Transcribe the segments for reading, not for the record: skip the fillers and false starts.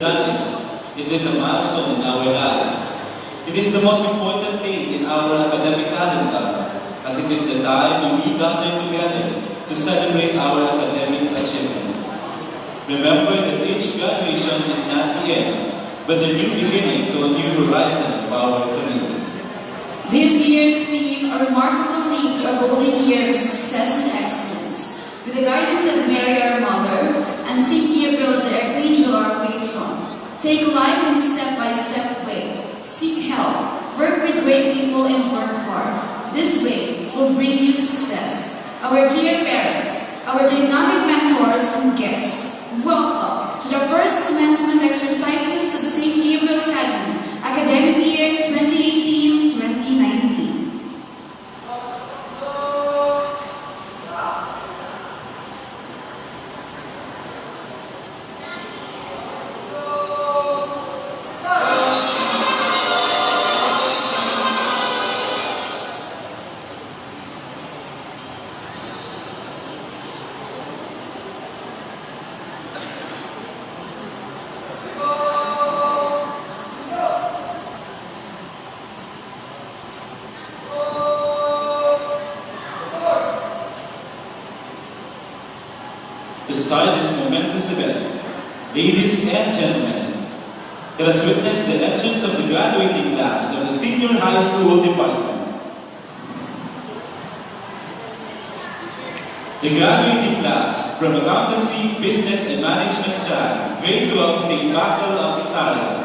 It is a milestone in our life. It is the most important date in our academic calendar, as it is the time when we gather together to celebrate our academic achievements. Remember that each graduation is not the end, but the new beginning to a new horizon of our career. This year's theme, A Remarkable Leap to a Golden Year of Success and Excellence, with the guidance of Mary, our Mother, and St. Gabriel, the Archangel, our patron. Take life in a step-by-step way. Seek help, work with great people, and work hard. This way will bring you success. Our dear parents, our dynamic mentors and guests, welcome to the first commencement exercises of St. Gabriel Academy, academic year 2018-2019. To start this momentous event, ladies and gentlemen, let us witness the entrance of the graduating class of the Senior High School Department. The graduating class from Accountancy, Business and Management Strand, Grade 12, St. Basil of Estrada.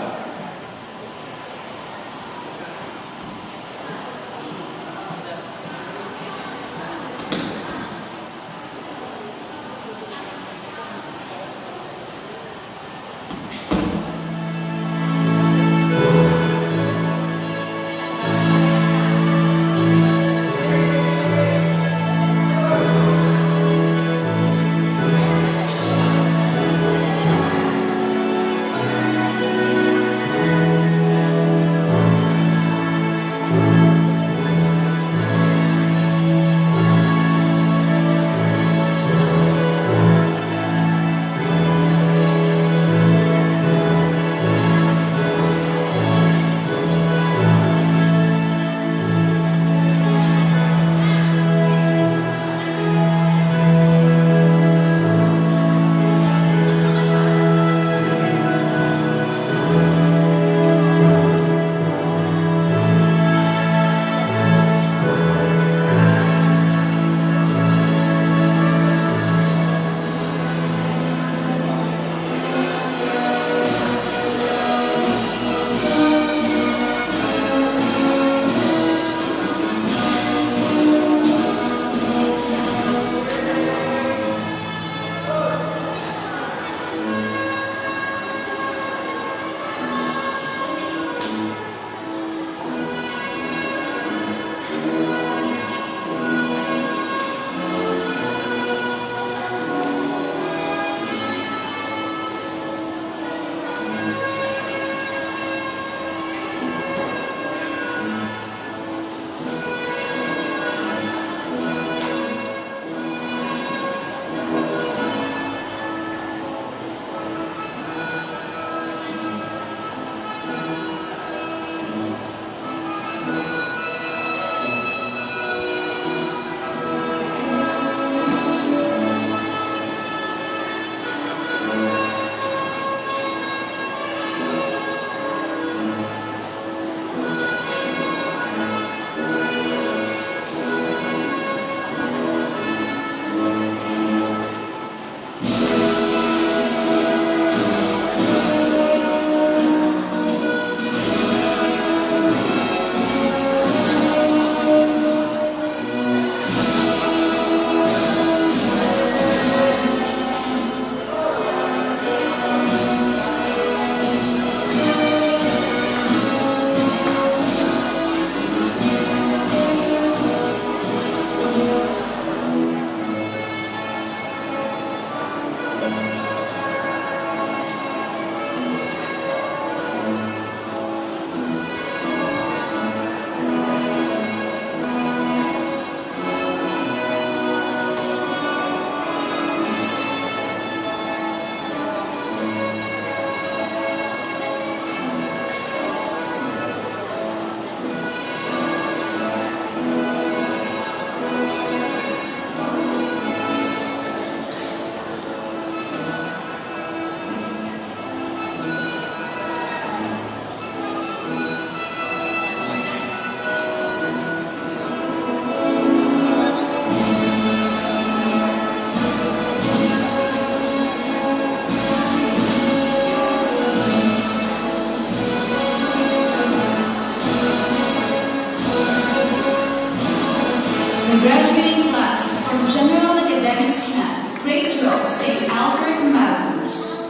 Albert Magnus.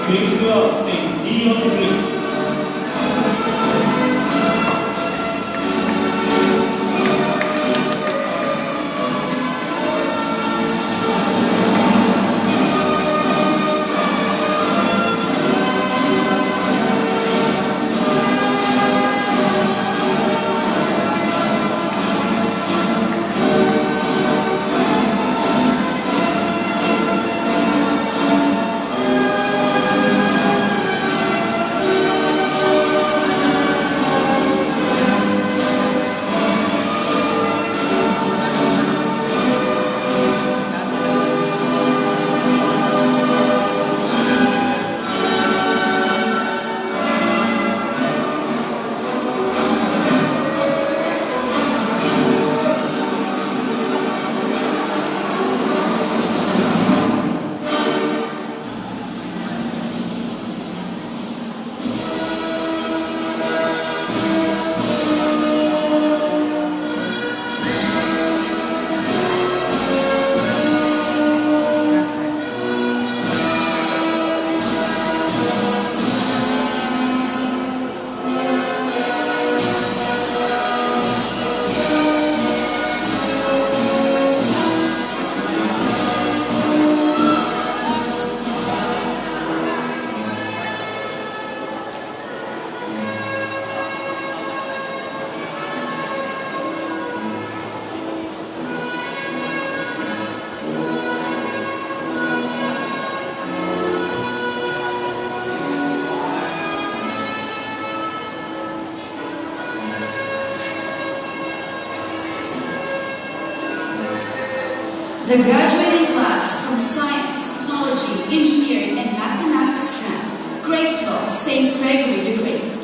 Gabriel, Saint Leon the Great. The graduating class from Science, Technology, Engineering, and Mathematics strand, Grateful St. Gregory the Great.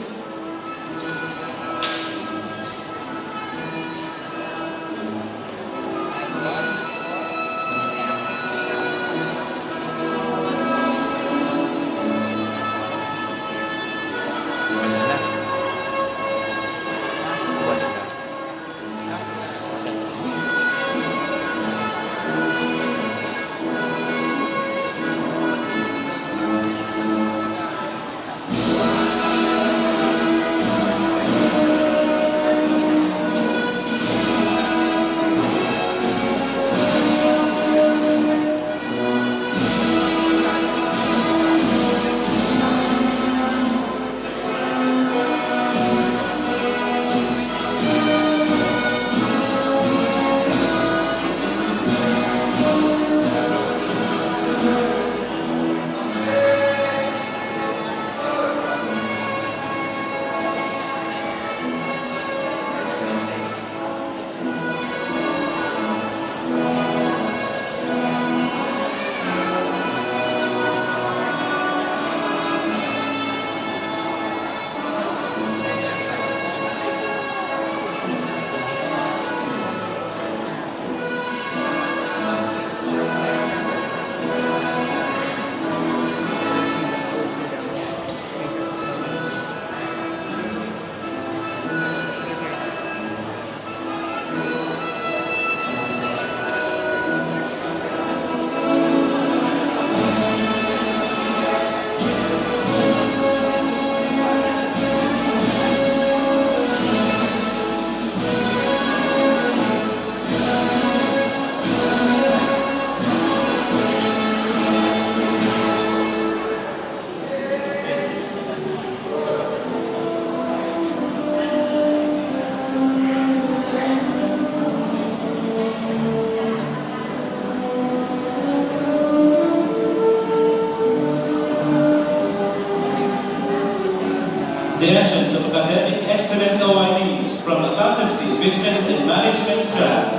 Directions of Academic Excellence awardees from Accountancy, Business and Management strand.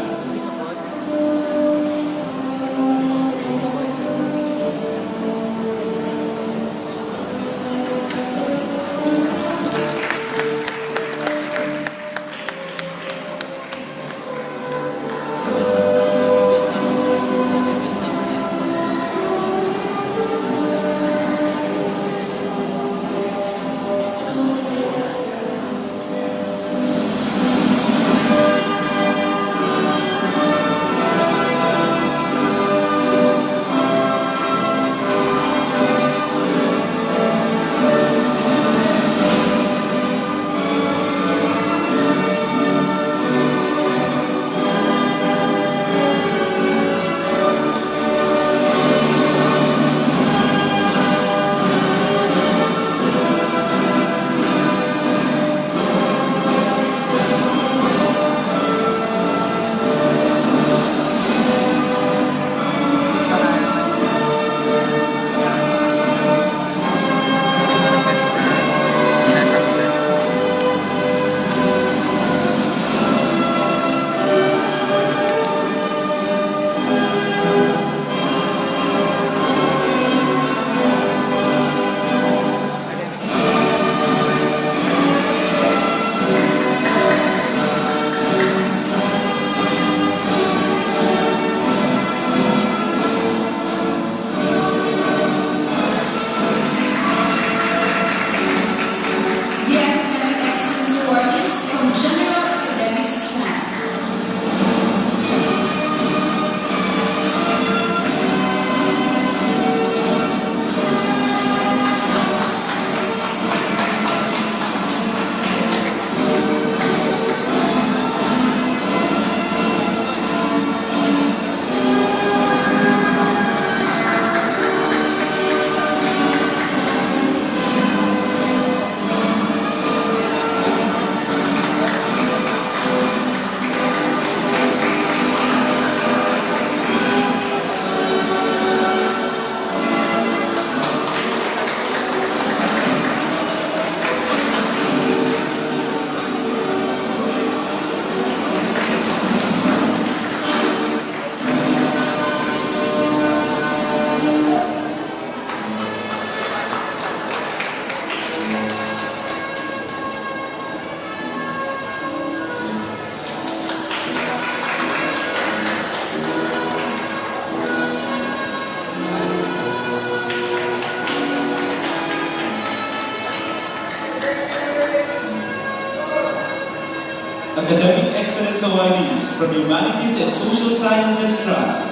Academic Excellence awardees from Humanities and Social Sciences strand.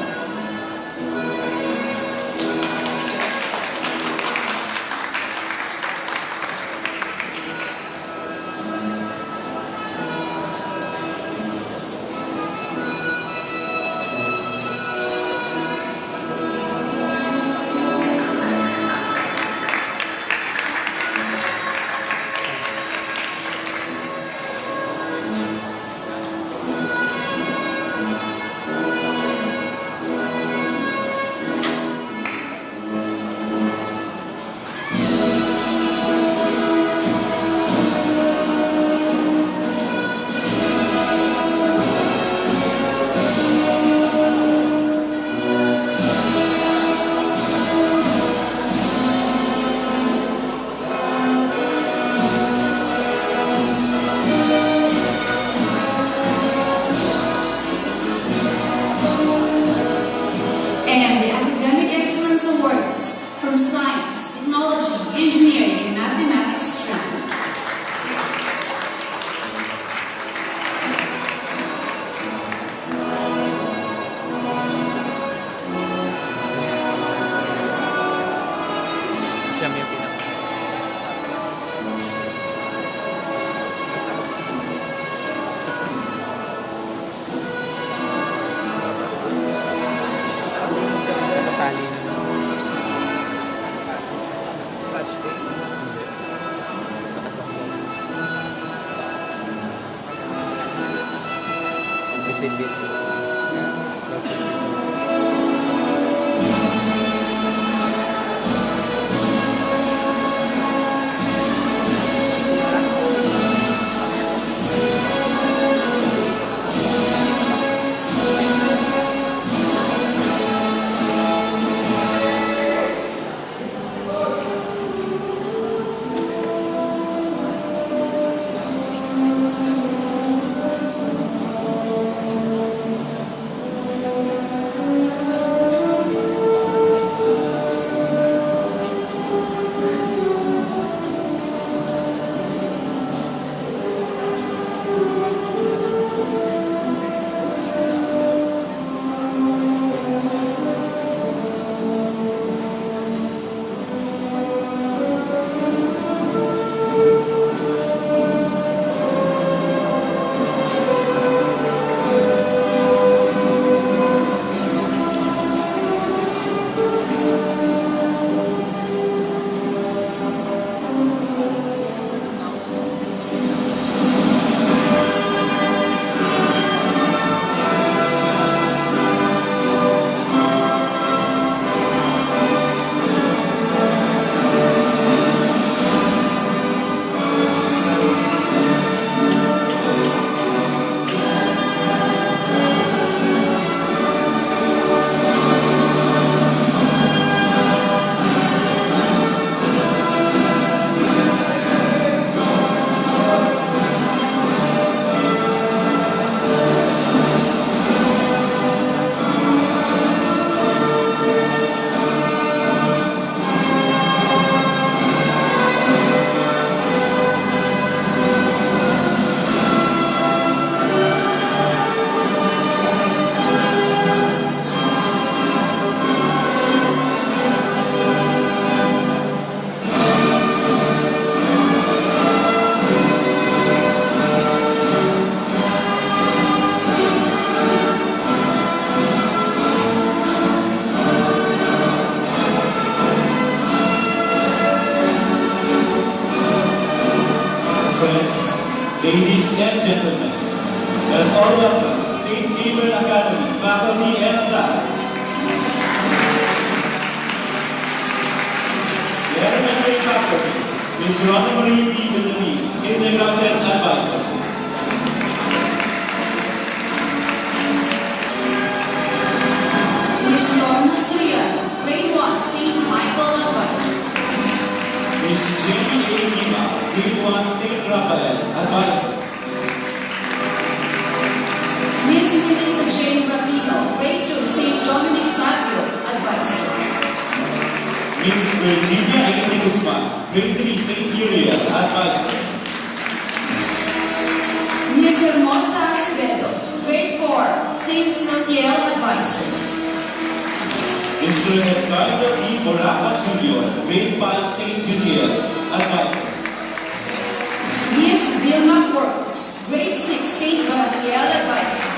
And the Academic Excellence Awards from Science, Technology, Engineering, and Mathematics strand. Siya may pinaka. Sa tali na. Ladies and gentlemen, let us all welcome St. Gabriel Academy, faculty and staff. The elementary faculty, Ms. Rona Marie B. Benjamin, kindergarten advisor. Miss Lorna Soriano, grade 1, St. Michael advisor. Miss Jamie A. Lima, grade 1, St. Raphael advisor. Miss Melissa Jane Rapino, grade 2, St. Dominic Savio advisor. Miss Virginia A. De Guzman, grade 3, St. Uriel advisor. Miss Hermosa Acevedo, grade 4, St. Siltiel advisor. Mr. Edgardo D. Moraca Jr., grade 5, St. Judiel advisor. Miss Vilma Corpus, grade 6, St. Baratiel advisor.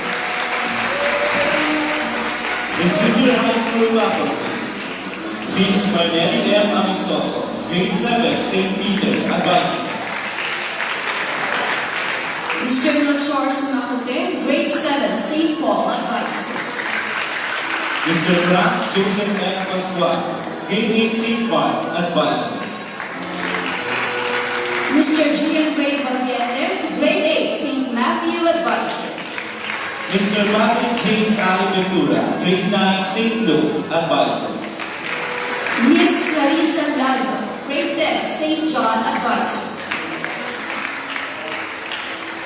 The junior high school faculty, Miss Marnelli M. Amistoso, grade 7, St. Peter advisor. Mr. Melchor Sumakute, grade 7, St. Paul advisor. Mr. Franz Joseph M. Pascual, grade 8, St. Mark advisor. Mr. Gian Ray Valiente, grade 8, St. Matthew advisor. Mr. Patrick James I. Ventura, grade 9, St. Luke advisor. Miss Clarissa Lazo, grade 10, St. John advisor.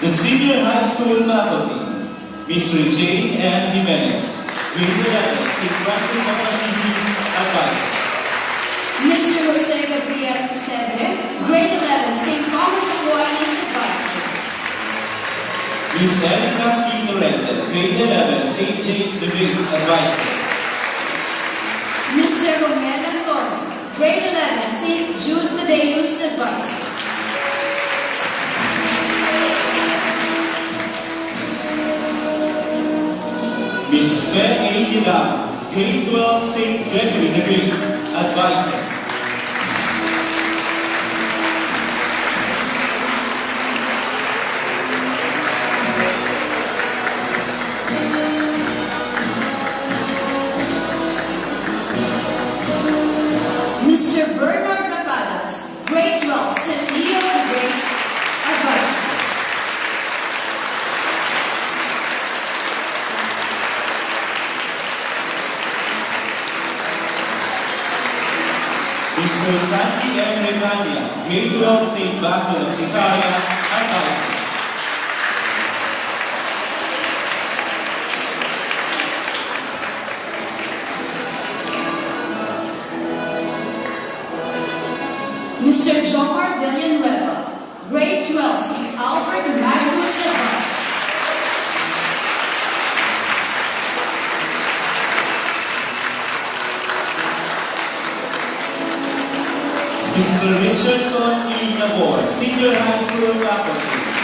The senior high school faculty, Miss Regine N. Jimenez, grade 11, St. Francis of Assisi advisor. Mr. Jose Gabriel Sebre, grade 11, St. Thomas Aquinas advisor. Miss Erica C. Torrente, grade 11, St. James the Great advisor. Mr. Romel Antonio, grade 11, St. Jude Tadeus advisor. Miss Fair A. Didam, grade 12, St. Gregory the Great advisor. Mr. Bernard Rapadas, grade 12, St. Leo the Great advisor. Mr. Sandy M. Regania, grade 12, St. Basil of Caesarea advisor. Mr. Jomar Villanueva, grade 12, St. Albert Magnus advisor. Mr. Richardson E. Nabor, senior high school faculty.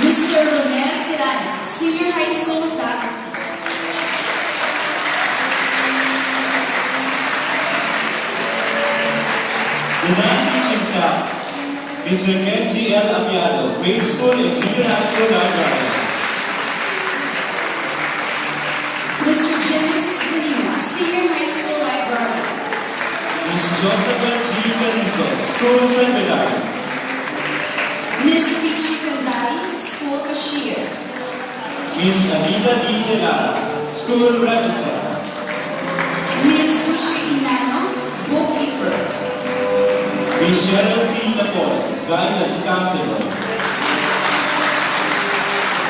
Mr. Ronel Pilana, senior high school faculty. The non-teaching staff, Mr. Kenji L. Apiado, grade school and junior high school library. Mr. Genesis Belima, senior high school librarian. Ms. Josephine G. Calizo, school secretary. Miss Pichi Kandali, school cashier. Ms. Anita D. De Lara, school registrar. Miss Puchi Inano, bookkeeper. Ms. Cheryl C. Laporte, guidance counselor.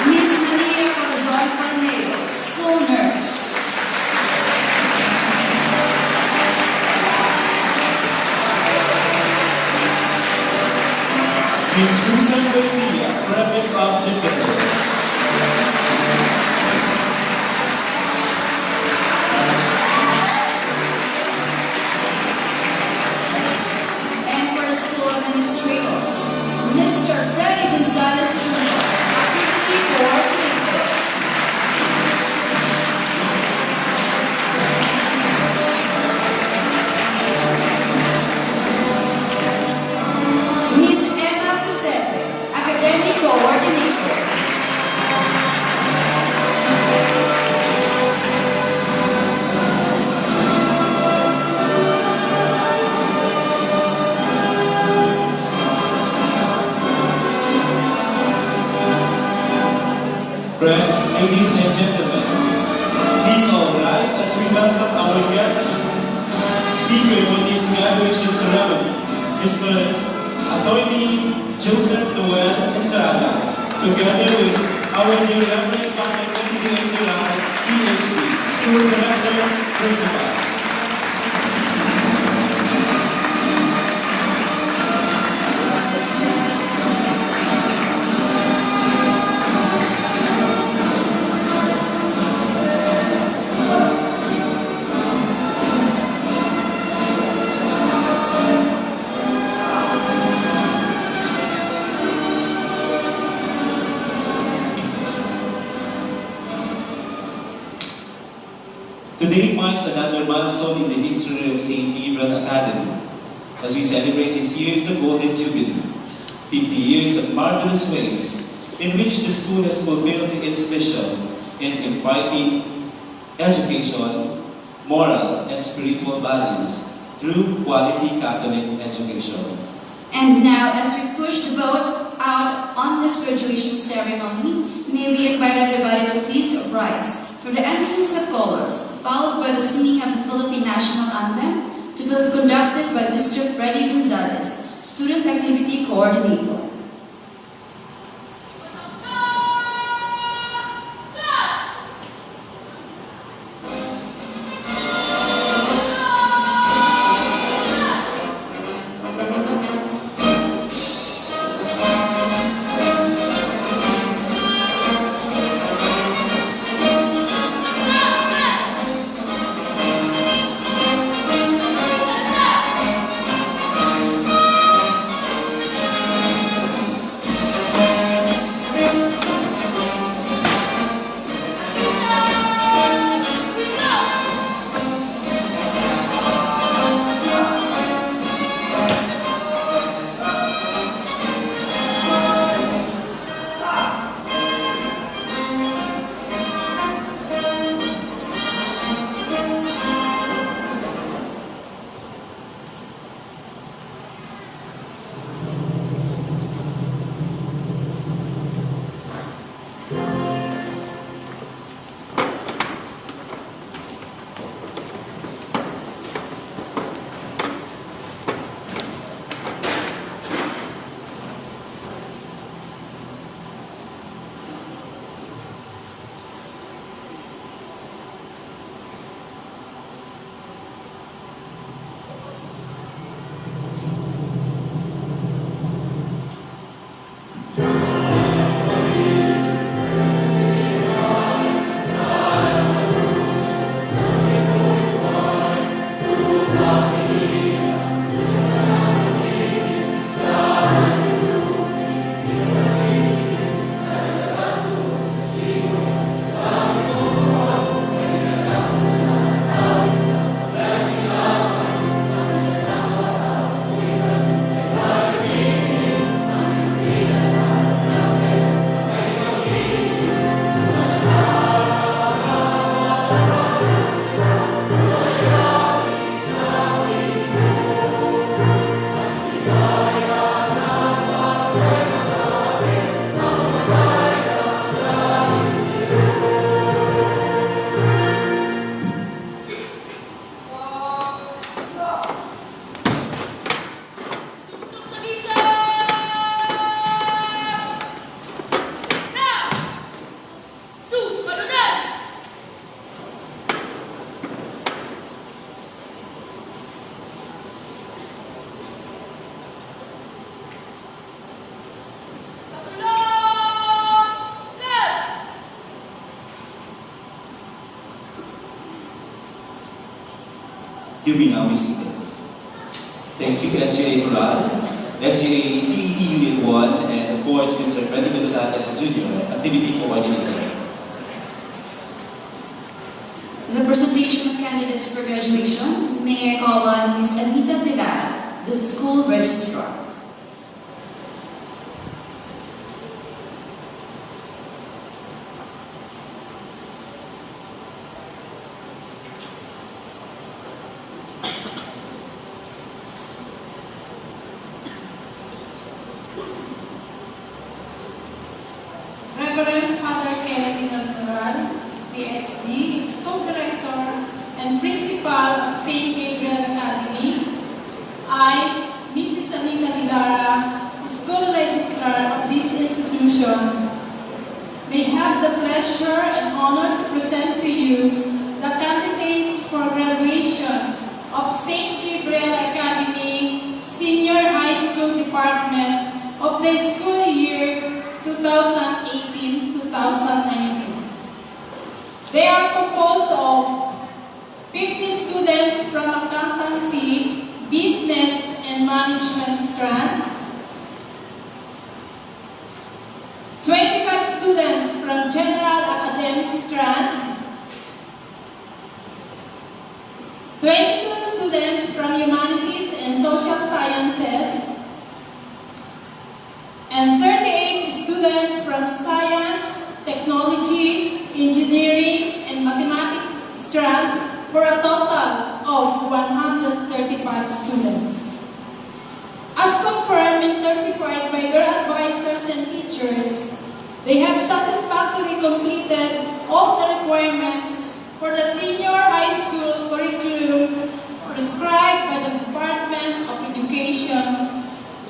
Miss Maria Corazon Palmeo, school nurse. Ms. Susan Garcia, prefect of discipline. And for the school administrators, Mr. Freddy Gonzalez Jr., activity coordinator. speaker for this graduation ceremony, Mr. Atty. Joseph Noel Estrada, together with our dear Reverend Father Atty. PhD, School Director, Principal. Today marks another milestone in the history of St. Gabriel Academy, as we celebrate this year's the Golden Jubilee, 50 years of marvelous ways in which the school has fulfilled its mission in imparting education, moral and spiritual values through quality Catholic education. And now, as we push the boat out on this graduation ceremony, may we invite everybody to please rise for the entrance of colors, followed by the singing of the Philippine National Anthem, to be conducted by Mr. Freddy Gonzalez, Student Activity Coordinator. You may now be seated. Thank you, SGA Coral, SGA CET Unit 1, and of course, Mr. Freddy Gonzalez Jr., Activity Coordinator. The presentation of candidates for graduation, may I call on Ms. Anita Delara, the school registrar. Reverend Father Noel, PhD, School Director, and Principal of St. Gabriel Academy. department of the school year 2018-2019. They are composed of 50 students from accountancy, business, and management strand, 25 students from general academic strand, 22 students from humanities and social sciences, and 38 students from science, technology, engineering, and mathematics strand, for a total of 135 students. As confirmed and certified by their advisors and teachers, they have satisfactorily completed all the requirements for the senior high school curriculum prescribed by the Department of Education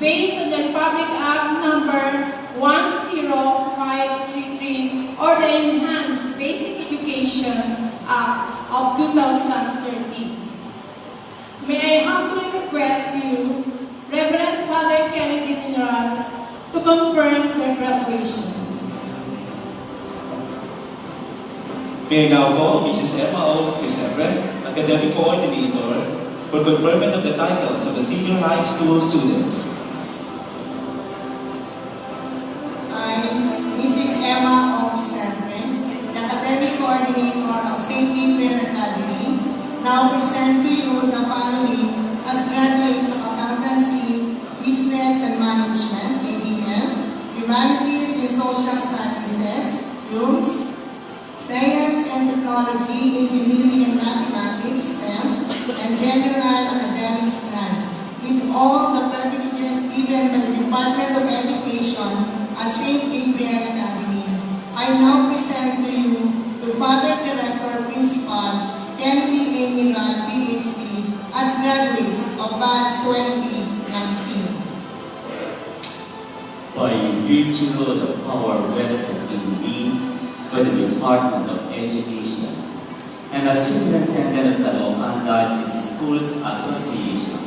based on the Republic Act number 10533 or the Enhanced Basic Education Act of 2013. May I humbly request you, Reverend Father Kennedy General, to confirm their graduation. May I now call Mrs. Emma O. Estrada, Academic Coordinator, for conferment of the titles of the senior high school students. I, Mrs. Emma O. Estrada, the Academic Coordinator of St. Gabriel Academy, now present to you the following as graduates of Accountancy, Business and Management, ABM, Humanities and Social Sciences, HUMS, Science and Technology, Engineering and Mathematics, STEM, and General Academic strand, with all the privileges given by the Department of Education at St. Gabriel Academy. I now present to you the Father Director Principal Kennedy A. Miral, PhD, as graduates of batch 2019. By virtue of the power vested in me by the Department of Education and as Superintendent of the Caloocan Diocese Schools Association,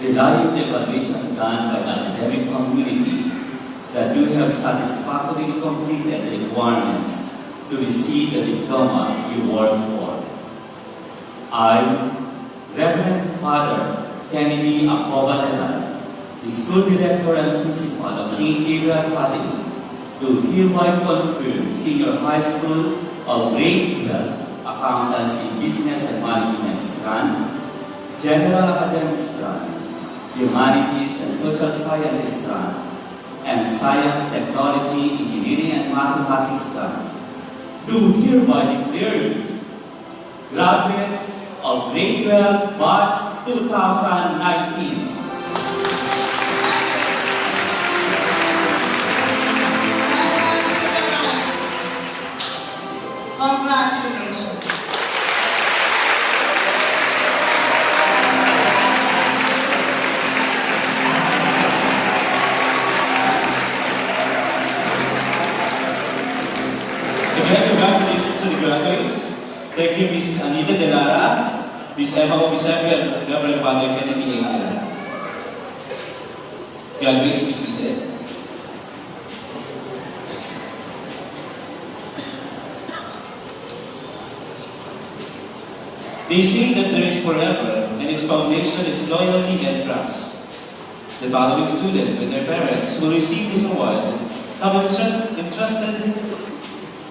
relying on the evaluation done by the academic community that you have satisfactorily completed the requirements to receive the diploma you work for. I, Reverend Father Kennedy Acovalera, the School Director and Principal of St. Gabriel Academy, do hereby confirm Senior High School of Grade 12 Accountancy, Business and Management strand, General Academic strand, Humanities and Social Sciences strand, and Science, Technology, Engineering and Mathematics strands, do hereby declare you graduates of Grade 12 Batch 2019. Congratulations. Again, congratulations to the graduates. Thank you, Ms. Anita Delara, Ms. Emma Obisefi, and Reverend Father Kennedy A. Graduates, be seated. They say that there is forever, and its foundation is loyalty and trust. The following student with their parents who received this award have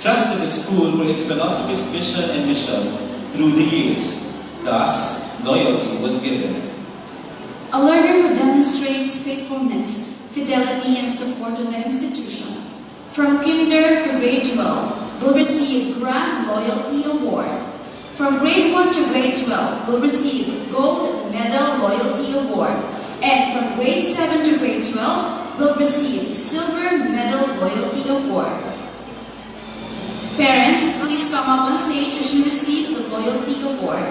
trusted the school for its philosophy's vision and mission through the years. Thus, loyalty was given. A learner who demonstrates faithfulness, fidelity, and support to the institution, from kinder to grade 12, will receive Grand Loyalty Award. From grade 1 to grade 12 will receive Gold Medal Loyalty Award, and from grade 7 to grade 12 will receive Silver Medal Loyalty Award. Parents, please come up on stage as you receive the Loyalty Award.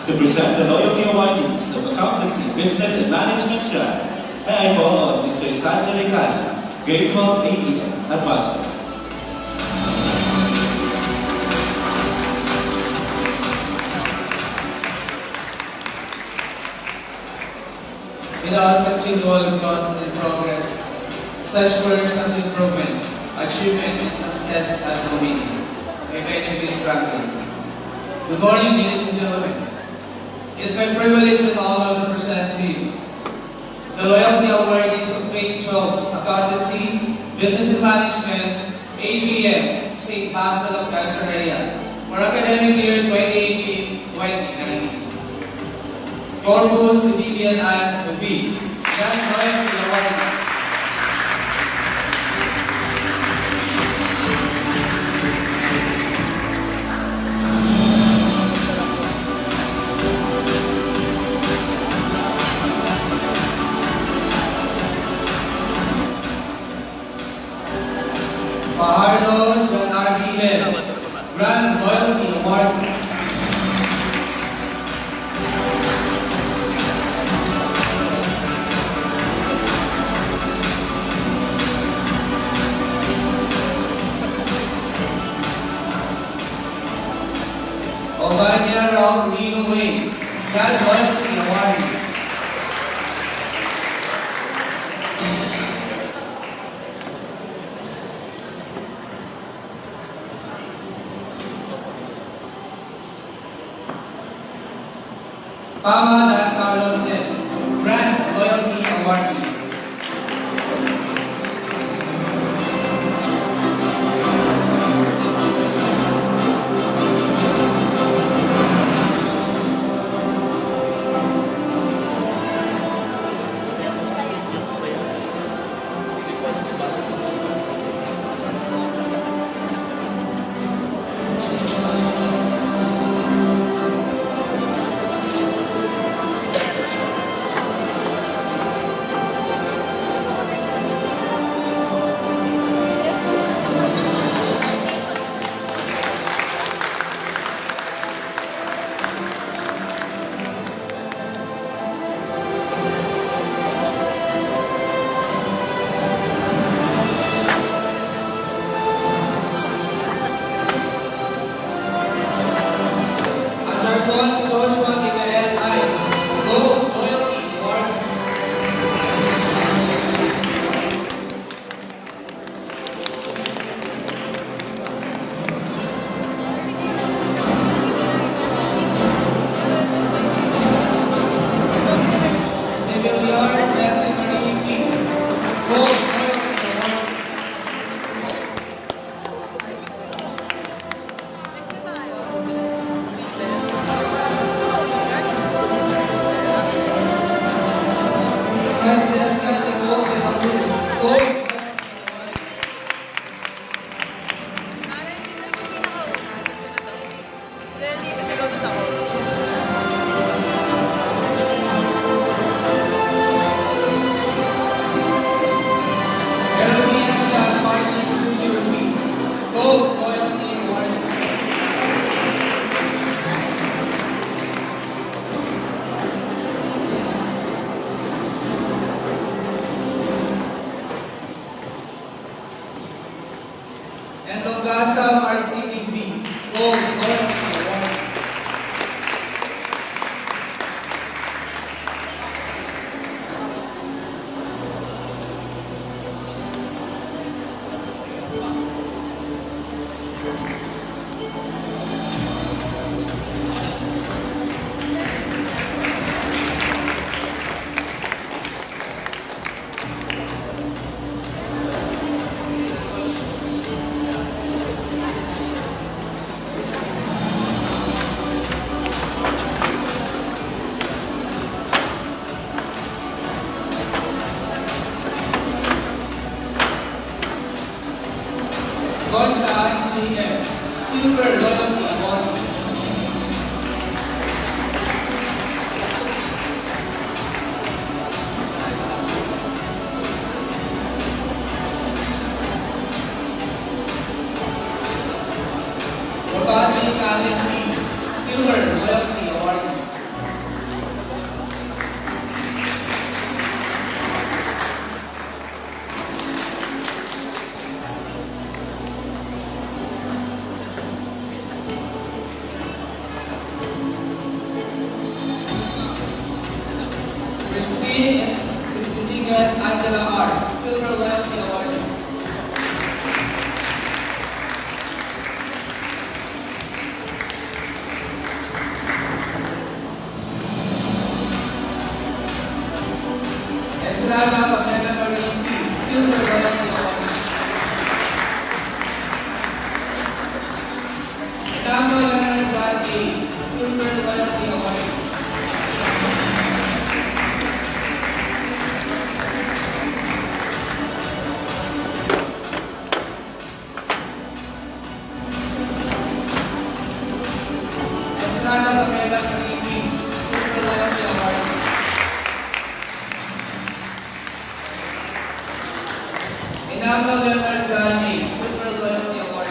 To present the loyalty awardees of Accountancy, Business and Management strand, may I call on Mr. Sander Ricana, grade 12 ABM Advisor. without continual growth and progress. Such words as improvement, achievement, and success have no meaning. By Benjamin Franklin. Good morning, ladies and gentlemen. It is my privilege and honor to present to you the Loyalty Awardees of Grade 12 Accountancy, Business and Management, ABM, St. Basil of Casarea, for academic year 2018-2019. Corpus Vivian V. Grand Loyalty Award. Pahardo John RBL, Grand Loyalty Award. Ovania Rock Reno Wayne, Grand Loyalty Award. Pama Dan Carlos N, Grand Loyalty Awardee. Christine Rodriguez Angela R. Silver Loyalty Award. Estrada Pamela Marie P. Silver Loyalty Award. Tama Leonard Van A. Silver Loyalty Award. Estrada Pamela Marie P. Silver Loyalty Award. Inama Leonard John A. Silver Loyalty Award.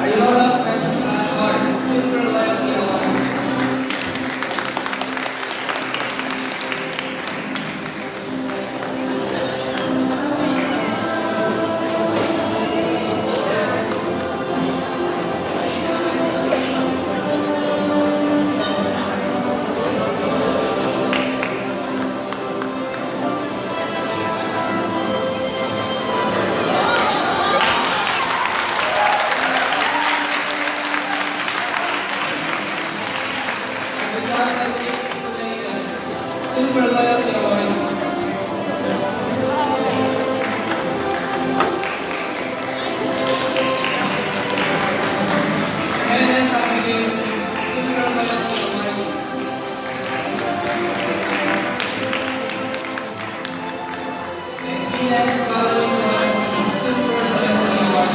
Ariola Precious Ann R. Silver Loyalty Award. Silver Loyalty Award. Helen Abigail, Silver Loyalty Award. And Ines Valerie Silver Loyalty Award.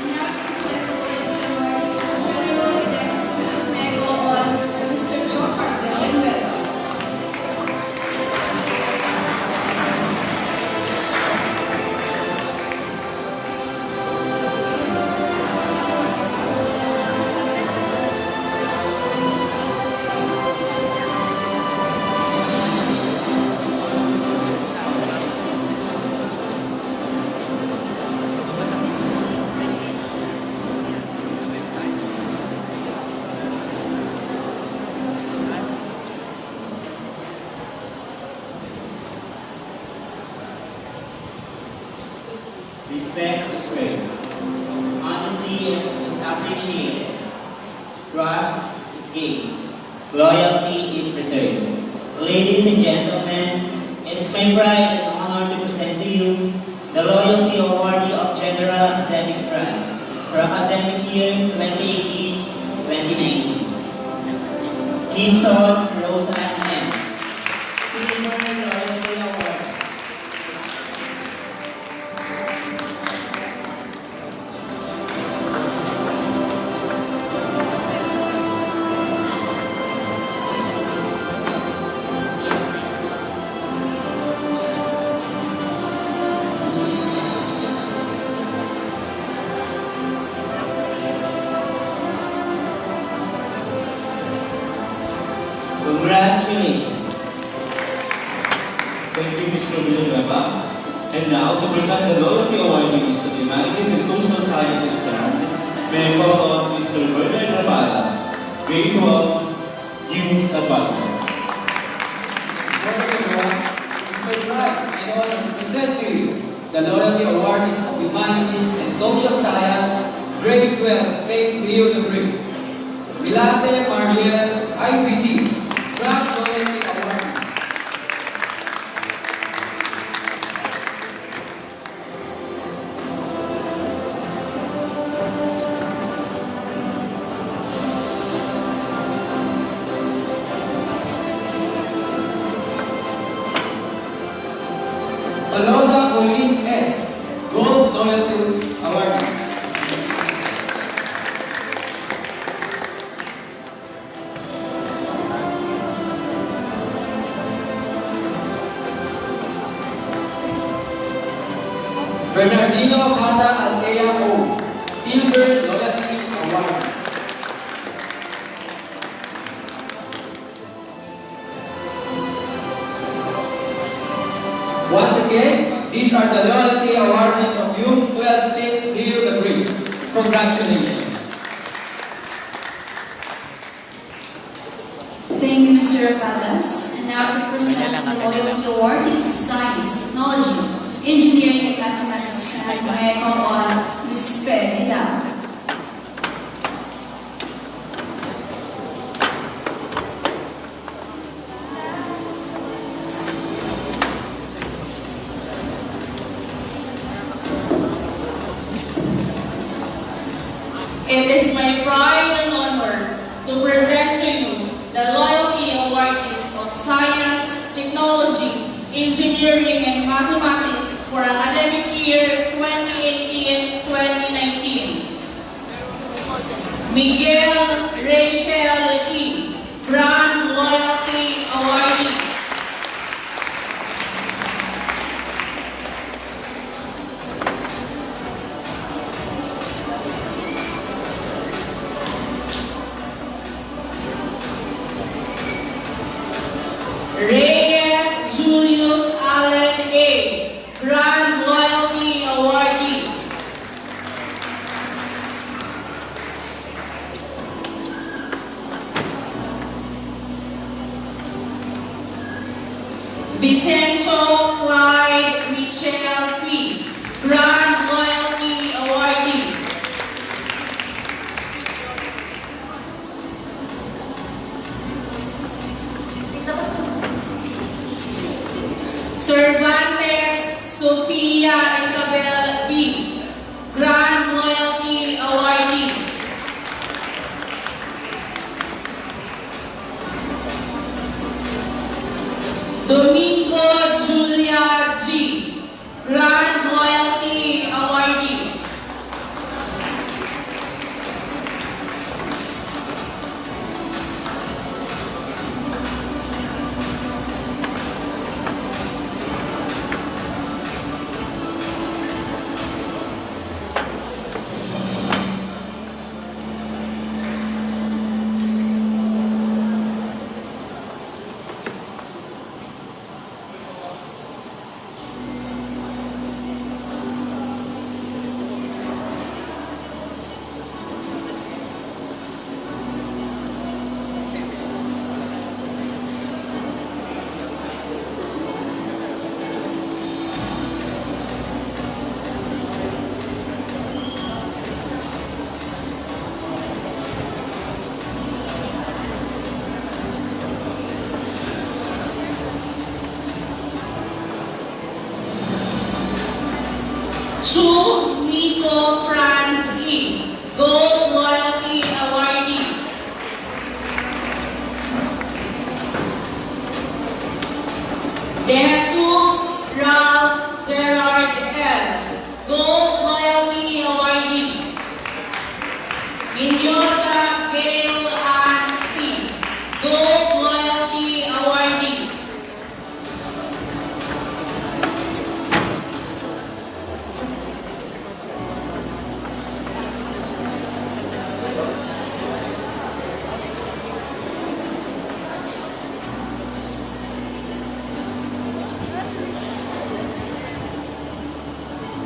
Now to present the loyalty awards for General Academic Strength may go on Mr. John Gabriel. Respect is great. Honesty is appreciated. Trust is gained. Loyalty is returned. Ladies and gentlemen, it's my pride and honor to present to you the Loyalty Awardee of General Academic Strength for academic year 2018-2019. Kinson Rosa Ann, Silver Loyalty Award. Congratulations. Thank you, Mr. Villanueva. And now, to present the Loyalty Awardees of Humanities and Social Sciences Strand, may I call on Mr. Bernard Rabalas, Grade 12 Youth Advisor. Good morning, everyone. It's my pride and honor to present to you the Loyalty Awardees of Humanities and Social Science, Grade 12, St. Leo the Great. Milate Mariel IPT, Grand Loyalty Award. Bernardino Cada Altea O, Silver Loyalty Award. Once again, these are the loyalty awardees of Hume's 12th St. Leo the Great. Congratulations. Thank you, Mr. Rapadas. And now to present the Loyalty Award is of Science, Technology, Engineering, and Mathematics. And may I call on Ms. Pedida. It is my pride and honor to present to you the Loyalty Awardees of Science, Technology, Engineering, and Mathematics for academic year 2018-2019. Miguel Rachel E., Grand Loyalty Awardee. Reyes Julius Allen A., Grand Loyalty Awardee. Vicencio Clyde Michelle P., Grand Loyalty Awardee. Cervantes Sofia Isabel B., Grand Loyalty Awardee. Domingo Julia G., Grand Loyalty Awardee. Chu Miko Franz E., Gold Loyalty Awardee. De Jesus Ralph Gerard L., Gold Loyalty Awardee. Mendoza Gail Ann C., Gold Loyalty Awardee.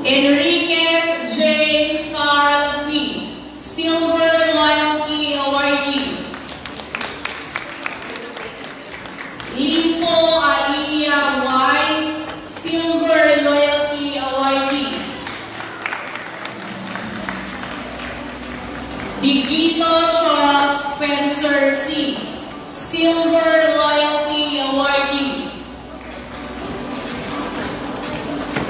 Enriquez James Carl P., Silver Loyalty Awardee. Limpo Alia Y., Silver Loyalty Awardee. Digito Charles Spencer C., Silver Loyalty Awardee.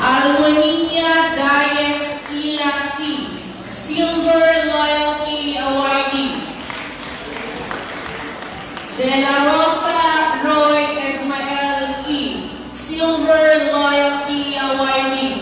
Alwaninia Dayex Ila C., Silver Loyalty Awardee. De La Rosa Roy Esmael E., Silver Loyalty Awardee.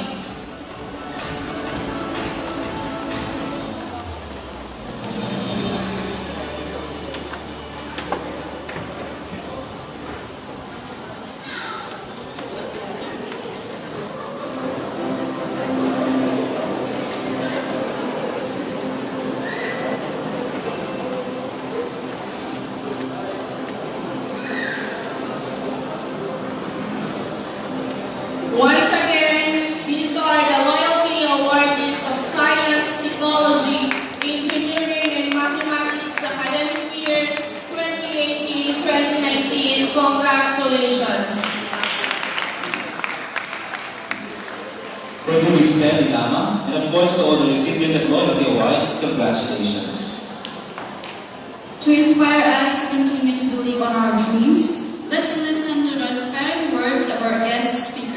Once again, these are the loyalty awardees of Science, Technology, Engineering, and Mathematics academic year 2018-2019. Congratulations. Thank you, Ms. Nelly Lama, and of course to all the recipients of loyalty awards, congratulations. To inspire us to continue to believe on our dreams, let's listen to the inspiring words of our guest speaker.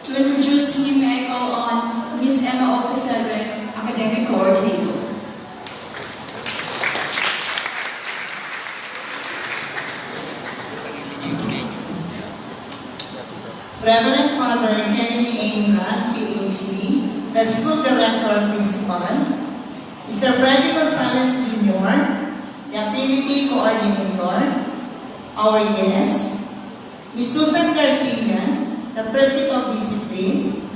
To introduce him, I call on Ms. Emma Opisadre, Academic Coordinator. Reverend Father Kennedy Ainra, PhD, the School Director Principal, Mr. Freddy Gonzalez Jr., the Activity Coordinator, our guest, Ms. Susan Garcia, the Prefect of Discipline,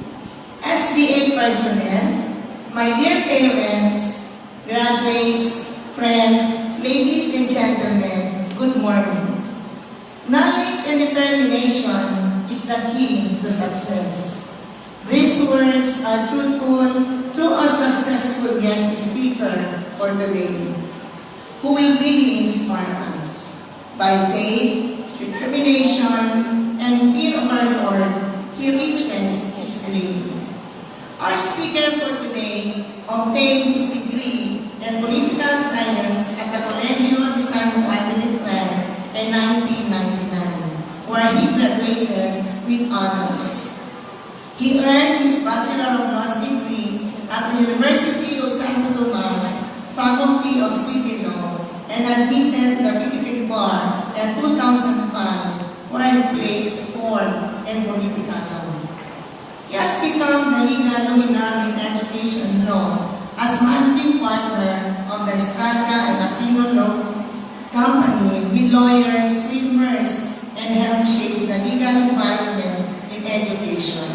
SBA personnel, my dear parents, graduates, friends, ladies and gentlemen, good morning. Knowledge and determination is the key to success. These words are truthful through our successful guest speaker for today, who will really inspire us. By faith, determination, and fear of our Lord, he reaches his dream. Our speaker for today obtained his degree in political science at the Colegio de San Juan de Letran in 1999, where he graduated with honors. He earned his Bachelor of Laws degree at the University of Santo Tomas, Faculty of Civil Law, and admitted to the Philippine Bar in 2005, where he placed fourth in political law. He has become the legal luminary in education law as managing partner of the Estrada and Atty Law Company with lawyers, swimmers, and help shape the legal environment in education.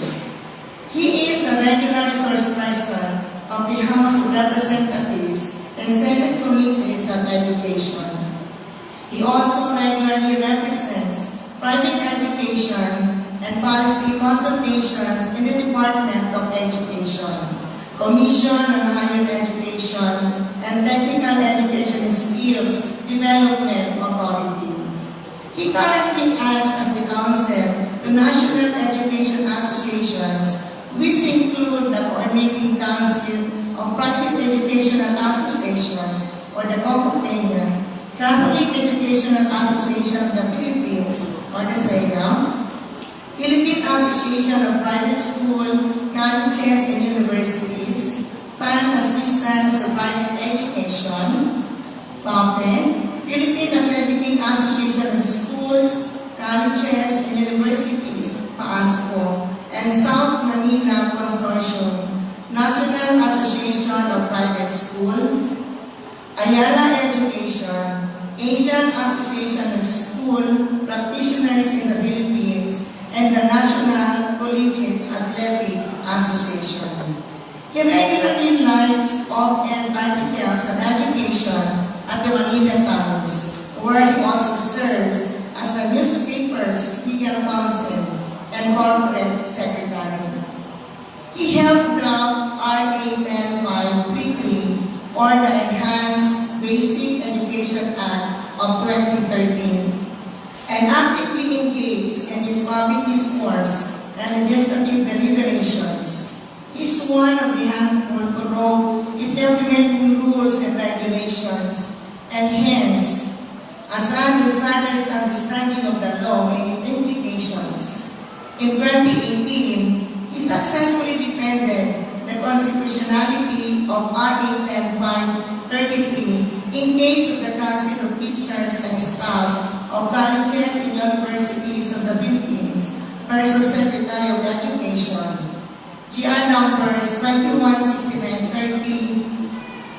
He is a regular resource person of the House of Representatives and Senate Committees of Education. He also regularly represents private education and policy consultations in the Department of Education, Commission on Higher Education, and Technical Education Skills Development Authority. He currently acts as the counsel to National Education Associations, which include the Coordinating Council of Private Educational Associations, or the COPENA, Catholic Educational Association of the Philippines, or the SEA, Philippine Association of Private School, Colleges, and Universities, Fan Assistance to Private Education, PAPE, Philippine Accrediting Association of Schools, Colleges, and Universities, PASCO, and South Manila Consortium, National Association of Private Schools, Ayala Education, Asian Association of School Practitioners in the Philippines, and the National Collegiate Athletic Association. He regularly writes op-ed articles on education at the Manila Times, where he also serves as the newspaper's legal counsel and corporate secretary. He helped draft RA 10533, or the Enhanced Basic Education Act of 2013, and actively engaged in its public discourse and legislative deliberations. He is one of the handful who wrote its implementing rules and regulations, and hence, as an insider's understanding of the law and its implications. In 2018, he successfully defended the constitutionality of RA 10533 in case of the Council of Teachers and Staff of Colleges and Universities of the Philippines versus Secretary of Education, GR numbers 216930,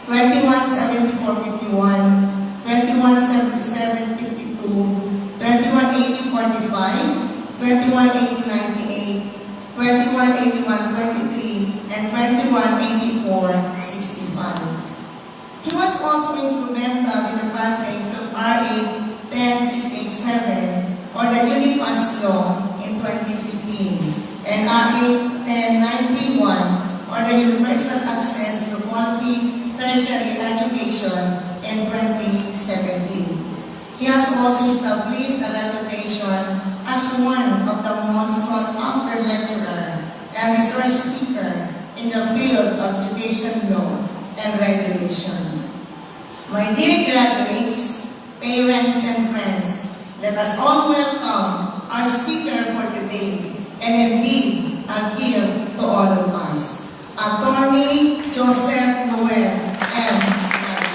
217451, 217752, 218045, 218098, 218123, and 218465. He was also instrumental in the passage of RA 10687, or the Unipass Law, in 2015, and RA 10931 for the universal access to quality tertiary education in 2017. He has also established a reputation as one of the most sought-after lecturer and research speaker in the field of education law and regulation. My dear graduates, parents, and friends, let us all welcome our speaker for today, and indeed a gift to all of us, Atty. Joseph Noel M. Estrada.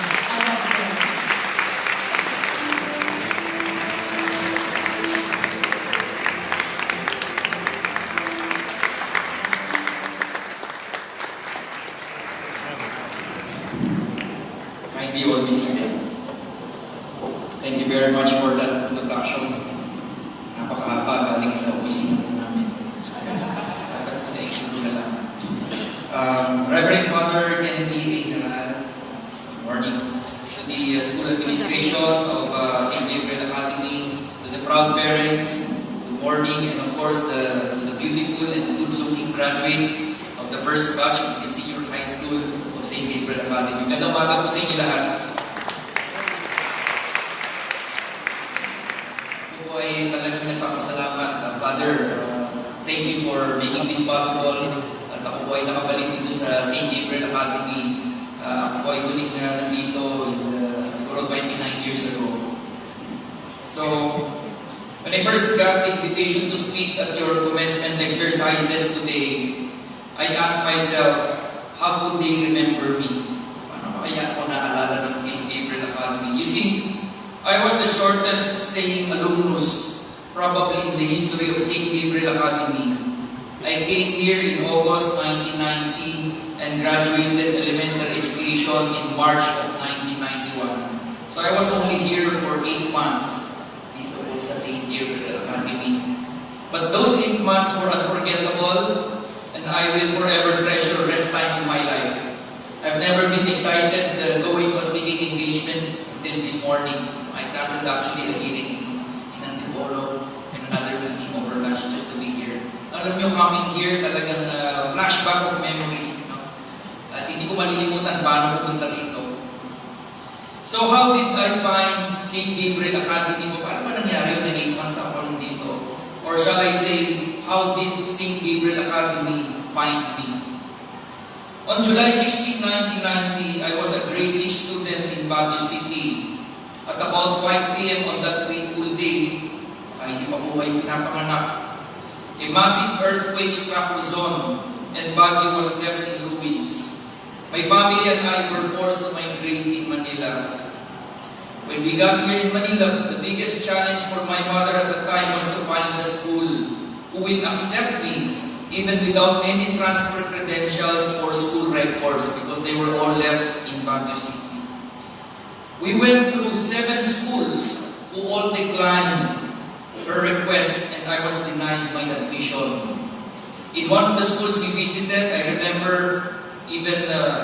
Kindly all be seated. Thank you very much for that introduction. Napakahaba galing sa opisina po namin. Dapat po na-include na lang. Reverend Father Kennedy, good morning. To the school administration of St. Gabriel Academy, to the proud parents, good morning, and of course to the beautiful and good-looking graduates of the first batch of the senior high school of St. Gabriel Academy. Magandang umaga po sa inyo lahat. Ay talagang nagpapasalamat, Father. Thank you for making this possible. At ako po ay nakabalik dito sa St. Gabriel Academy. Ako po ay huling nandito siguro 29 years ago. So, when I first got the invitation to speak at your commencement exercises today, I asked myself, how could they remember me? Ano kaya ako naalala ng St. Gabriel Academy? You see, I was the shortest staying alumnus, probably in the history of St. Gabriel Academy. I came here in August 1990 and graduated elementary education in March of 1991. So I was only here for 8 months dito po sa St. Gabriel Academy. But those 8 months were unforgettable, and I will forever treasure the rest time in my life. I've never been excited going to a speaking engagement until this morning. I canceled actually a meeting in Antipolo and another meeting over lunch just to be here. Alam nyo, coming here, talagang flashback of memories. No? At hindi ko malilimutan paano pumunta dito. So how did I find St. Gabriel Academy? Paano ba nangyari na 8 months na ako dito? Or shall I say, how did St. Gabriel Academy find me? On July 16, 1990, I was a grade 6 student in Baguio City. At about 5 p.m. on that fateful day, ay hindi pa po kayo pinapanganak, a massive earthquake struck Luzon and Baguio was left in ruins. My family and I were forced to migrate in Manila. When we got here in Manila, the biggest challenge for my mother at the time was to find a school who will accept me even without any transfer credentials or school records because they were all left in Baguio City. We went through 7 schools who all declined her request and I was denied my admission. In one of the schools we visited, I remember even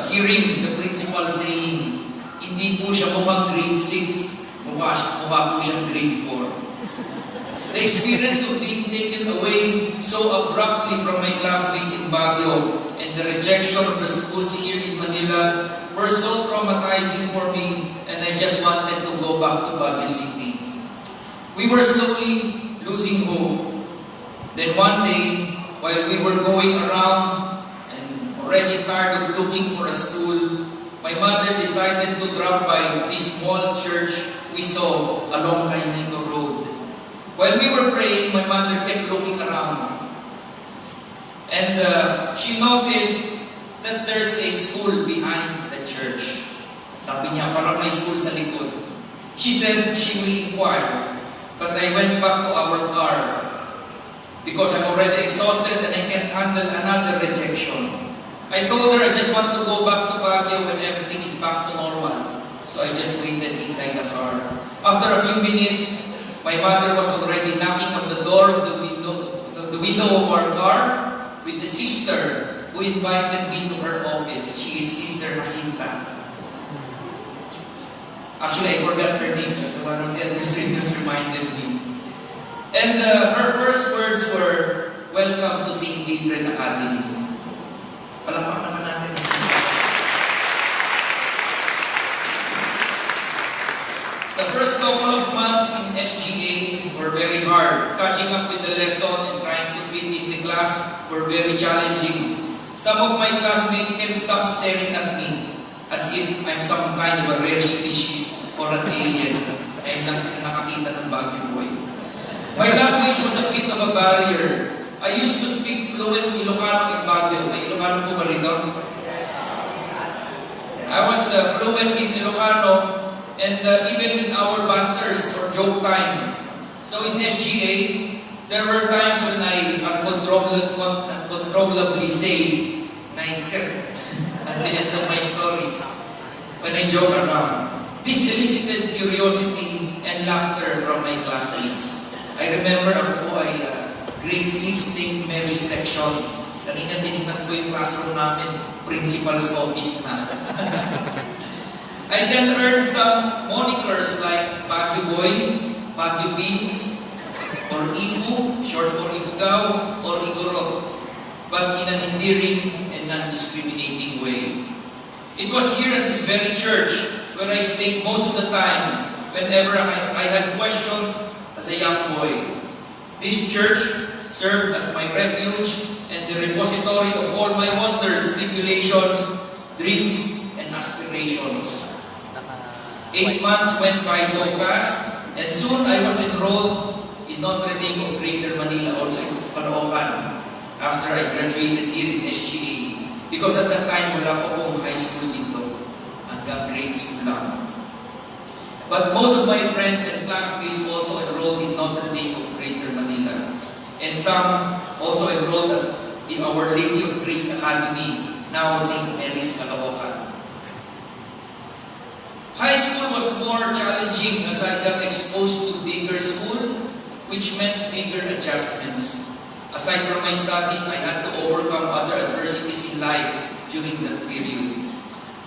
hearing the principal saying, hindi po siya mukhang grade 6, mukha po siyang grade 4. The experience of being taken away so abruptly from my classmates in Baguio and the rejection of the schools here in Manila were so traumatizing for me, and I just wanted to go back to Baguio City. We were slowly losing hope. Then one day, while we were going around and already tired of looking for a school, my mother decided to drop by this small church we saw along Cainito Road. While we were praying, my mother kept looking around. And she noticed that there's a school behind the church. Sabi niya, parang may school sa likod. She said she will inquire. But I went back to our car because I'm already exhausted and I can't handle another rejection. I told her I just want to go back to Baguio when everything is back to normal. So I just waited inside the car. After a few minutes, my mother was already knocking on the door of the window of our car with a sister who invited me to her office. She is Sister Jacinta. Actually, I forgot her name. One of the administrators reminded me. And her first words were, welcome to St. Gabriel Academy. Palakpak naman natin. The first couple of months in SGA were very hard. Catching up with the lesson and trying to fit in the class were very challenging. Some of my classmates can't stop staring at me as if I'm some kind of a rare species or an alien. Ayun lang sila nakakita ng Baguio boy. My language was a bit of a barrier. I used to speak fluent Ilocano in Baguio. May Ilocano po ba rito? I was fluent in Ilocano and even in our banters or joke time. So in SGA, there were times when I uncontrollably say, "Naiker," at the end of my stories, when I joke around. This elicited curiosity and laughter from my classmates. I remember ako po ay grade 6 St. Mary's section. Kanina tinignan ko yung classroom namin, principal's office na. I then earned some monikers like Baguio Boy, Baguio Beans, or Ifu, short for Ifugao, or Igorot, but in an endearing and non-discriminating way. It was here at this very church where I stayed most of the time whenever I had questions as a young boy. This church served as my refuge and the repository of all my wonders, tribulations, dreams, and aspirations. 8 months went by so fast, and soon I was enrolled in Notre Dame of Greater Manila, also in Caloocan, after I graduated here in SGA. Because at that time, wala pa pong high school dito, hanggang grade school lang. But most of my friends and classmates also enrolled in Notre Dame of Greater Manila. And some also enrolled in Our Lady of Grace Academy, now St. Mary's Caloocan. High school was more challenging as I got exposed to bigger school, which meant bigger adjustments. Aside from my studies, I had to overcome other adversities in life during that period.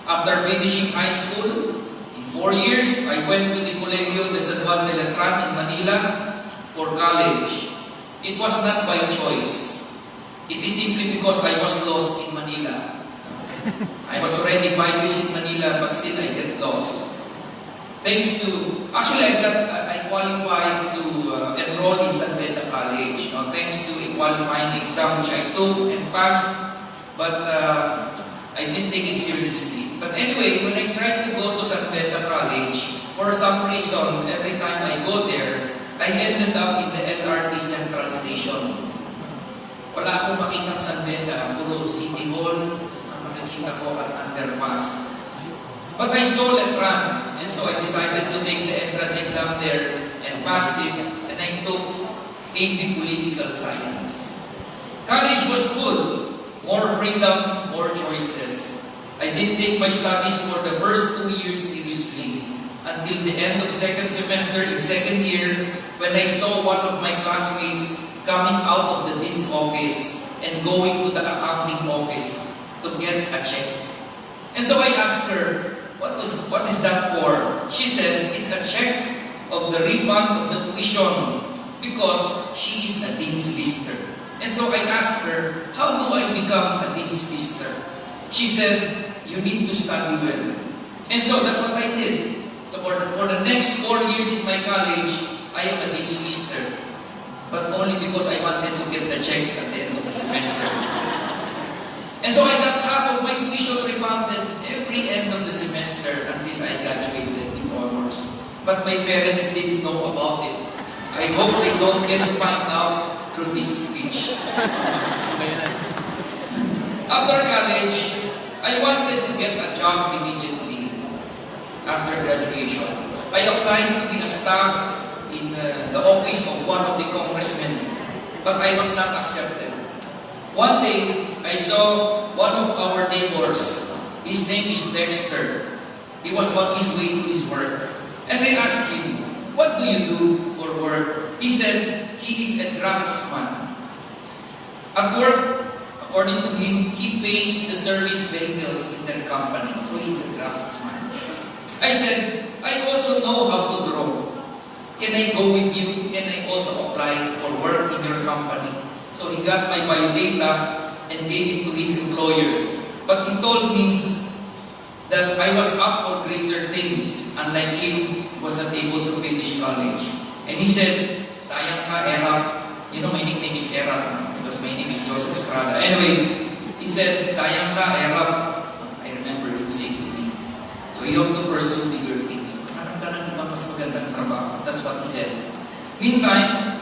After finishing high school, in 4 years, I went to the Colegio de San Juan de Letran in Manila for college. It was not by choice. It is simply because I was lost in Manila. I was already 5 years in Manila, but still I get lost. Thanks to, actually I qualified to enroll in San Beda College. Thanks to a qualifying exam which I took and passed, but I didn't take it seriously. But anyway, when I tried to go to San Beda College, for some reason, every time I go there, I ended up in the LRT Central Station. Wala akong makitang San Beda, puro City Hall, ang makikita ko at underpass. But I saw Letran, and so I decided to take the entrance exam there and passed it, and I took AD Political Science. College was good, more freedom, more choices. I didn't take my studies for the first 2 years seriously, until the end of second semester in second year, when I saw one of my classmates coming out of the dean's office and going to the accounting office to get a check. And so I asked her, what is that for? She said, it's a check of the refund of the tuition because she is a dean's lister. And so I asked her, how do I become a dean's lister? She said, you need to study well. And so that's what I did. So for the next 4 years in my college, I am a dean's lister. But only because I wanted to get the check at the end of the semester. And so I got half of my tuition refunded every end of the semester until I graduated in honors. But my parents didn't know about it. I hope they don't get to find out through this speech. After college, I wanted to get a job immediately after graduation. I applied to be a staff in the office of one of the congressmen, but I was not accepted. One day, I saw one of our neighbors. His name is Dexter. He was on his way to his work. And I asked him, what do you do for work? He said, he is a draftsman. At work, according to him, he paints the service vehicles in their company. So he's a draftsman. I said, I also know how to draw. Can I go with you? Can I also apply for work in your company? So he got my biodata and gave it to his employer. But he told me that I was up for greater things. Unlike him, he was not able to finish college. And he said, sayang ka, Erap. You know, my nickname is Erap because my name is Joseph Estrada. Anyway, he said, sayang ka, Erap. I remember him saying to me, so you have to pursue bigger things. Hanap ka ng ibang mas magandang trabaho. That's what he said. Meantime,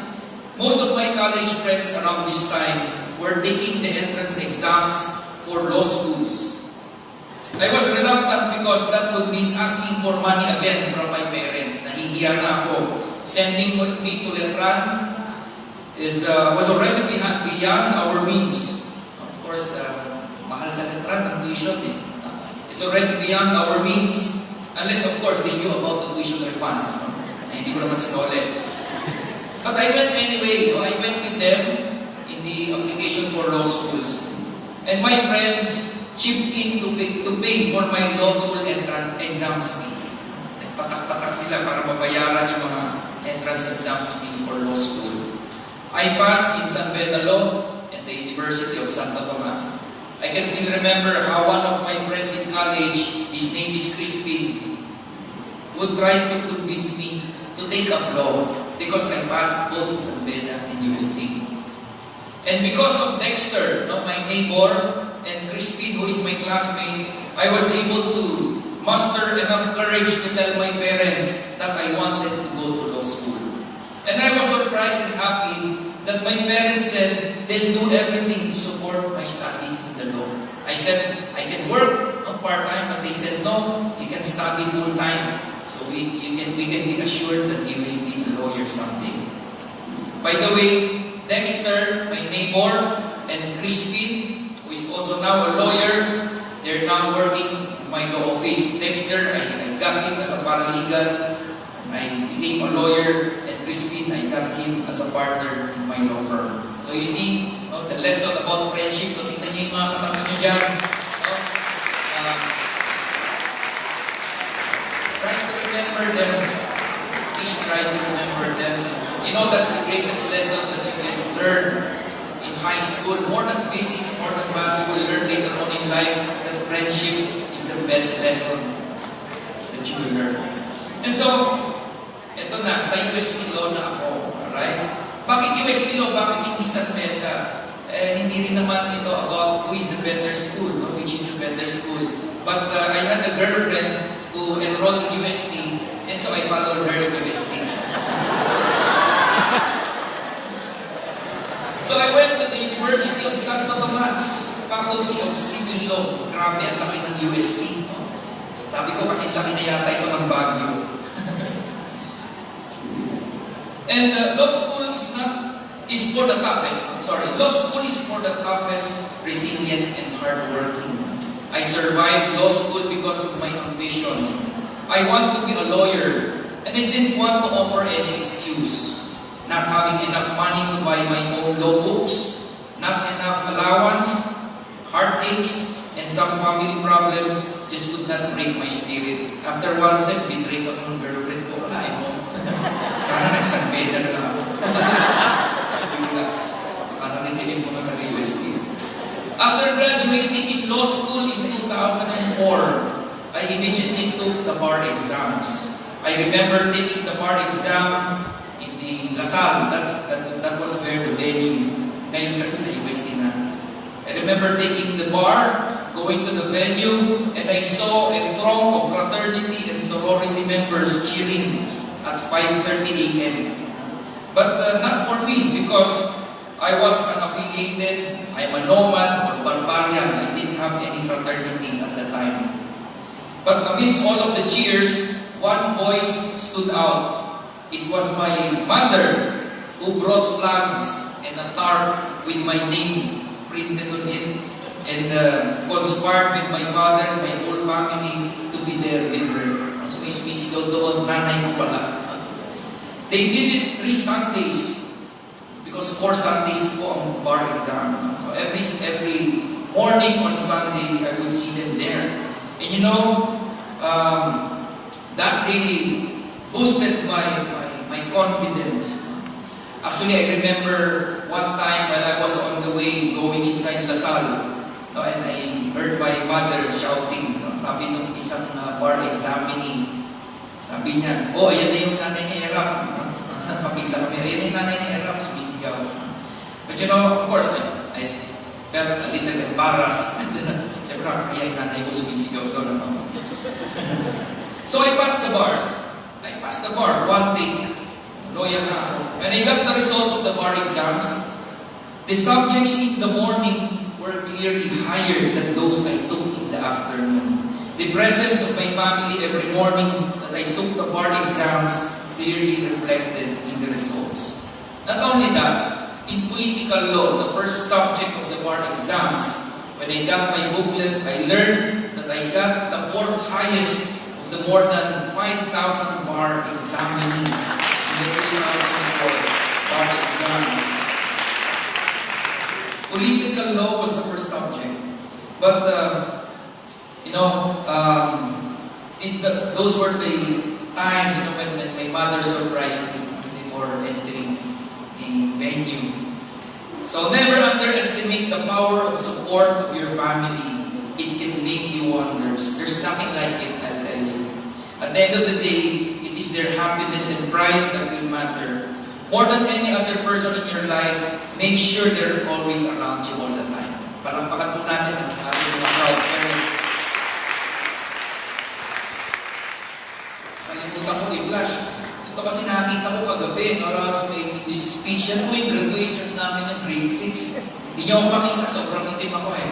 most of my college friends around this time were taking the entrance exams for law schools. I was reluctant because that would mean asking for money again from my parents. Nahihiya na ako. Sending me to Letran was already beyond our means. Of course, mahal sa Letran ang tuition eh. It's already beyond our means. Unless of course they knew about the tuition refunds. Hindi ko naman sinole. But I went anyway. I went with them in the application for law schools. And my friends chipped in to pay for my law school entrance exams fees. Nagpatak-patak sila para mabayaran yung mga entrance exams fees for law school. I passed in San Beda Law at the University of Santo Tomas. I can still remember how one of my friends in college, his name is Crispin, would try to convince me to take up law because I passed both San Beda and UST. And because of Dexter, my neighbor, and Crispin, who is my classmate, I was able to muster enough courage to tell my parents that I wanted to go to law school. And I was surprised and happy that my parents said they'll do everything to support my studies in the law. I said, I can work part-time, but they said, no, you can study full-time. So we can be assured that you will be a lawyer someday. By the way, Dexter, my neighbor, and Crispin, who is also now a lawyer, they're now working in my law office. Dexter, I got him as a paralegal. I became a lawyer, and Crispin, I got him as a partner in my law firm. So you see, the lesson about friendship. So tingnan niyo yung mga katabi niyo dyan. Try to remember them. Please try to remember them. You know, that's the greatest lesson that you can learn in high school. More than physics, more than math, you will learn later on in life that friendship is the best lesson that you will learn. And so, eto na, sa UST Law na ako. Alright? Bakit UST Law? Bakit hindi San Beda? Hindi rin naman ito about who is the better school, which is the better school. But I had a girlfriend who enrolled in UST, and so I followed her in UST. So I went to the University of Santo Tomas, Faculty of Civil Law. Grabe, ang laki ng UST. Sabi ko kasi laki na yata ito ng Baguio. And law school is for the toughest. Law school is for the toughest, resilient, and hardworking. I survived law school because of my ambition. I want to be a lawyer, and I didn't want to offer any excuse. Not having enough money to buy my own law books, not enough allowance, heartaches, and some family problems just could not break my spirit. After a while, I said, betray ako ng girlfriend ko. Wala mo. Sana nag-San Beda na lang ako. Para narinig mo na UST. After graduating in law school in 2004, I immediately took the bar exams. I remember taking the bar exam in the Lasal. That was where the venue. Ngayon kasi sa UST na. I remember taking the bar, going to the venue, and I saw a throng of fraternity and sorority members cheering at 5:30 a.m. But not for me, because I was unaffiliated, I'm a nomad or barbarian. I didn't have any fraternity at the time. But amidst all of the cheers, one voice stood out. It was my mother who brought flags and a tarp with my name printed on it, and conspired with my father and my whole family to be there with her. So may sumisigaw doon, nanay ko pala. They did it 3 Sundays, because 4 Sundays po ang bar exam. So every morning on Sunday, I would see them there. And you know, that really boosted my confidence. Actually, I remember one time while I was nagdasal. No, and I heard my mother shouting. No? Sabi nung isang bar examinee, sabi niya, oh, ayan na yung nanay ni Erap. Pakita kami, ayan na yung nanay ni Erap, sumisigaw. But you know, of course, I felt a little embarrassed. Siyempre, kaya yung nanay ko sumisigaw doon. So I passed the bar. One thing, lawyer na ako. When I got the results of the bar exams, the subjects in the morning were clearly higher than those I took in the afternoon. The presence of my family every morning that I took the bar exams clearly reflected in the results. Not only that, in political law, the first subject of the bar exams, when I got my booklet, I learned that I got the fourth highest of the more than 5,000 bar examinees in the 2004 bar exams. Political law was the first subject, but those were the times when my mother surprised me before entering the venue. So never underestimate the power of support of your family. It can make you wonders. There's nothing like it, I'll tell you. At the end of the day, it is their happiness and pride that will matter. More than any other person in your life, make sure they're always around you all the time. Palampakan po natin ang ating mga proud parents. Kalimutan ko i-flash. Ito kasi nakita ko kagabi, oras may this speech. Yan po yung graduation namin ng grade 6. Hindi niyo ako makita, sobrang itim ako eh.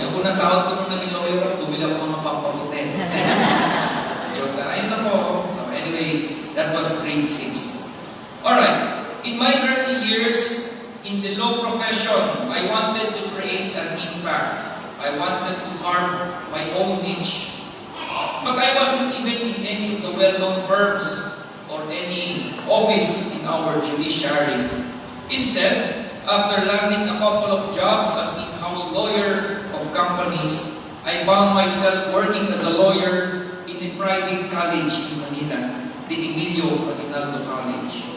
Yan po nasahod ko nung naging lawyer, bumili ako mga pampaputi. Ayun na po. So anyway, that was grade 6. Alright, in my early years in the law profession, I wanted to create an impact. I wanted to carve my own niche. But I wasn't even in any of the well-known firms or any office in our judiciary. Instead, after landing a couple of jobs as in-house lawyer of companies, I found myself working as a lawyer in a private college in Manila, the Emilio Aguinaldo College.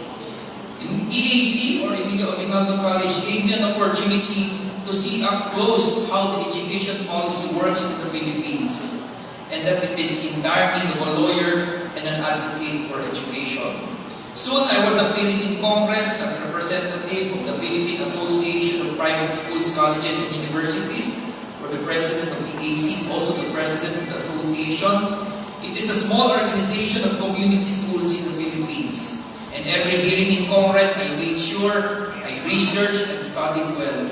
In EAC, or Emilio Aguinaldo College, gave me an opportunity to see up close how the education policy works in the Philippines, and that it is entirely of a lawyer and an advocate for education. Soon, I was appearing in Congress as representative of the Philippine Association of Private Schools, Colleges, and Universities, or the president of the EAC is also the president of the association. It is a small organization of community schools in the Philippines. And every hearing in Congress, I made sure I researched and studied well.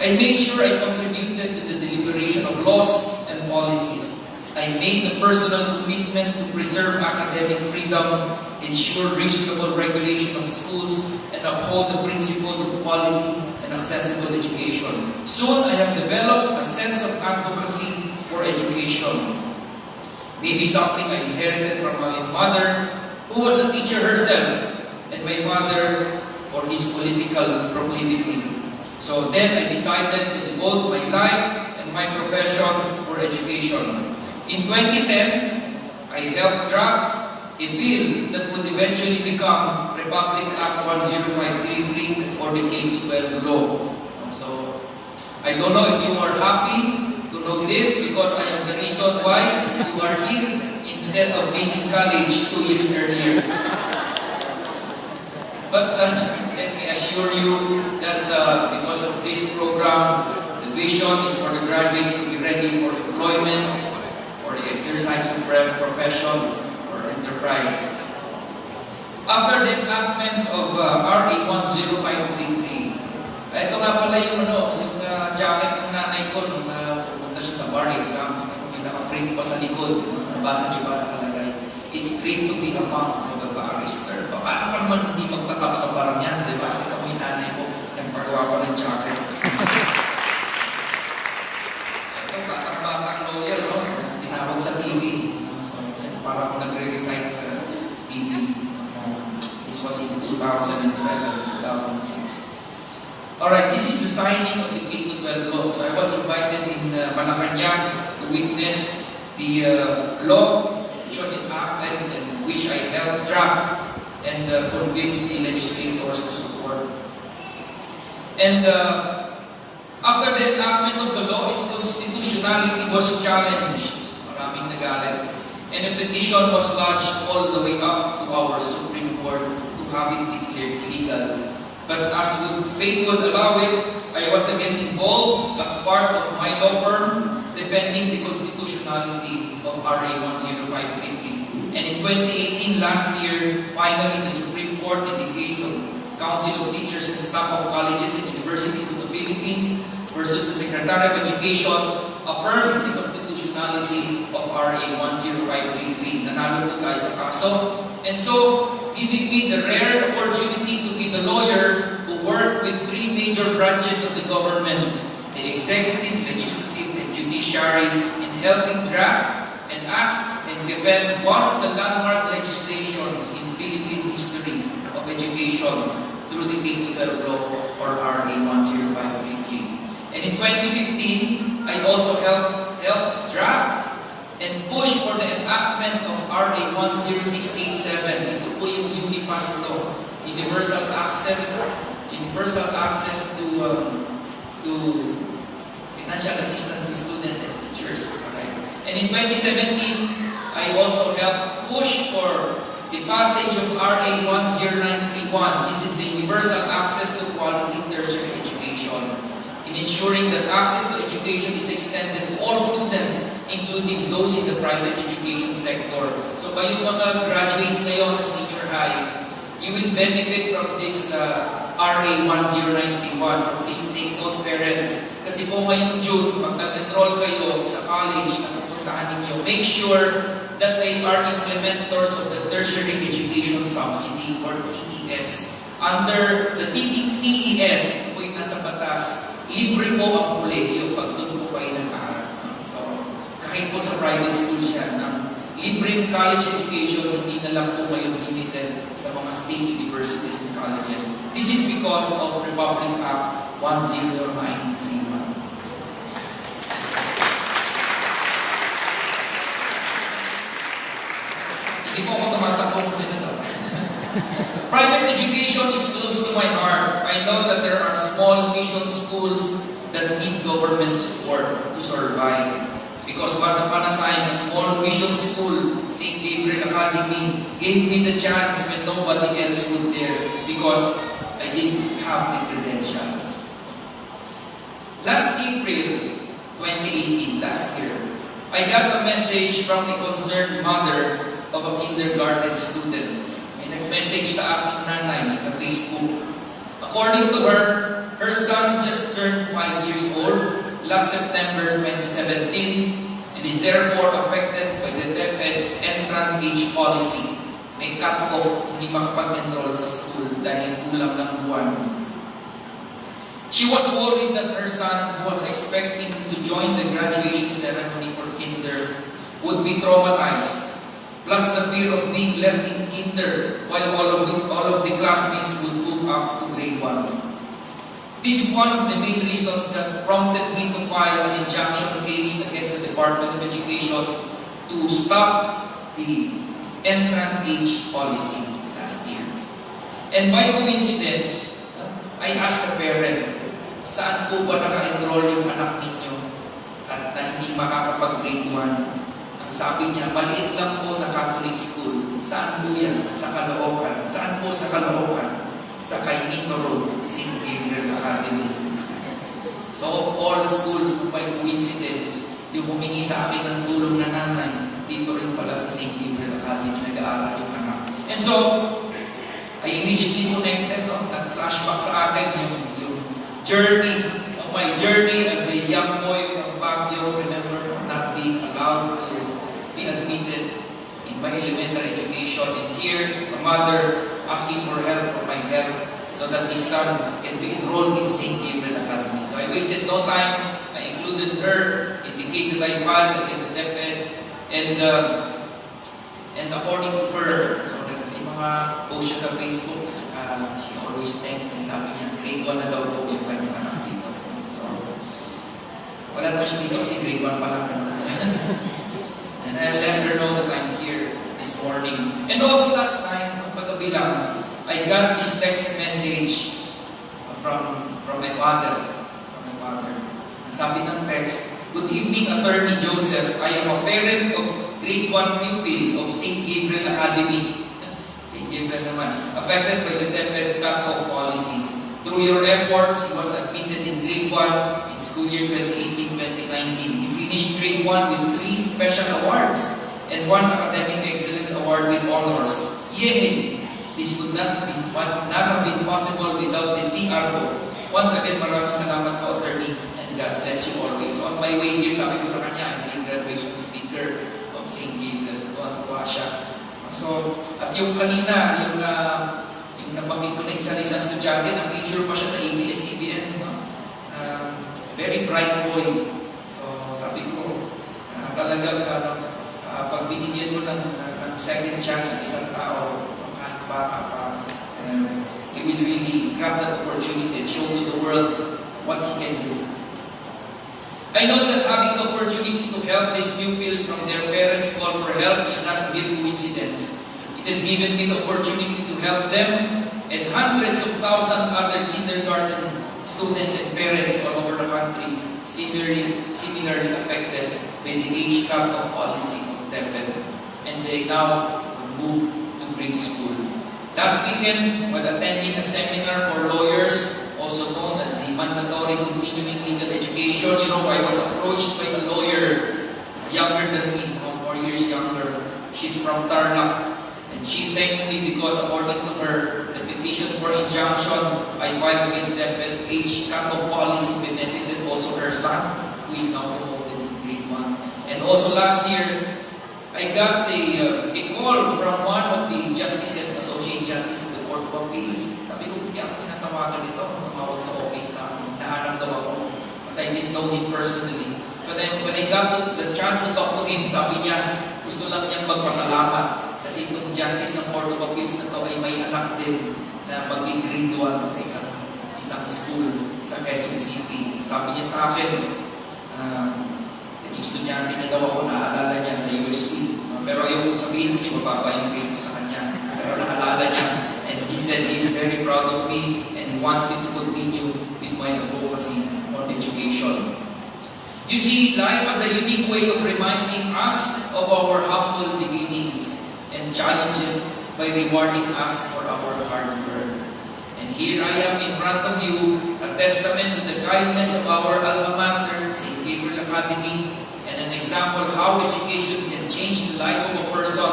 I made sure I contributed to the deliberation of laws and policies. I made a personal commitment to preserve academic freedom, ensure reasonable regulation of schools, and uphold the principles of quality and accessible education. Soon, I have developed a sense of advocacy for education. Maybe something I inherited from my mother, who was a teacher herself, and my father for his political proclivity. So then I decided to devote my life and my profession for education. In 2010, I helped draft a bill that would eventually become Republic Act 10533 or the K-12 law. So I don't know if you are happy to know this because I am the reason why you are here instead of being in college 2 years earlier. But let me assure you that because of this program, the vision is for the graduates to be ready for employment, for the exercise of profession, or enterprise. After the enactment of RA 10533, ito nga pala yung, jacket ng nanay ko nung pumunta siya sa bar exams. May naka-print pa sa likod. Nabasa niyo ba nakalagay? It's great to be a mom of a barrister. Paano ka naman hindi magtatap sa barang yan, di ba? Ito yung nanay ko, nagpagawa ko ng jacket. Ito, batang lawyer, no? Tinawag sa TV. So, para ako nagre-recite sa TV. This was in 2007, 2006. Alright, this is the signing of the K-12 law. So I was invited in Malacanang to witness the law which was enacted and which I helped draft and convince the legislators to support. And After the enactment of the law, its constitutionality was challenged. Maraming nagalit. And a petition was lodged all the way up to our Supreme Court to have it declared illegal. But as fate would allow it, I was again involved as part of my law firm defending the constitutionality of RA 10533. And in 2018, last year, finally the Supreme Court in the case of Council of Teachers and Staff of Colleges and Universities of the Philippines versus the Secretary of Education affirmed the constitutionality of RA 10533. Nanalo po tayo sa kaso. And so, giving me the rare opportunity to be the lawyer who worked with three major branches of the government, the executive, legislative, and judiciary, in helping draft and act and defend one of the landmark legislations in Philippine history of education through the K-12 law or RA 10533. And in 2015, I also helped draft and push for the enactment of RA 10687. Ito po yung UNIFAS law, universal access to financial assistance to students and teachers. Okay. And in 2017, I also helped push for the passage of RA 10931. This is the universal access to quality tertiary education, in ensuring that access to education is extended to all students, including those in the private education sector. So kayong mga graduates ngayon na senior high, you will benefit from this RA 10931. So please take note, parents. Kasi po ngayong June, pag nag-enroll kayo sa college na pupuntahan ninyo, make sure that they are implementors of the Tertiary Education Subsidy or TES. Under the TES, po yung nasa batas, libre po ang kolehiyo pag doon po kayo nag-aaral. So, kahit po sa private school siya, ng libreng college education, hindi na lang po kayo limited sa mga state universities and colleges. This is because of Republic Act 10931. Hindi po ako tumatakbo sa inyo. Private education is close to my heart. I know that there are small mission schools that need government support to survive. Because once upon a time, a small mission school, St. Gabriel Academy, gave me the chance when nobody else would there because I didn't have the credentials. Last April 2018, last year, I got a message from the concerned mother of a kindergarten student. May nag-message sa aking nanay sa Facebook. According to her, her son just turned 5 years old last September 2017 and is therefore affected by the DepEd's entrant age policy. May cut-off, hindi makapag-enroll sa school dahil kulang ng buwan. She was worried that her son, who was expecting to join the graduation ceremony for kinder, would be traumatized. Plus the fear of being left in kinder while all of the classmates would move up to grade 1. This is one of the main reasons that prompted me to file an injunction case against the Department of Education to stop the entrant age policy last year. And by coincidence, I asked a parent, saan po ba naka-enroll yung anak ninyo at na hindi makakapag-grade 1? Ang sabi niya, maliit lang po na Catholic school. Saan po yan? Sa Caloocan. Saan po sa Caloocan? Sa Kaimito Road, St. Gabriel Academy. So of all schools, by coincidence, yung humingi sa akin ng tulong na nanay, dito rin pala sa St. Gabriel Academy nag-aaral yung anak. And so, I immediately connected, nag-flashback sa akin yung journey, my journey as a young boy from Baguio, remember not being allowed to be admitted in my elementary education. And here, a mother asking for help for my health so that his son can be enrolled in St. Gabriel Academy. So I wasted no time. I included her in the case that I filed against the DepEd. And according to her, so may mga post siya sa Facebook, she always thanked me. Sabi niya, grade 1 na daw po yung kanyang anak dito. So, wala naman siya dito kasi grade 1 pa lang. And I'll let her know that I'm here this morning. And also last time, paggabi lang, I got this text message from my father. my father. Sabi ng text, "Good evening, Attorney Joseph. I am a parent of grade 1 pupil of St. Gabriel Academy." St. Gabriel naman. "Affected by the DepEd cut-off policy. Through your efforts, he was admitted in grade 1 in school year 2018-2019. He finished grade 1 with 3 special awards and 1 academic excellence award with honors. Yay! This would not have been possible without the TRO. Once again, maraming salamat po, Attorney, and God bless you always." On my way here, sabi ko sa kanya, I'm the graduation speaker of St. Gabriel. So, tuwa siya. So, at yung kanina, yung nabanggit ko na isang estudyante, na-feature pa siya sa ABS-CBN. Very bright boy. So, sabi ko, talagang pag binigyan mo ng second chance ng isang tao, baka pa, he will really grab that opportunity and show to the world what he can do. I know that having the opportunity to help these pupils from their parents' call for help is not a mere coincidence. It has given me the opportunity to help them and hundreds of thousands other kindergarten students and parents all over the country similarly affected by the age cut-off policy of DepEd, and they now move to grade school. Last weekend, while attending a seminar for lawyers, also known as the Mandatory Continuing Legal Education, I was approached by a lawyer younger than me, 4 years younger. She's from Tarlac, and she thanked me because according to her, the petition for injunction I filed against DepEd age cut-off policy benefited also her son, who is now promoted in grade 1. And also last year, I got a call from one of the justices, associate justice of the Court of Appeals. Sabi ko, hindi ako tinatawagan nito. Tumawag sa office na nahanap daw ako. But I didn't know him personally. So then, when I got the chance to talk to him, sabi niya, gusto lang niyang magpasalamat. Kasi itong justice ng Court of Appeals na to ay may anak din na mag-grade 1 sa isang school sa Quezon City. Sabi niya sa akin, naging estudyante na daw ako, naaalala niya sa UST. Pero ayaw ko sabihin kasi mababa yung grade ko sa kanya. Pero naalala niya, and he said he is very proud of me and he wants me to continue with my advocacy on education. You see, life has a unique way of reminding us of our humble beginnings and challenges by rewarding us for our hard work. And here I am in front of you, a testament to the kindness of our alma mater, St. Gabriel Academy, and an example how education can change the life of a person,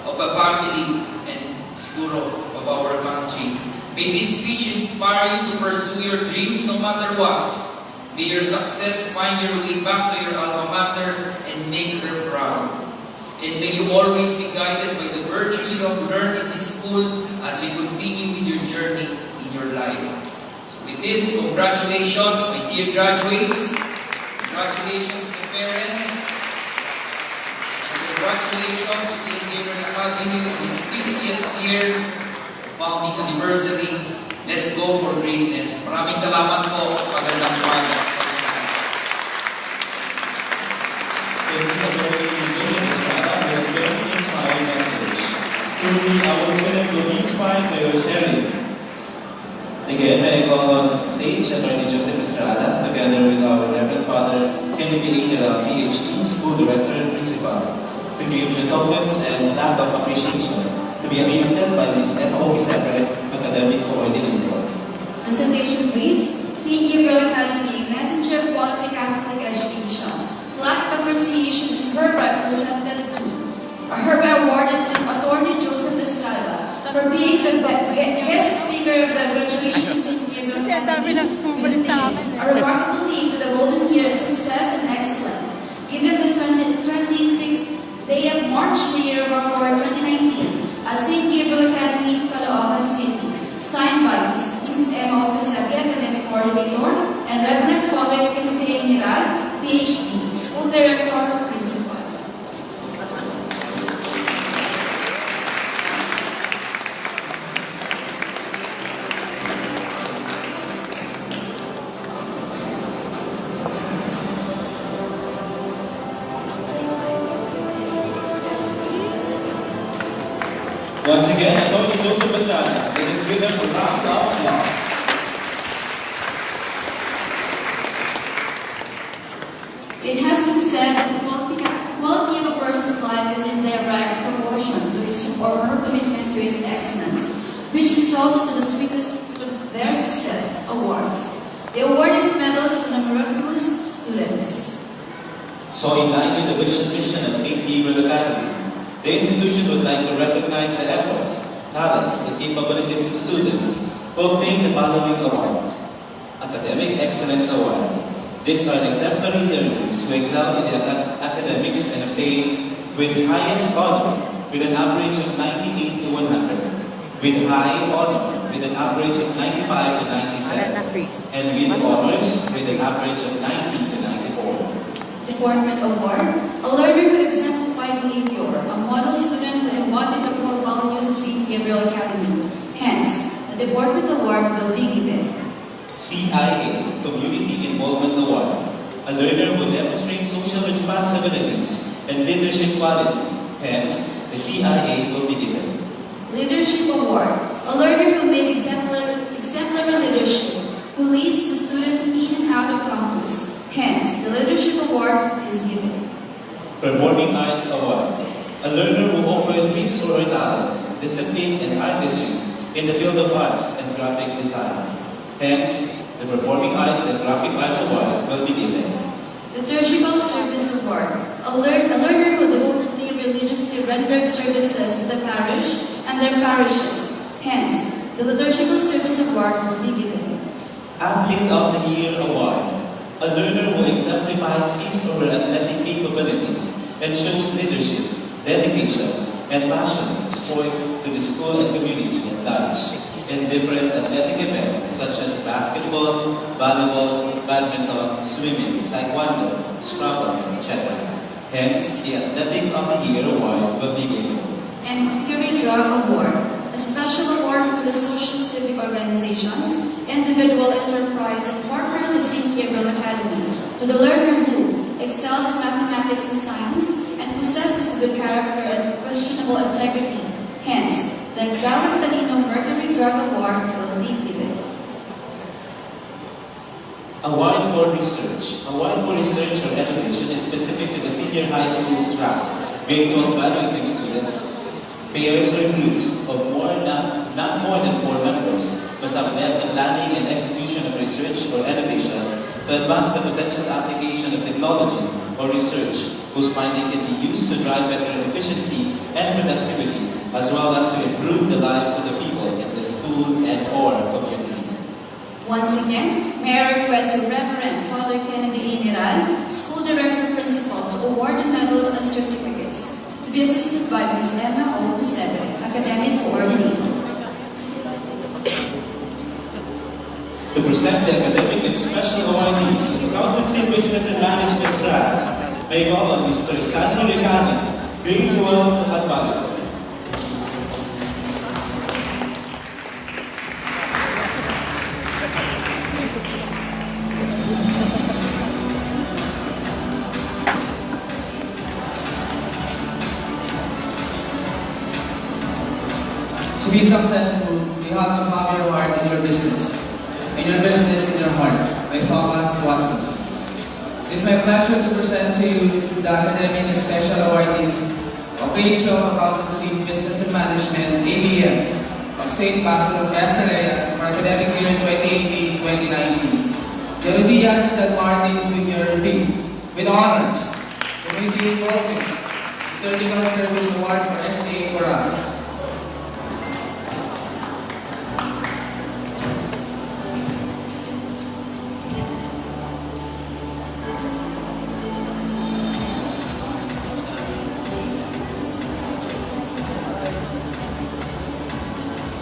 of a family, and siguro of our country. May this speech inspire you to pursue your dreams no matter what. May your success find your way back to your alma mater and make her proud. And may you always be guided by the virtues you have learned in this school as you continue with your journey in your life. So with this, congratulations, my dear graduates. Congratulations to the parents. And congratulations to St. Gabriel Academy on its 50th year founding anniversary. Let's go for greatness. Maraming salamat po. Magandang umaga. Thank you for very inspiring message. Truly, our student will be inspired by your sharing. Again, may I call on stage Atty. Joseph Estrada, together with our Reverend Father Kennedy A. PhD, School Director and Principal, to give the tokens and act of appreciation, to be assisted by Ms. F.O. Separate, Academic Coordinator. The citation reads, St. Gabriel Academy, Messenger of Quality Catholic Education. Flag of appreciation is hereby presented to, or hereby awarded to Atty. Joseph Estrada for being the guest speaker of the graduation of St. Gabriel Academy with the theme, a remarkable leap to the golden year of success and excellence, given this 26th day of March, the year of our Lord 2019, at St. Gabriel Academy, Caloocan City. Signed by Mrs. Emma Opisari, Academic Coordinator, and Reverend Father Kennedy A. PhD, School Director, Principal. Once again, Atty. Joseph Estrada. It is given a round of applause. It has been said that the quality of a person's life is in direct proportion to his or her commitment to his excellence, which results to the sweetest of their success, awards. They awarded medals to numerous students. So in line with the mission of St. Gabriel Academy, the institution would like to recognize the efforts, talents, and capabilities of students who obtained the following awards. Academic Excellence Award. These are exemplary learners who excel in the academics and obtained with highest honor with an average of 98 to 100, with high honor with an average of 95 to 97, and with honors with an average of 90 to 94. Department Award, a learner who exemplified behavior, a model student who embodied the core values of St. Gabriel Academy. Hence, the Department Award will be given. CIA, Community Involvement Award, a learner who demonstrates social responsibilities and leadership quality. Hence, the CIA will be given. Leadership Award, a learner who made exemplary leadership, who leads the students in and out of campus. Hence, the Leadership Award is given. Performing Arts Award, a learner who offered his or her talents, discipline, and artistry in the field of arts and graphic design. Hence, the Performing Arts and Graphic Arts Award will be given. Liturgical Service Award, a learner who devotedly religiously rendered services to the parish and their parishes. Hence, the Liturgical Service Award will be given. Athlete of the Year Award, a learner who exemplifies his or her athletic capabilities and shows leadership, dedication, and passion in sport to the school and community at large in different athletic events such as basketball, volleyball, badminton, swimming, taekwondo, scrabble, etc. Hence, the Athletic of the Year Award will be given. And Mercury Drug Award, a special award for the social civic organizations, individual enterprise, and partners of St. Gabriel Academy to the learner who excels in mathematics and science and possesses good character and questionable integrity. Hence, the Gawad Talino Mercury Drug Award will be given. Award for Research. Award for Research or Innovation is specific to the senior high school track, grade 12 graduating students. Pairs or groups of not more than 4 members must have led the planning and execution of research or innovation to advance the potential application of technology or research whose finding can be used to drive better efficiency and productivity, as well as to improve the lives of the people in the school and or community. Once again, may I request Reverend Father Kennedy Iniral, School Director Principal, to award the medals and certificates, to be assisted by Ms. Emma O. Pesebre, Academic Coordinator. To present the academic and special awardees of Accountancy, Business and Management Estrada, may call on Mr. Sandy Ricardo, grade 12 at Parish. To be successful, you have to have your heart in your business, and your business in your heart, by Thomas Watson. It is my pleasure to present to you the academic and special awardees of Grade 12 Accountancy, Business and Management, ABM, of St. Basil of Estrada for academic year 2018-2019. Jerodias John Martin Jr. D. with honors, Community Involvement, Liturgical Service Award for S.A. Corral.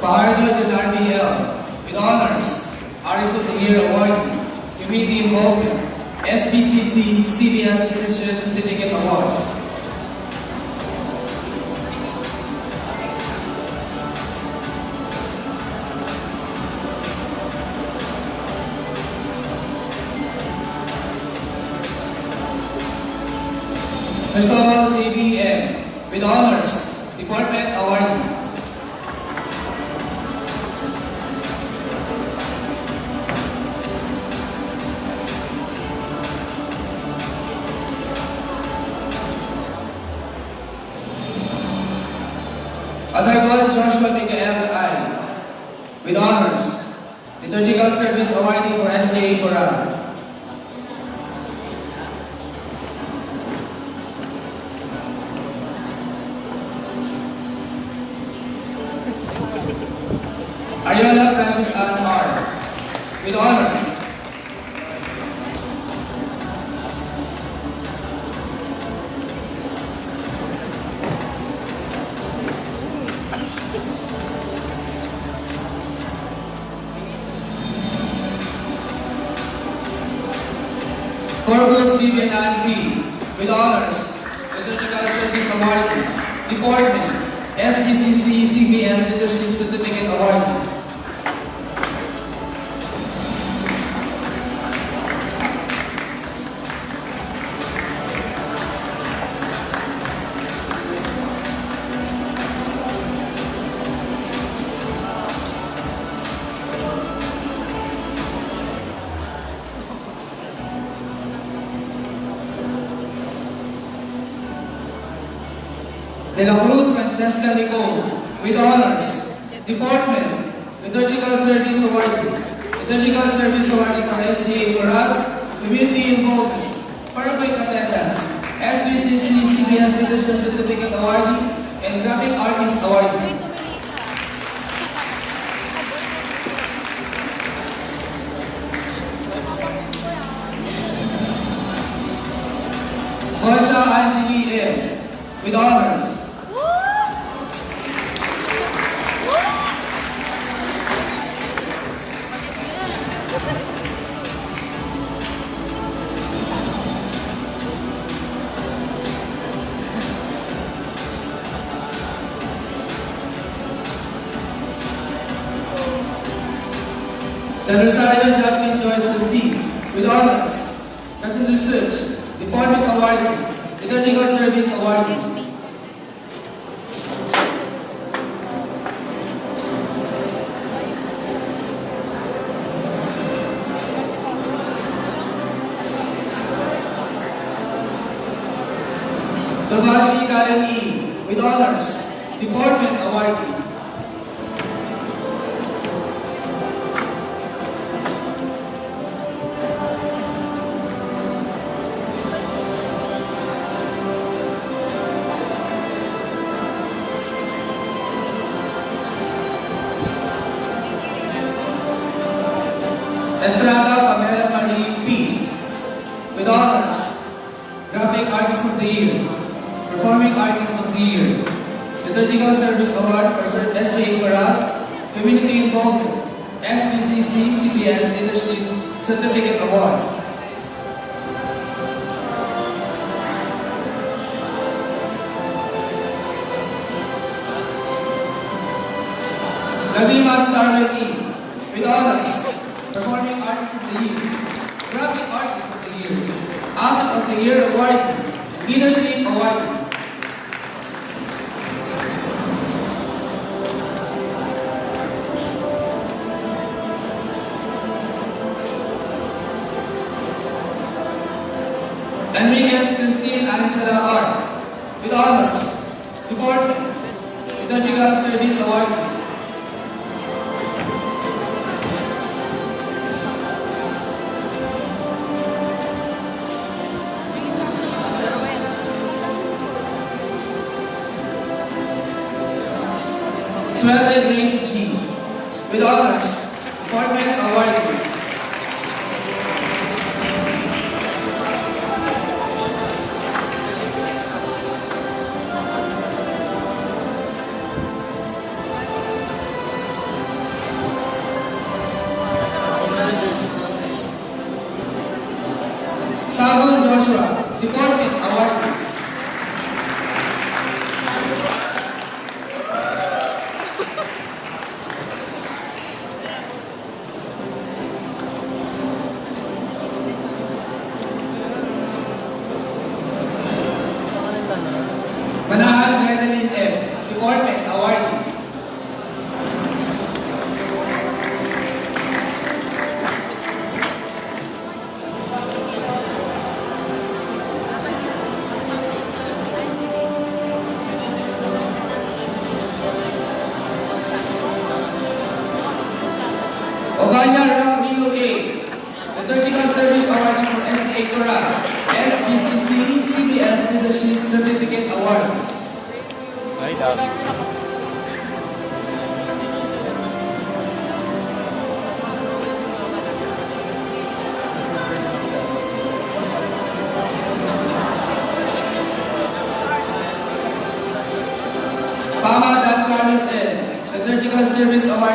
Fajardo Janardi L. with honors, Artist of the Year Award, Community Involvement, SBCC CBS Leadership Certificate Award. Cristobal JBM with honors, Department Award. Azargon Joshua Mikael I, with honors, Liturgical Service Awardee for SJA Choral. Ariola Francis Allen R, with honors, Corpus Vivian Ann V, with honors, Liturgical Service Awardee, Deportment, SDCC CBS Leadership Certificate Awardee. De la Cruz Francesca Nicole, with honors, Deportment, Liturgical Service Awardee, Liturgical Service Awardee for SGA Choral, Community Involvement, Perfect Attendance, SBCC CBS Leadership Certificate Awardee, and Graphic Artist Awardee. Concha Anjali M, with honors, the Rosario Jasmine Joyce C, with honors, Present Research, Department Awardee, Liturgical Service Awardee. Togashi Karen E, with honors, Department Awardee. Estrada Pamela Marie P, with honors, Graphic Artist of the Year, Performing Artist of the Year, Liturgical Service Award for SJA Choral, Community Involvement, SBCC CBS Leadership Certificate Award. Ladima Starman E, with honors, Performing Artist of the Year, Graphic Artist of the Year, Athlete of the Year Award, Leadership Award. Enriquez Christine Angela R, with honors, Deportment, Liturgical Service Award. Swelted Grace G, with honors, Department Award. Sagon Joshua, Department Award. Manahan Glenelyn M, Department Award.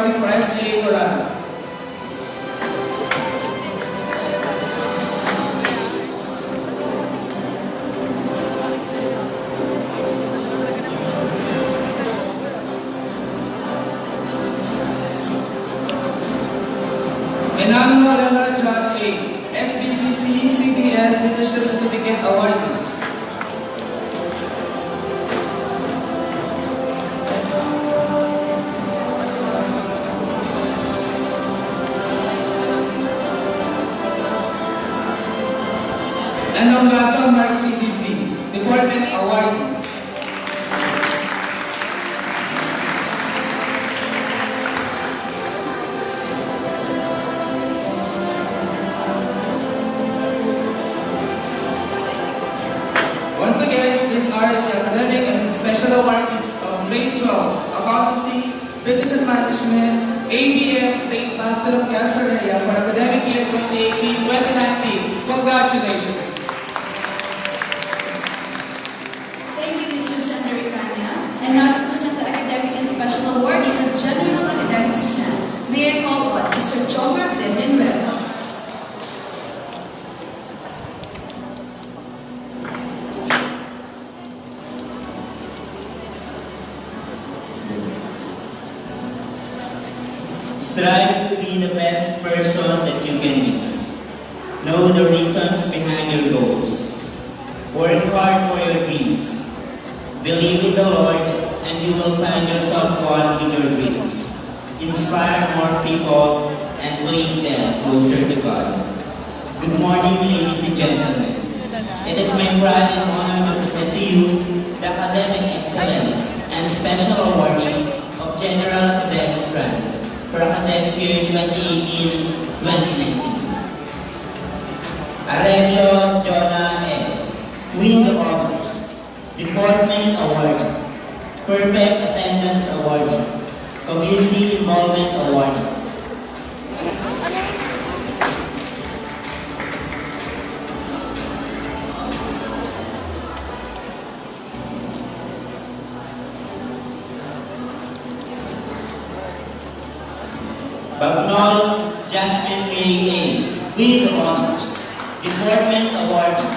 awarding for SJ Moran. And I'm Noel John A. SBCC CTS Leadership Certificate Awardee. And ang Gasa Mark CDP, Department Awardee. Once again, these are the academic and special awardees of grade 12, Accountancy, Business and Management, ABM, St. Basil of Estrada for academic year 2018-2019. Congratulations! Thank you, Mr. Sandaricania. And now to present the academic and special awardees of General Academic Strand, may I call on Mr. John Noel. Strive to be the best person that you can be. Know the reasons behind your goals. Work hard for your dreams. Believe in the Lord and you will find yourself one with your dreams. Inspire more people and place them closer to God. Good morning, ladies and gentlemen. It is my pride and honor to present to you the academic excellence and special awardees of General Academic Strand for academic year 2018-2019. Archangel Jonah E. With the honors. Department Award. Perfect Attendance Award. Community Involvement Award. Bagnol Jasmine May A. With the honors. Department Awardee.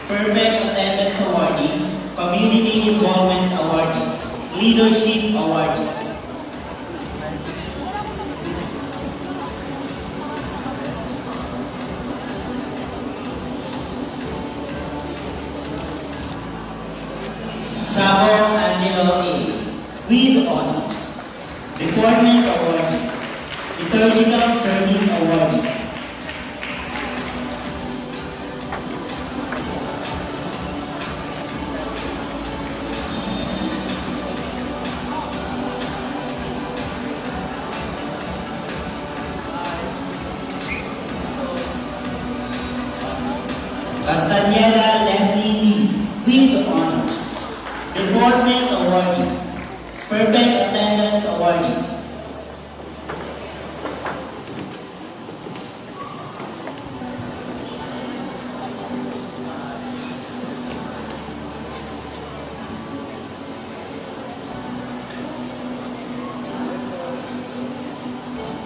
Perfect Attendance Awardee. Community Involvement Awardee. Leadership Awardee. Sabong Angelo A. With honors. Department Awardee. Liturgical Service Awardee. Castañeda Leslie D. With honors. Department Awardee. Perfect Attendance Awardee.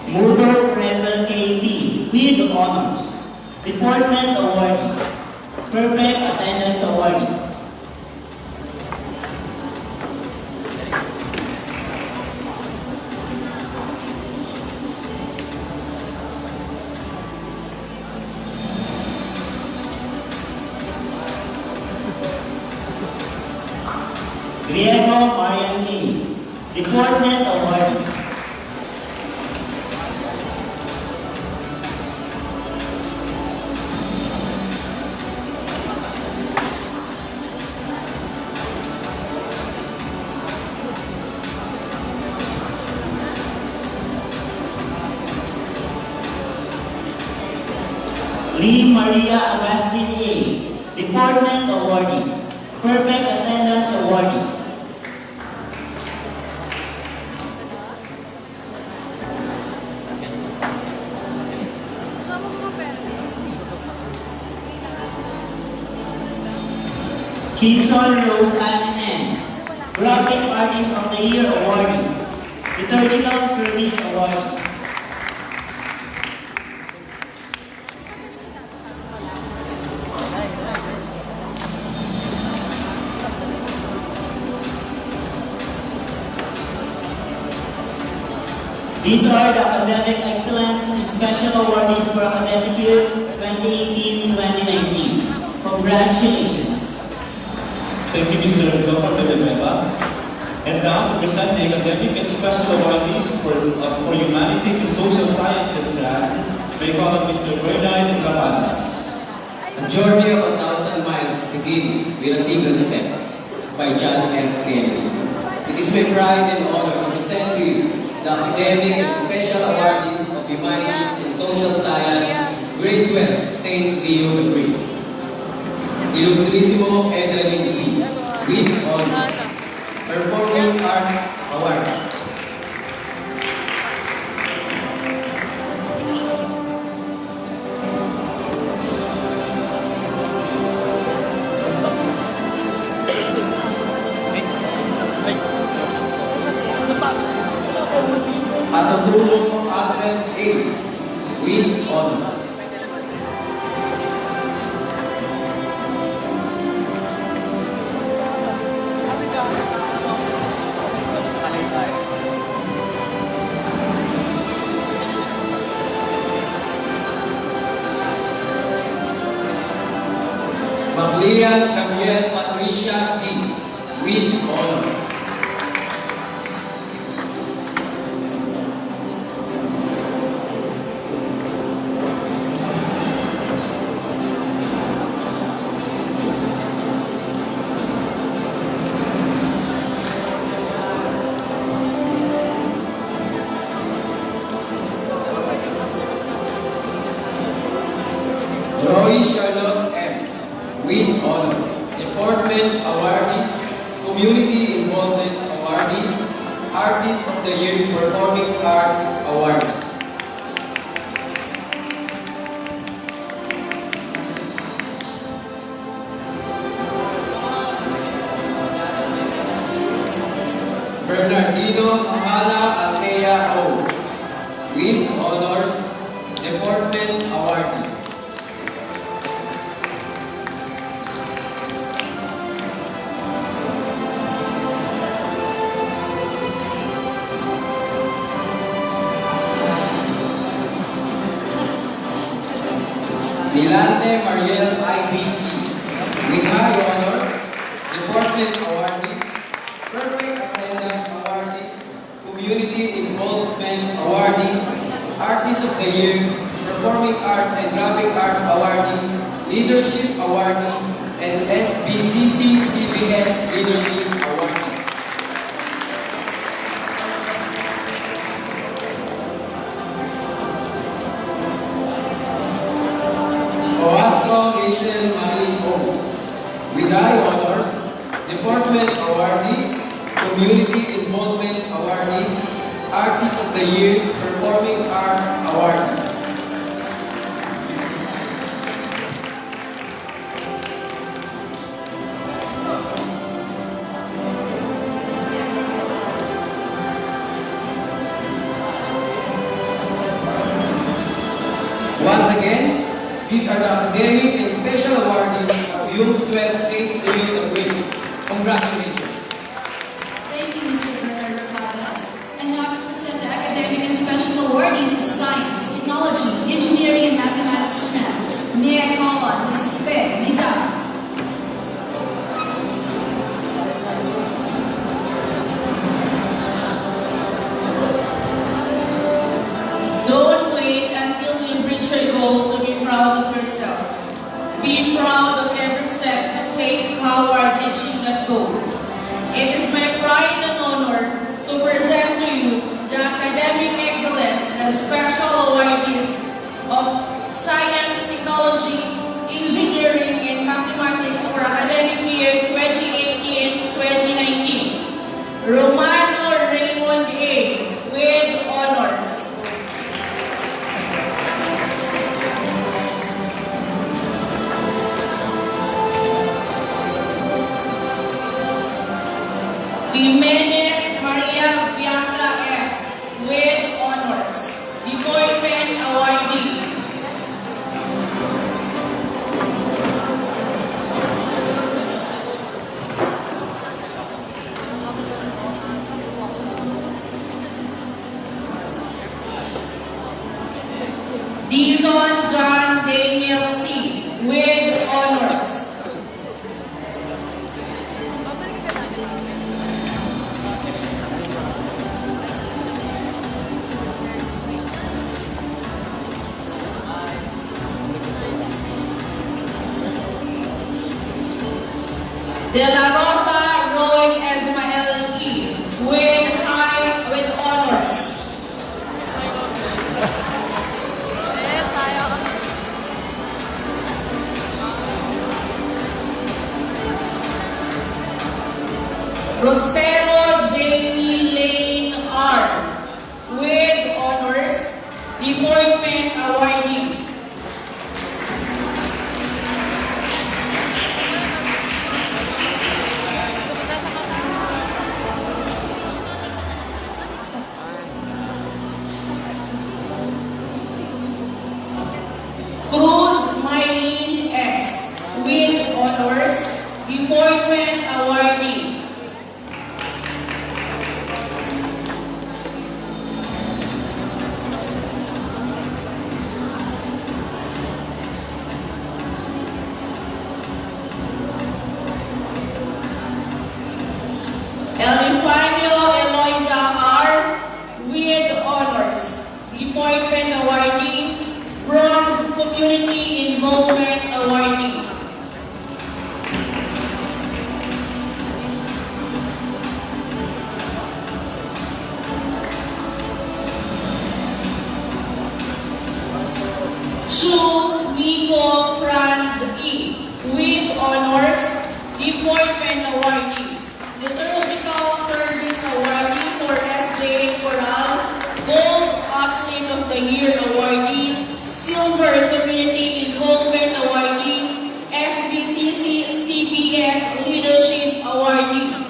Murdo Rebel KP with honors. Department Awardee. Perfect Attendance Awardee. Griego Marian A. Department Awardee. Lee Maria Agustin A. Department Awardee. Perfect Attendance Awardee. Kimson Rose Ann N. Graphic Artist of the Year Awardee. Liturgical Service Award. These are the Academic Excellence and Special Awardees for academic year 2018-2019. Congratulations! Thank you, Mr. John Villanueva. And now, to present the Academic and Special Awardees for Humanities and Social Sciences grant, may call on Mr. Bernard Rapadas. A journey of 1,000 miles begin with a single step by John M. Kennedy. It is my pride and honor to present to you the Academic and Special Awardees of Humanities and Social Science, Grade 12, St. Leo the Great. Illustrisimo Edradini with honors. Performing Arts Award. Atty. Atty. with honors. Maclean Gabriel Patricia D. with honors. Charlotte M. with honors. Department Awardee, Community Involvement Awardee, Artist of the Year Performing Arts Award. Bernardino Hamala Atea O. with honors. Department Awardee. Milante Mariel IBT with high honors, Department Awardee, Perfect Attendance Awardee, Community Involvement Awardee, Artist of the Year, Performing Arts and Graphic Arts Awardee, Leadership Awardee, and SBCC CBS Leadership Awardee. Asian Marine O. with high honors, Department Awardee, Community Involvement Awardee, Artist of the Year, Performing Arts Awardee. Once again, these are the Academic and Special Awardees of Humes 12 St. Leo the Great. Congratulations. Thank you, Mr. Bernard Rapadas. And now to present the Academic and Special Awardees of Science, Technology, Engineering, and Mathematics strand. May I call on Ms. Pe Nida. Don't wait until you've reached your goal to be proud of yourself. Be proud of every step you take toward reaching that goal. It is my pride and honor to present to you the Academic Excellence and Special Awardees of Science, Technology, Engineering, and Mathematics for academic year 2018-2019. Romano Raymond A. with honors. Jimenez Maria Bianca F. De La Rosa Roy Esmael E. with honors. Rosero Jamie Lane R. with honors, Deportment Awardee. Cruz Mylene S. with honors, Deportment Awardee. Elifanio Eloisa R. with honors, Deportment Awardee, Bronze Community Involvement Awardee. Chu Miko Franz E. with honors, Deportment Awardee. Liturgical Service Awardee for SJA Choral, Gold Athlete of the Year Awardee, Silver Community Involvement Awardee, SBCC CPS Leadership Awardee.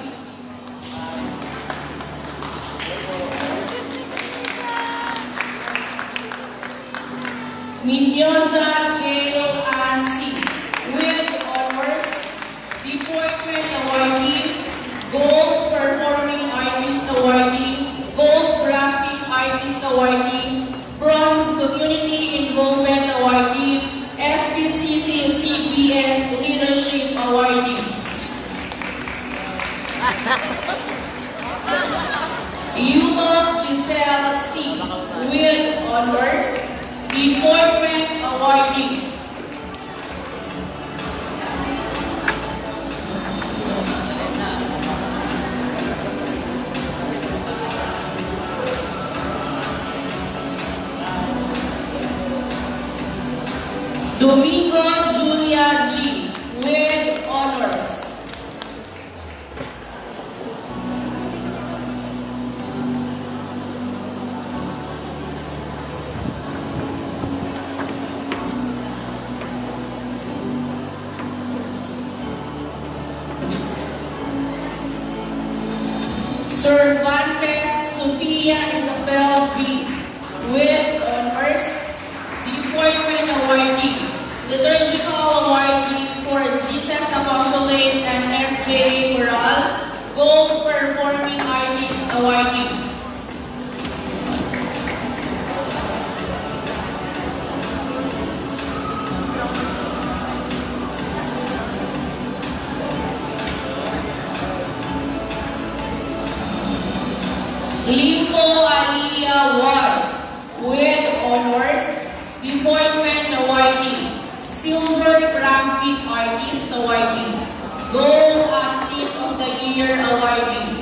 Minyoza Gail Ann C. with honors, Deportment Awardee, Gold Performing Artist Awardee, Gold Graphic Artist Awardee, Bronze Community Involvement Awardee, SPCC CPS Leadership Awardee. Yuto Giselle C. with honors, Deportment Awardee. Domingo Julia G. with honors. Cervantes Sofia Isabel B. with honors, Deportment Awardee, Liturgical Awardee for Jesus Apostolate and SJA Choral, Gold Performing Artist Awardee. Limpo Aliyah Ward with honors, Deportment Awardee, Silver Graphic Artist Awardee, Gold Athlete of the Year Awardee.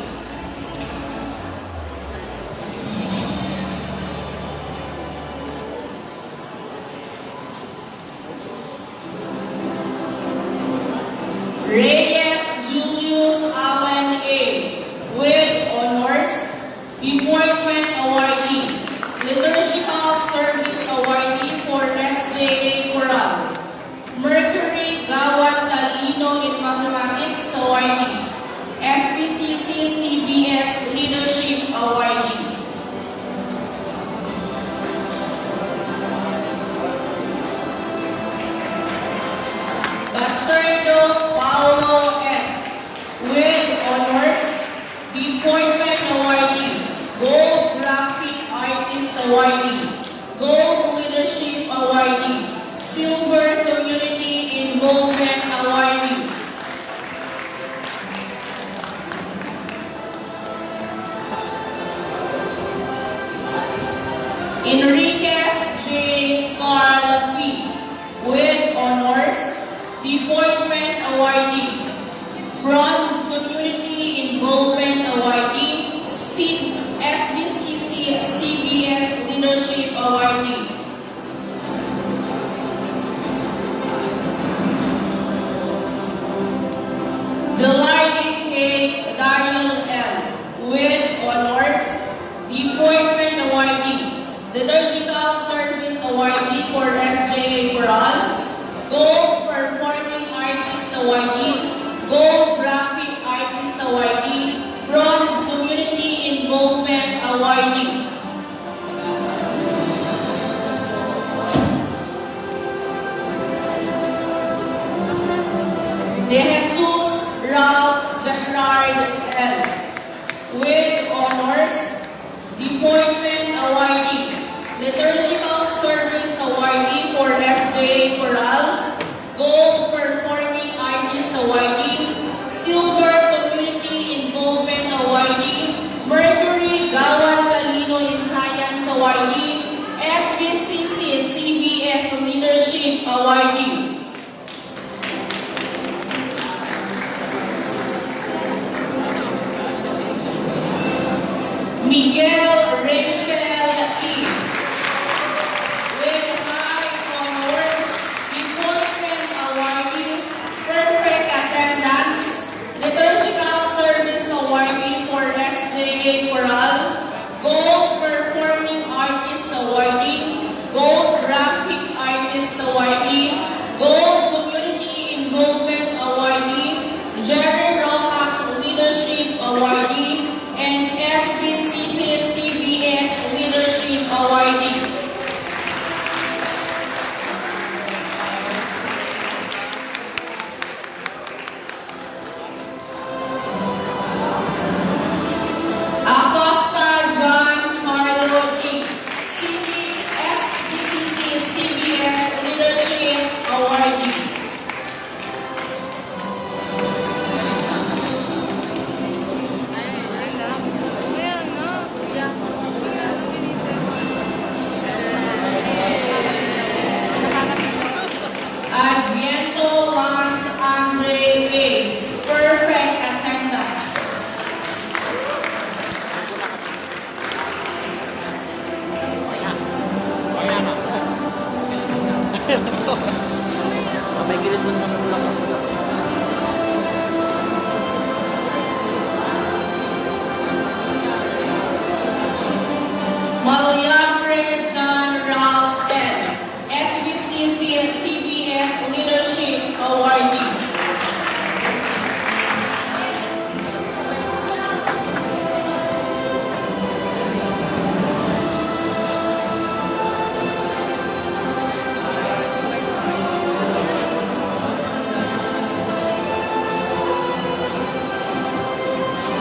Reyes Julius Allen A. with honors, Deportment Awardee, Liturgical Service Awardee for SJA Choral, Mercury Gawad Talino in Mathematics Awardee, SPCC CBS Leadership Awardee. Baserdo Paulo F. with honors, Deportment Awardee, Gold Graphic Artist Awardee, Gold Leadership Awardee, Silver Community Involvement Awardee. Enriquez James Carl P. with honors, Deportment Awardee, Bronze Community Involvement Awardee, SBCC CBS Leadership Awardee. Velarde K. Gabriel L. with honors, Appointment Awardee, Liturgical Service Awardee for SJA Coral, Gold Performing Artist Awardee, Gold Graphic Artist Awardee, Bronze Community Involvement Awardee. De Jesus Ralph Gerard L. with honors, Appointment Awardee, Liturgical Service Awardee for SJA Coral, Gold Performing Artist Awardee, Silver Community Involvement Awardee, Mercury Gawad Galino in Science Awardee, SBCC CBS Leadership Awardee. Miguel Rachel E. with high honor, Appointment Awardee, Perfect Attendance, Liturgical Service Awardee for SJA Coral, Gold Performing Artist Awardee, Gold Graphic Artist Awardee, Gold Community Involvement Awardee, Jerry Rojas Leadership Awardee, and SBCC CBS Leadership Awardee. Acosta John Carlo D. SBCC CBS Leadership Awardee. Adviento Lance Andre A. Perfect Attendance. Sabay gilid mo naman ulang. Malyapre John Ralph L. SBCC CBS Leadership Awardee.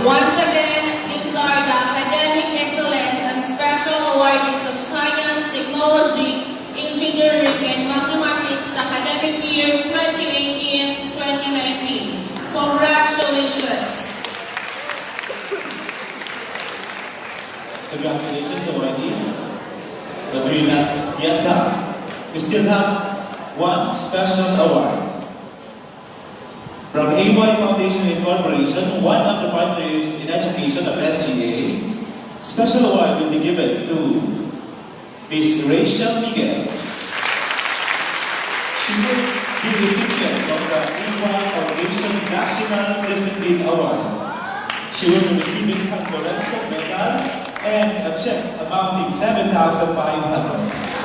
Once again, these are the academic excellence and special awardees of science, technology, engineering, and mathematics academic year 2018-2019. Congratulations! Congratulations, awardees. But we're not yet done. We still have one special award. From AY Foundation Incorporation, one of the partners in education of SGA, special award will be given to Ms. Rachel Miguel. She will be recipient of the AY Foundation National Discipline Award. She will be receiving San Lorenzo Medal and a check amounting 7,500.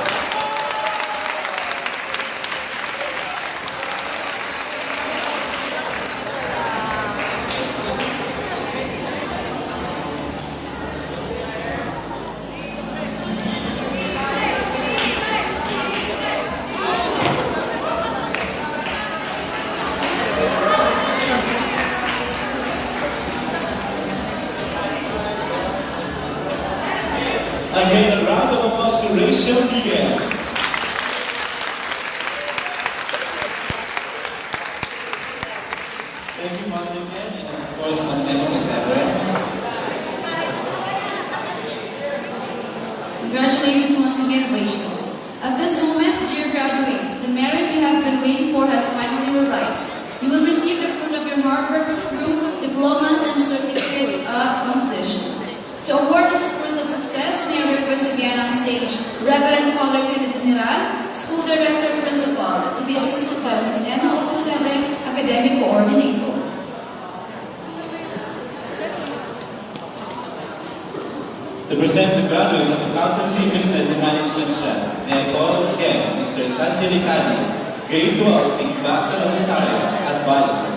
Again, a round of applause to Rachel Miguel. Thank you, Mother Ken, and of course, Estrada. Congratulations once again, Rachel. At this moment, dear graduates, the merit you have been waiting for has finally arrived. You will receive the fruit of your hard work through diplomas, and certificates of completion. To award this proof of success, may I request again on stage Reverend Father Kennedy General, School Director Principal, to be assisted by Ms. Emma Opisebre, Academic Coordinator. To present the graduates of Accountancy, Business, and Management strand, may I call again Mr. Sandy Ricani, Grade 12, St. Basil of Rosario, Advisor.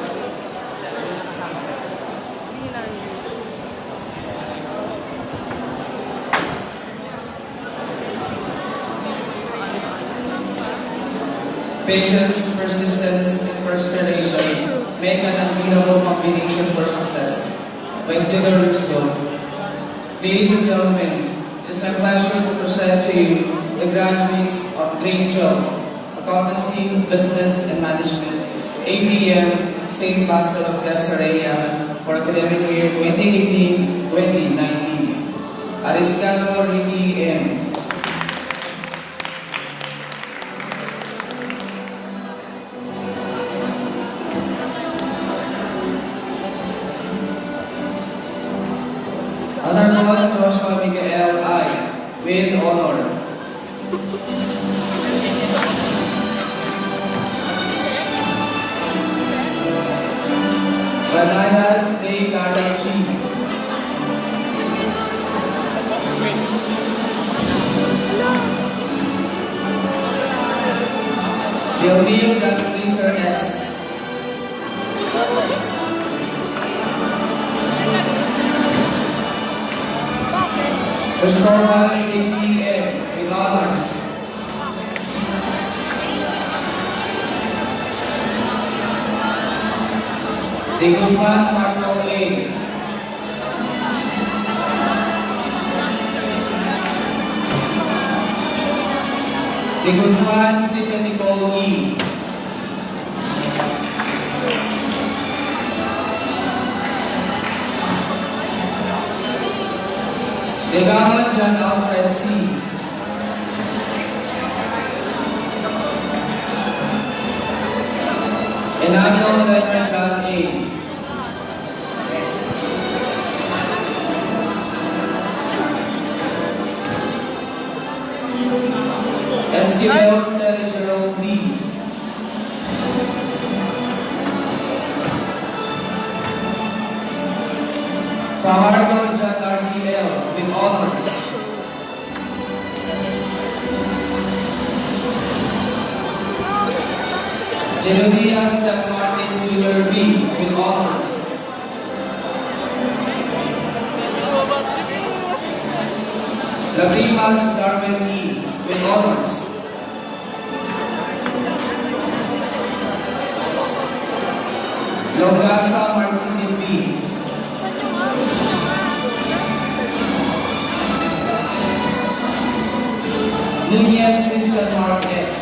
Patience, persistence, and perspiration make an unbeatable combination for success. By Theodore Roosevelt. Ladies and gentlemen, it is my pleasure to present to you the graduates of Grade 12, Accountancy, Business, and Management, ABM, St. Basil of Estrada for academic year 2018-2019. Ariscano Ricky M. Noel Joshua Miguel I, with honor. Banayan de Karachi. Gabriel John Mr. S. Estrada CPN with honors. De Guzman Marco A. De Guzman Stephen Nicole E. Degaman John Alfred C. Enano Leonard John A. Esquivel Telegerald D. Fajardo John RDL with honors. Jeremias John Martin Jr. B with honors. Labrimas Darwin E with honors. Logasa Marcini B. Nunez Christian Mark S.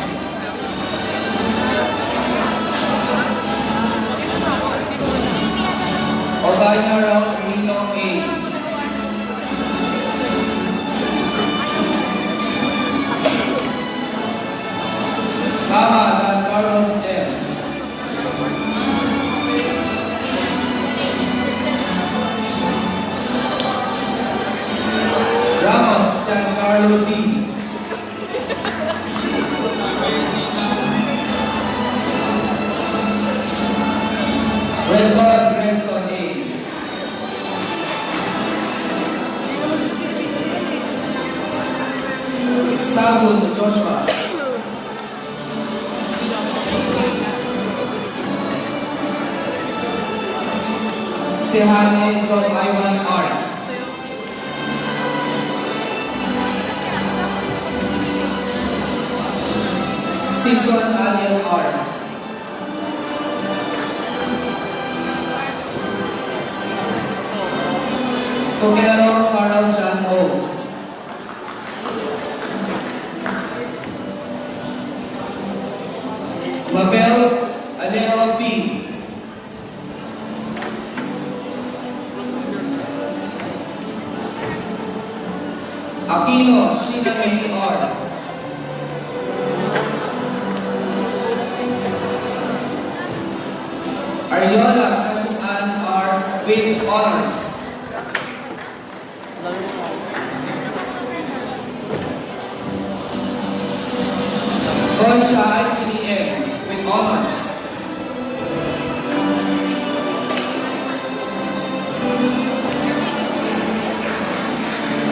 Ordina Ralph Reno A. Kama Dan Carlos M. Ramos Dan Carlos D. Redbud Grandson A. Sabun Joshua. Sehane John Ivan R. Season Alien R. Togero Carl John O. Mabel Alejo P. Aquino Sheila May R. Ariola Francis Ann R. with honors. Concha IGDM with honors.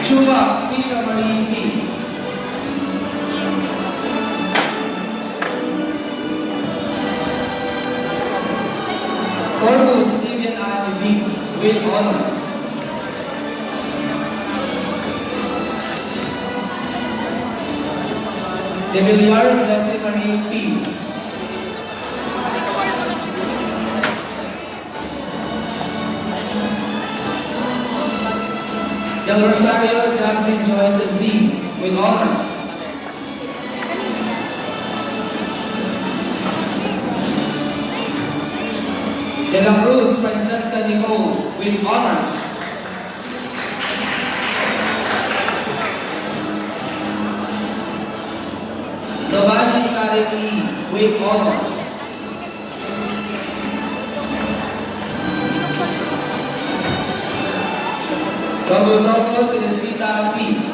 Chuma Fisher Marie P. Corpus Vivian Anne V with honors. De Villar Blessed Marie P. Del Rosario Jasmine Joyce Z with honors. De La Cruz Francesca Nicole with honors. Nobashi Karen E with honors. Double Teresita P.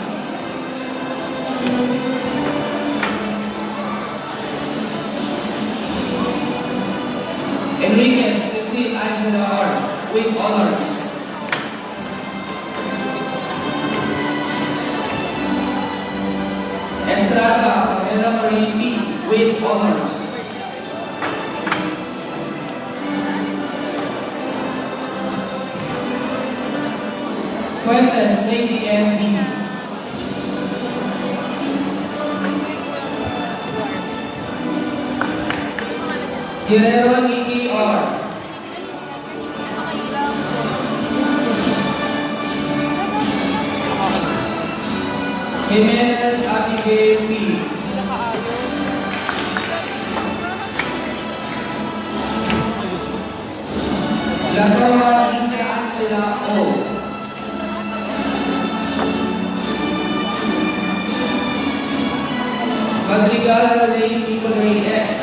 Enriquez Christine Angela R with honors. Estrada Pamela Marie P with honors. Fuentes Lady F.D. Guerrero E.E.R. Jimenez Abigail P. Latoa Ina Angela O. Madrigal Raleigh Nicolay S.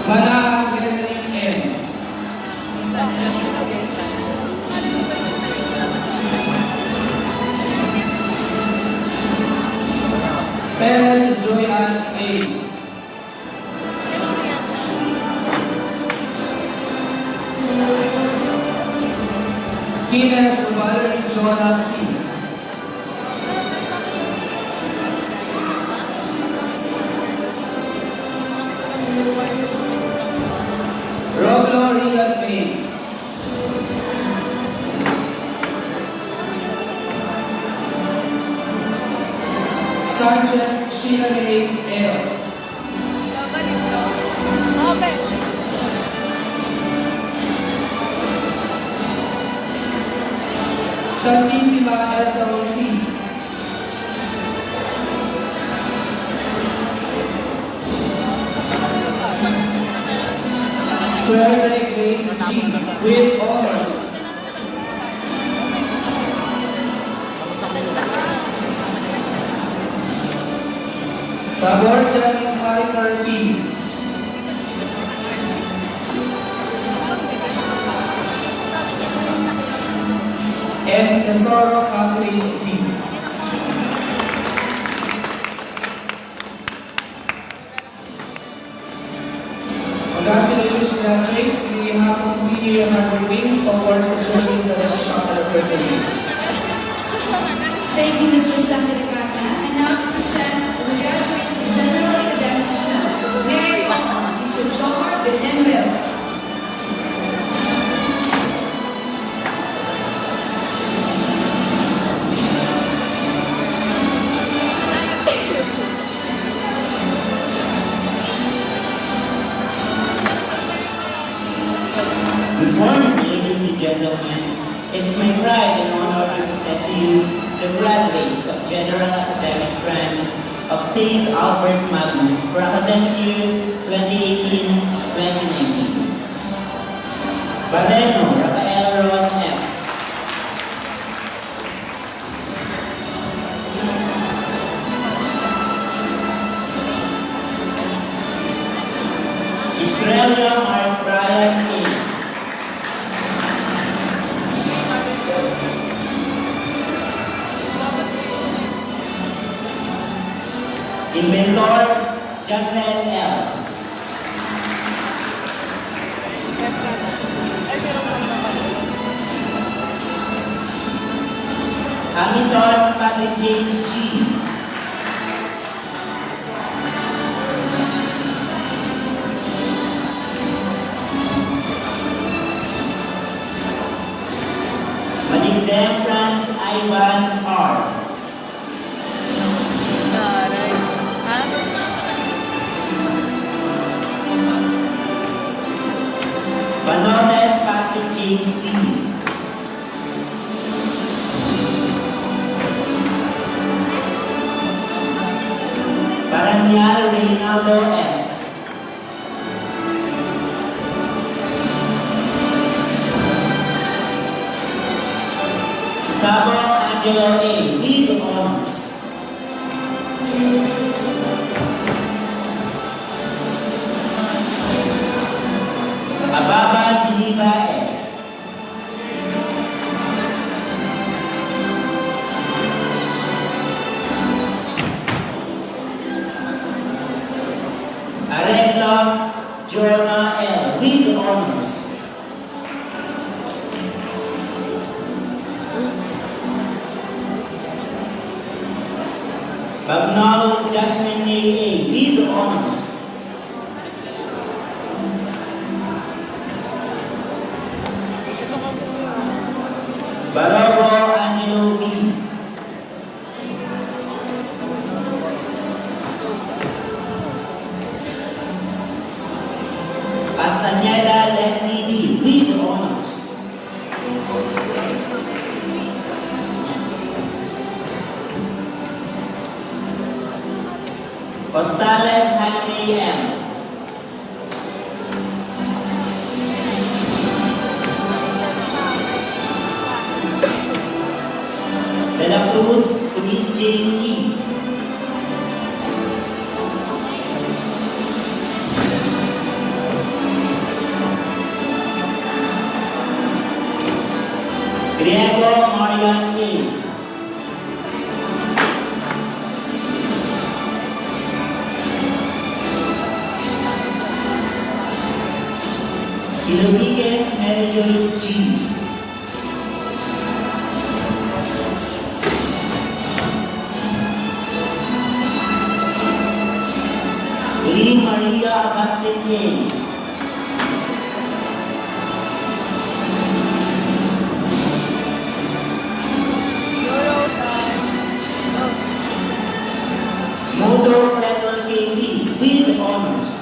Manang Benedict N. Perez Joyanne A. Kines Valerie Jonah C. Roblo Riyad A. Sanchez Sheila May L. Santissima Ethel C. Suerte Grace G. with honors. Tabor Janice Maricar P. And Tesoro Catherine D. Congratulations, graduates. We have to continue your hard working towards achieving the next chapter of your career. Thank you, Mr. Sandaligana. And now to present the graduates of General Academic School. May I call on Mr. Jomar Noel. Good morning, ladies and gentlemen. It's my pride and honor to present to you the graduates of General Academic Strand of St. Albert Magnus for academic year 2018-2019. Barreno Rafael Ron F. Inventor, Gabriel L. Amazon, Patrick James G. Maligdem France Ivan R. Banotes Patrick James D. Paranyal Reynaldo S. Sabong Angelo A. with honors. Ababa Geneva S. Arreglo Jonah L. with honors. Bagnal Jasmine A. with honors. Barogo Angelo B. Castañeda Leslie D. with honors. Costales Haname M. De la Cruz Denise Jane E. Griego Marian A. Ilomiguez Mary Joyce G. Lee Maria Agustin A. Motor Federal KP with honors.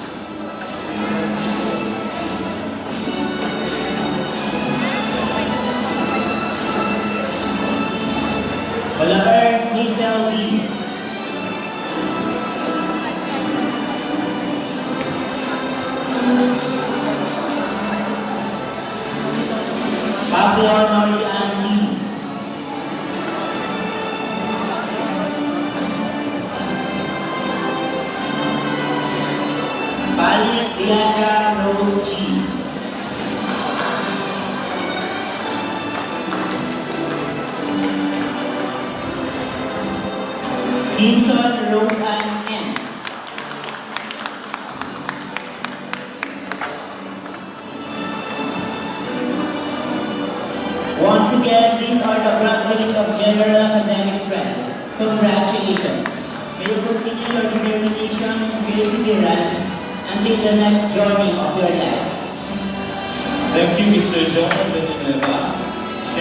Oliver Hazel B. Pablo Norian D. Palit Diandra Rose G. Gibson Rose Ann N. Once again, these are the graduates of general academic strength. Congratulations. May you continue your determination, perseverance, until the next journey of your life. Thank you, Mr. John Benileva.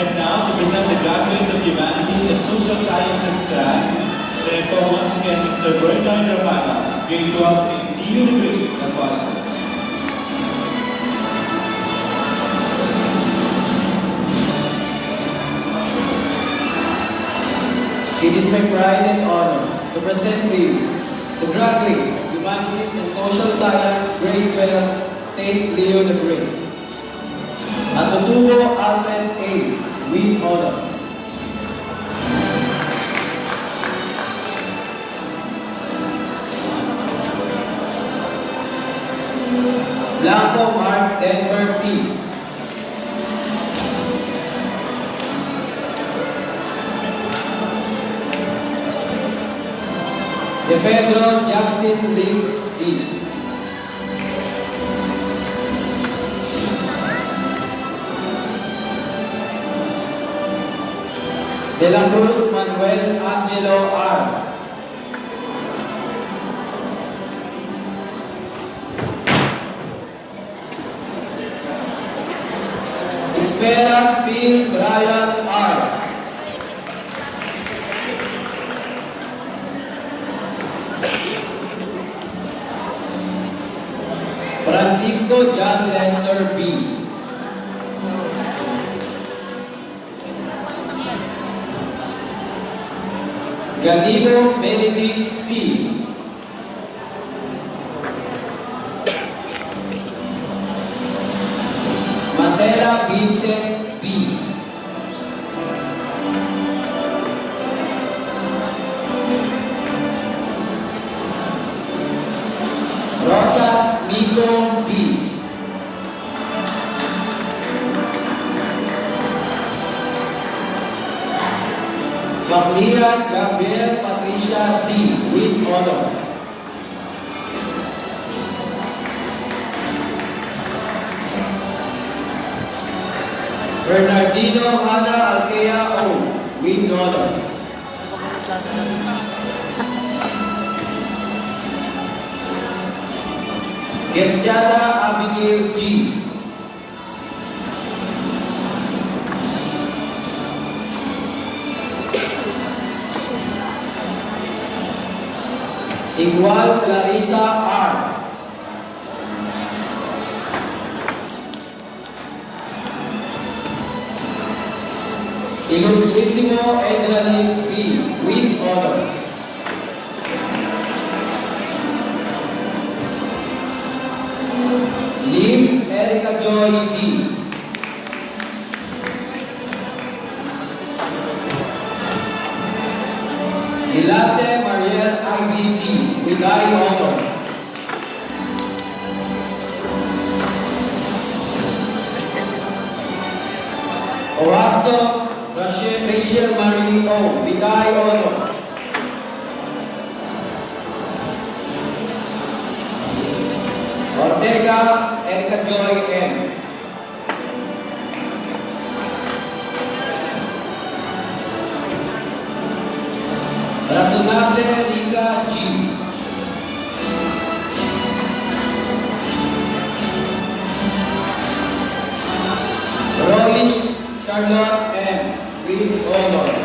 And now, to present the graduates of Humanities and Social Sciences track, I call once again Mr. Bernard Rapanas, grade 12 in DU degree advisor. It is my pride and honor to present to you the graduates of Humanities and Social Science Grade 12, St. Leo the Great. Atutubo Alfred A. with honors. Blanco Mark Denver T. De Pedro Justin Links D. De la Cruz Manuel Angelo R. Esperas Phil Brian R. Francisco John Lester B. Ganilo Benedict C. Mandela Vincent B. Rosas Miko D. Maclean Gabriel Patricia D. with honors. Bernardino Ana Altea O. with honors. Estrada Abigail G. Igual Clarissa R. Ilustrísimo Edrani B. with honors. Lim Erica Joy D. Ilate Mariel Ivy D. with high honors. Orasto Rachel Marie O. with high honor. Ortega Erica Joy M. Razonable Liga G. Roish Charlotte M. with honor.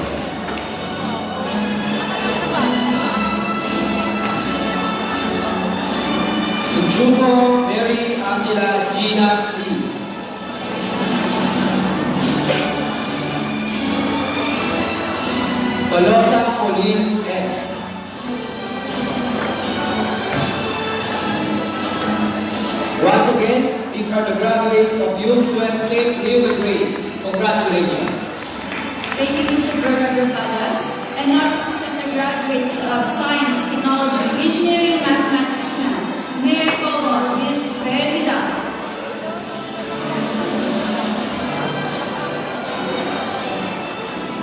Suchuko Mary Angela Gina C. Colosa Pauline S. Once again, these are the graduates of Yumswen St. Leo the Great. Congratulations. Thank you, Mr. Bernardo Palas. And now represent the graduates of Science, Technology, Engineering, and Mathematics Strand. May I call on Ms. Perida.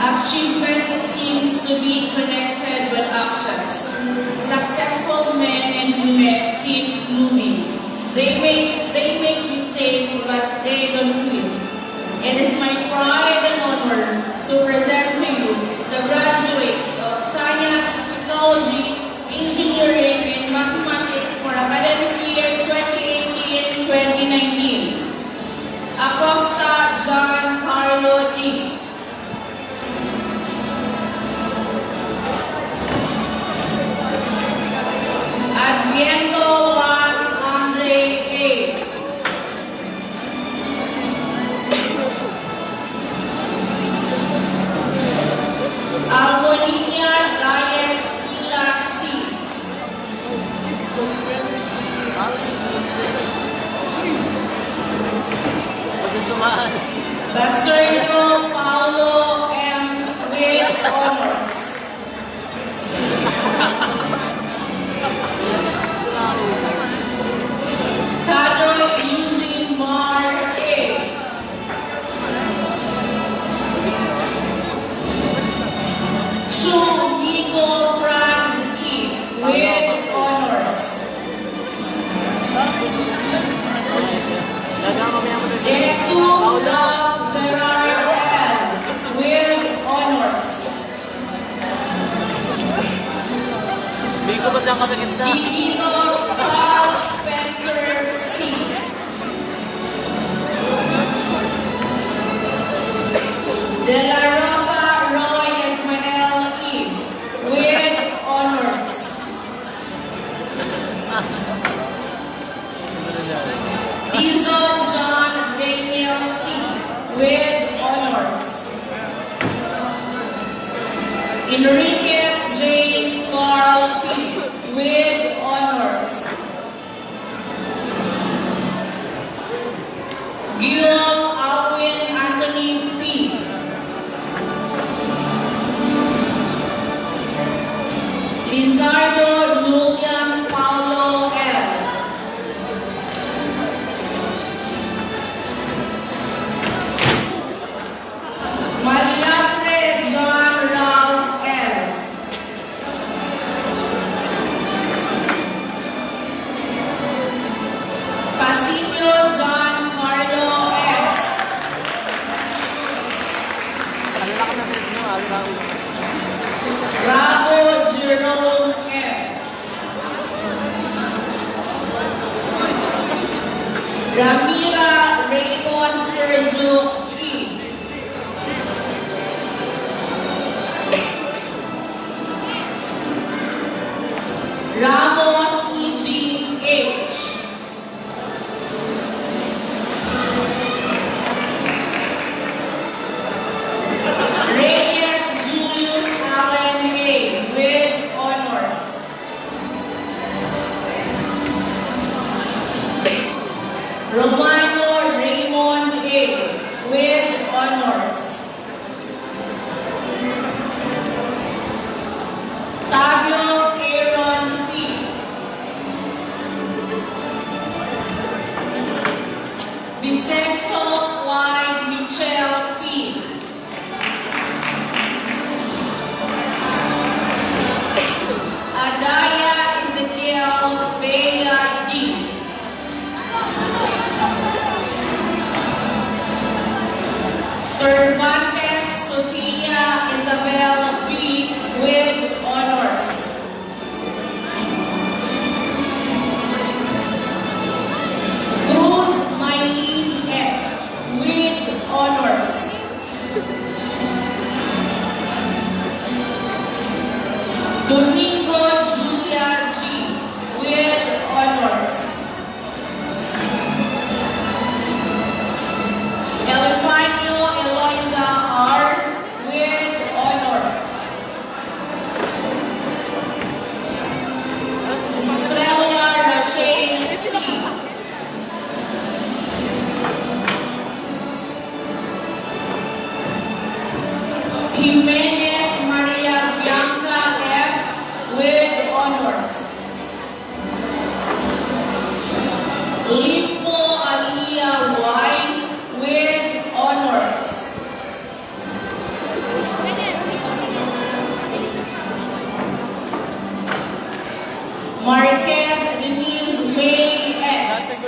Achievements seems to be connected with actions. Successful men and women keep moving. They make mistakes, but they don't quit. It is my pride and honor to present to you the graduates of Science, Technology, Engineering, and Mathematics for academic year 2018-2019. Acosta John Carlo D. Adviento Lance Andre A. Alboninia Dias Ila C. Baserno Paulo M. with honors. Cado Eugene Mar A. Chu Vigo Franz E. with De Jesus Ralph Gerard L. with honors. Dikito Charles Spencer C. De La Rosa Roy Ismael E. with honors. Dizon John Daniel C. with honors. Enriquez James Carl P. with honors. Gilon Alwin Anthony P. Lizardo Julian Paulo L. Maliapre John Ralph L. Pasilio John Carlo S. Bravo Jerome M. Ramira Raymond Sergio E. Ramos E.G. H. Reyes Julius Allen A. with honors. Romano Raymond A. with honors. Tabios Aaron P. Vicencio Clyde Michelle P. Adaya Ezekiel Bea D. Cervantes Sofia Isabel B. with honors. Cruz Mylene S. with honors. Domingo Julia G. with honors. Elfanio Eloisa R. with honors. Estrada Rachel C. Jimenez Maria Bianca F. with honors. Limpo Alia Y. with honors. Marquez Denise May S.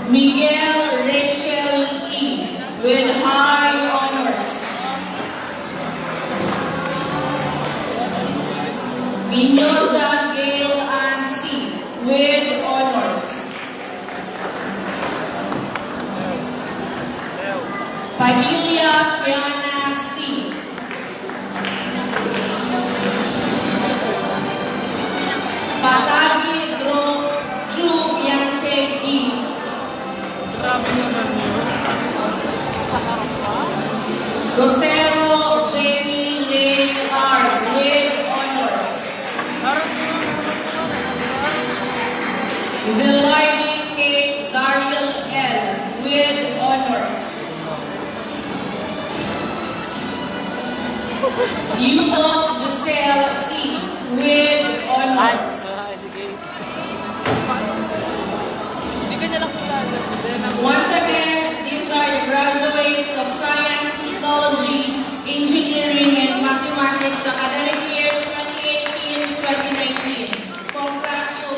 Miguel Rachel E. with high honors. Mendoza Gail Ann C. with honors. Padilla Kiana C. Patagi Dro Ju Beyonce D. Rosero Jamie Lane R. with honors. Zelardi K. Dariel L. with honors. Yuto Giselle C. with honors. Once again, these are the graduates of Science, Technology, Engineering, and Mathematics academic year 2018-2019. Congratulations.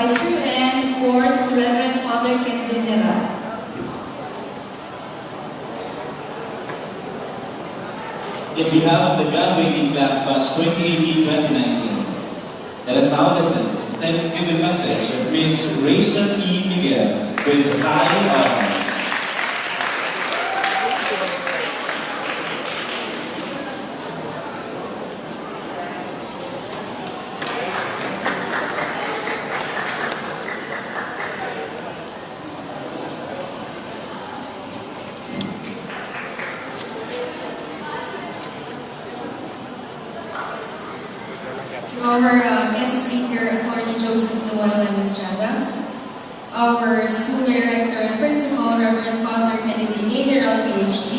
supervisor, and of course, the Reverend Father Kennedy Nera. In behalf of the graduating class batch 2018-2019, let us now listen to the Thanksgiving message of Ms. Rachel E. Miguel with high honors. To our guest speaker, Atty. Noel and Estrada, our school director and principal, Reverend Father Kennedy Gabriel, PhD,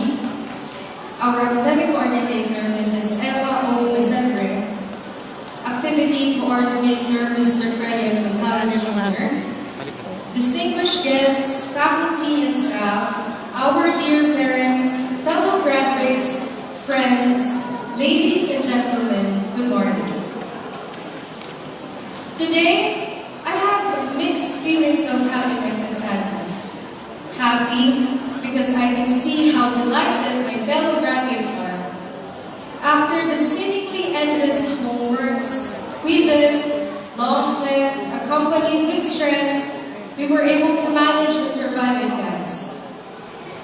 our academic coordinator, Mrs. Emma O. Pesebre, activity coordinator, Mr. Freddy Gonzalez Jr., distinguished guests, faculty and staff, our dear parents, fellow graduates, friends, ladies and gentlemen, good morning. Today, I have mixed feelings of happiness and sadness. Happy because I can see how delighted my fellow graduates are. After the seemingly endless homeworks, quizzes, long tests, accompanied with stress, we were able to manage and survive it, guys.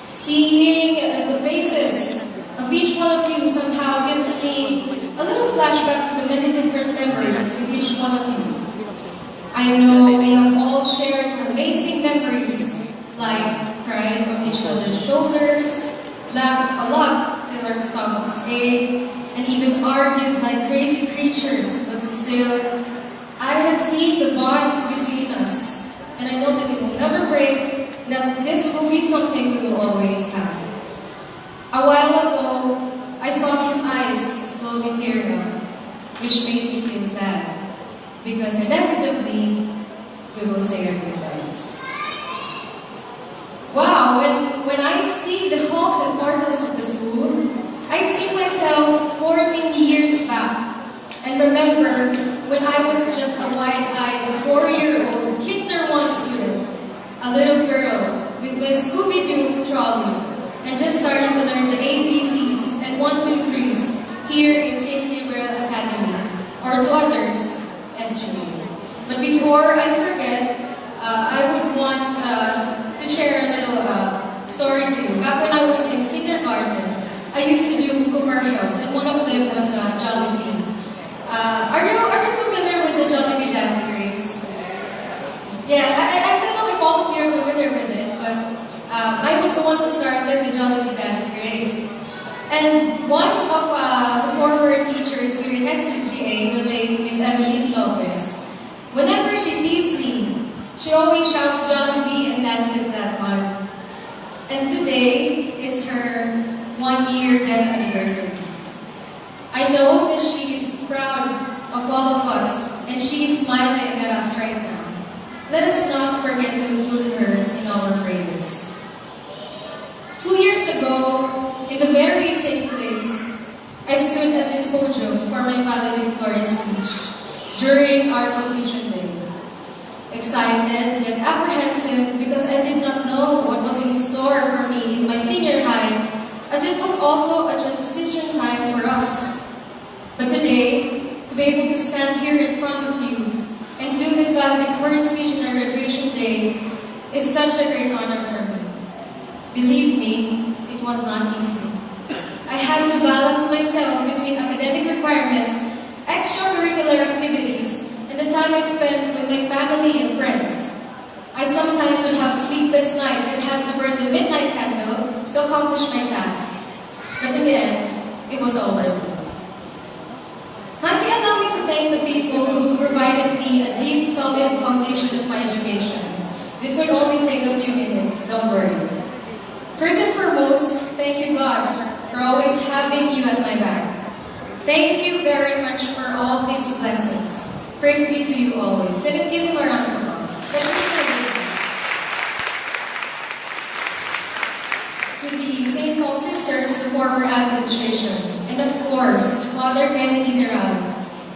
Seeing the faces of each one of you somehow gives me a little flashback to the many different memories with each one of you. I know we have all shared amazing memories, like crying on each other's shoulders, laughed a lot till our stomachs ache, and even argued like crazy creatures, but still, I had seen the bonds between us, and I know that it will never break, that this will be something we will always have. A while ago, I saw some eyes slowly tear up, which made me feel sad. Because inevitably, we will say our goodbyes. Wow, when I see the halls and portals of the school, I see myself 14 years back and remember when I was just a wide-eyed 4-year-old Kinder 1 student, a little girl with my Scooby-Doo trolley and just starting to learn the ABCs and 1, 2, 3s here in St. Gabriel Academy, or to others, But before I forget, I would want to share a little story to you. Back when I was in kindergarten, I used to do commercials, and one of them was Jollibee. Are you familiar with the Jollibee dance race? Yeah, I don't know if all of you are familiar with it, but I was the one who started the Jollibee dance race. And one of the former teachers here in SUGA, the late Miss Evelyn Lopez, whenever she sees me, she always shouts Jollibee and dances that one. And today is her 1-year death anniversary. I know that she is proud of all of us, and she is smiling at us right now. Let us not forget to include her in our prayers. 2 years ago, in the very same place, I stood at this podium for my valedictory speech during our completion day. Excited yet apprehensive because I did not know what was in store for me in my senior high, as it was also a transition time for us. But today, to be able to stand here in front of you and do this valedictory speech on our graduation day is such a great honor for me. Believe me, it was not easy. I had to balance myself between academic requirements, extracurricular activities, and the time I spent with my family and friends. I sometimes would have sleepless nights and had to burn the midnight candle to accomplish my tasks. But in the end, it was all worth it. Kindly allow me to thank the people who provided me a deep, solid foundation of my education. This would only take a few minutes, don't worry. First and foremost, thank you, God, for always having you at my back. Thank you very much for all these blessings. Praise be to you always. Let us give him a round of applause. To the St. Paul Sisters, the former administration, and of course, to Father Kennedy Nera,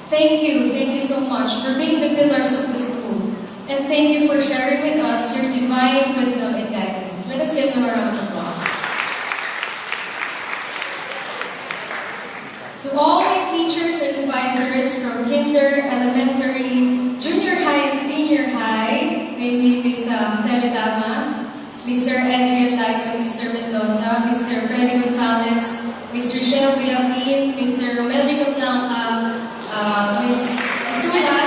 thank you so much for being the pillars of the school. and thank you for sharing with us your divine wisdom and guidance. Let us give them a round of applause. To all my teachers and advisors from kinder, elementary, junior high, and senior high, namely Ms. Felidama, Mr. Adrian Lago, Mr. Mendoza, Mr. Freddy Gonzalez, Mr. Shel Villapin, Mr. Romel Rico Blanca, Ms. Isula,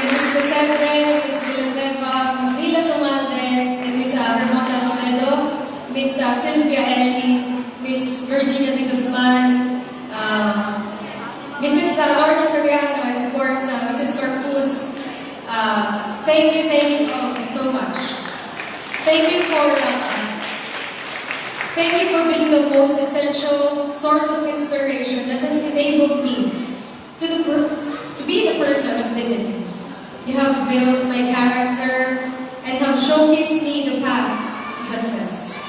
Mrs. Pesebre, Ms. Villanueva, Ms. Lila Sumalde, and Ms. Hermosa Soledo, Ms. Sylvia Ellie, Ms. Virginia de Guzman, Mrs. Lorna Soriano, and of course, Mrs. Corpus. Thank you so much. Thank you for being the most essential source of inspiration that has enabled me to be the person of dignity. You have built my character and have showcased me the path to success.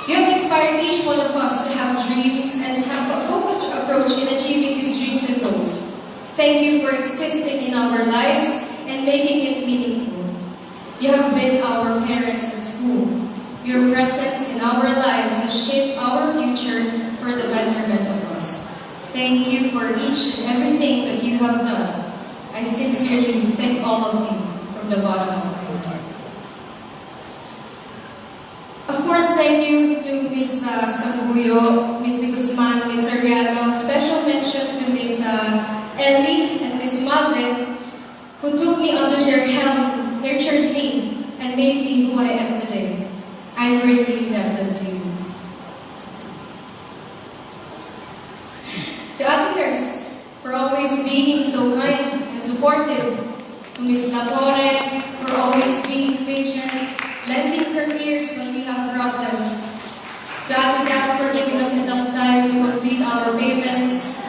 You have inspired each one of us to have dreams and have a focused approach in achieving these dreams and goals. Thank you for existing in our lives and making it meaningful. You have been our parents at school. Your presence in our lives has shaped our future for the betterment of us. Thank you for each and everything that you have done. I sincerely thank all of you from the bottom of my heart. Of course, thank you to Ms. Sabuyo, Ms. De Guzman, Ms. Ariano. Special mention to Ms. Ellie and Ms. Malde, who took me under their helm, nurtured me, and made me who I am today. I'm greatly indebted to you. To Atty for always being so kind and supportive. To Ms. Lapore for always being patient, lending her ears when we have problems. To Atty for giving us enough time to complete our payments.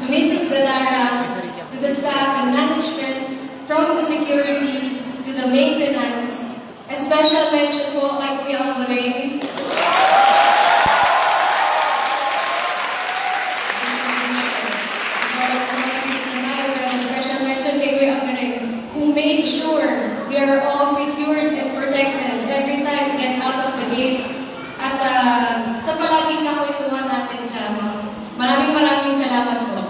To Mrs. Delara, to the staff and management, from the security to the maintenance. A special mention po kay Kuya Angulain. A special mention kay Kuya Angulain, who made sure we are all secured and protected every time we get out of the gate. At sa palaging kakwentuhan natin siya, maraming salamat po.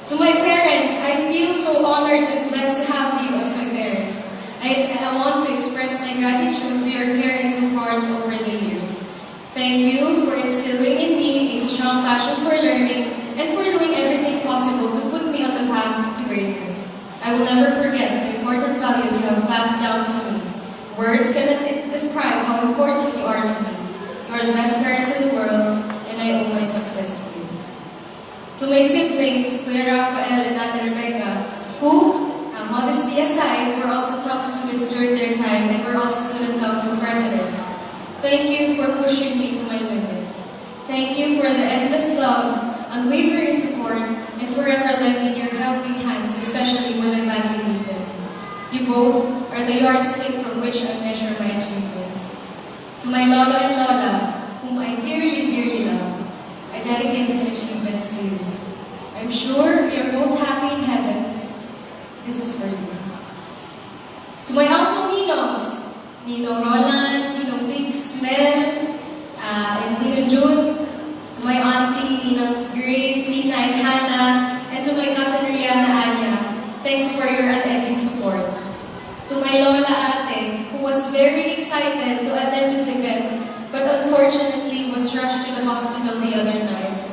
To my parents, I feel so honored and blessed to have you as my parents. I want to express my gratitude to your care and support over the years. Thank you for instilling in me a strong passion for learning and for doing everything possible to put me on the path to greatness. I will never forget the important values you have passed down to me. Words cannot describe how important you are to me. You are the best parents in the world, and I owe my success to you. To my siblings, Kuya Rafael and Atty. Rebecca, who, modesty aside, were also top students during their time and were also student council presidents. Thank you for pushing me to my limits. Thank you for the endless love, unwavering support, and forever lending your helping hands, especially when I badly need them. You both are the yardstick from which I measure my achievements. To my Lolo and Lola, whom I dearly, dearly love, I dedicate these achievements to you. I'm sure we are both happy in heaven. This is for you. To my Uncle Ninongs, Ninong Roland, Ninong Dix, Mel, and Ninong June, to my Auntie, Ninongs Grace, Nina, and Hannah, and to my cousin Rihanna Anya, thanks for your unending support. To my Lola Ate, who was very excited to attend this event, but unfortunately was rushed to the hospital the other night.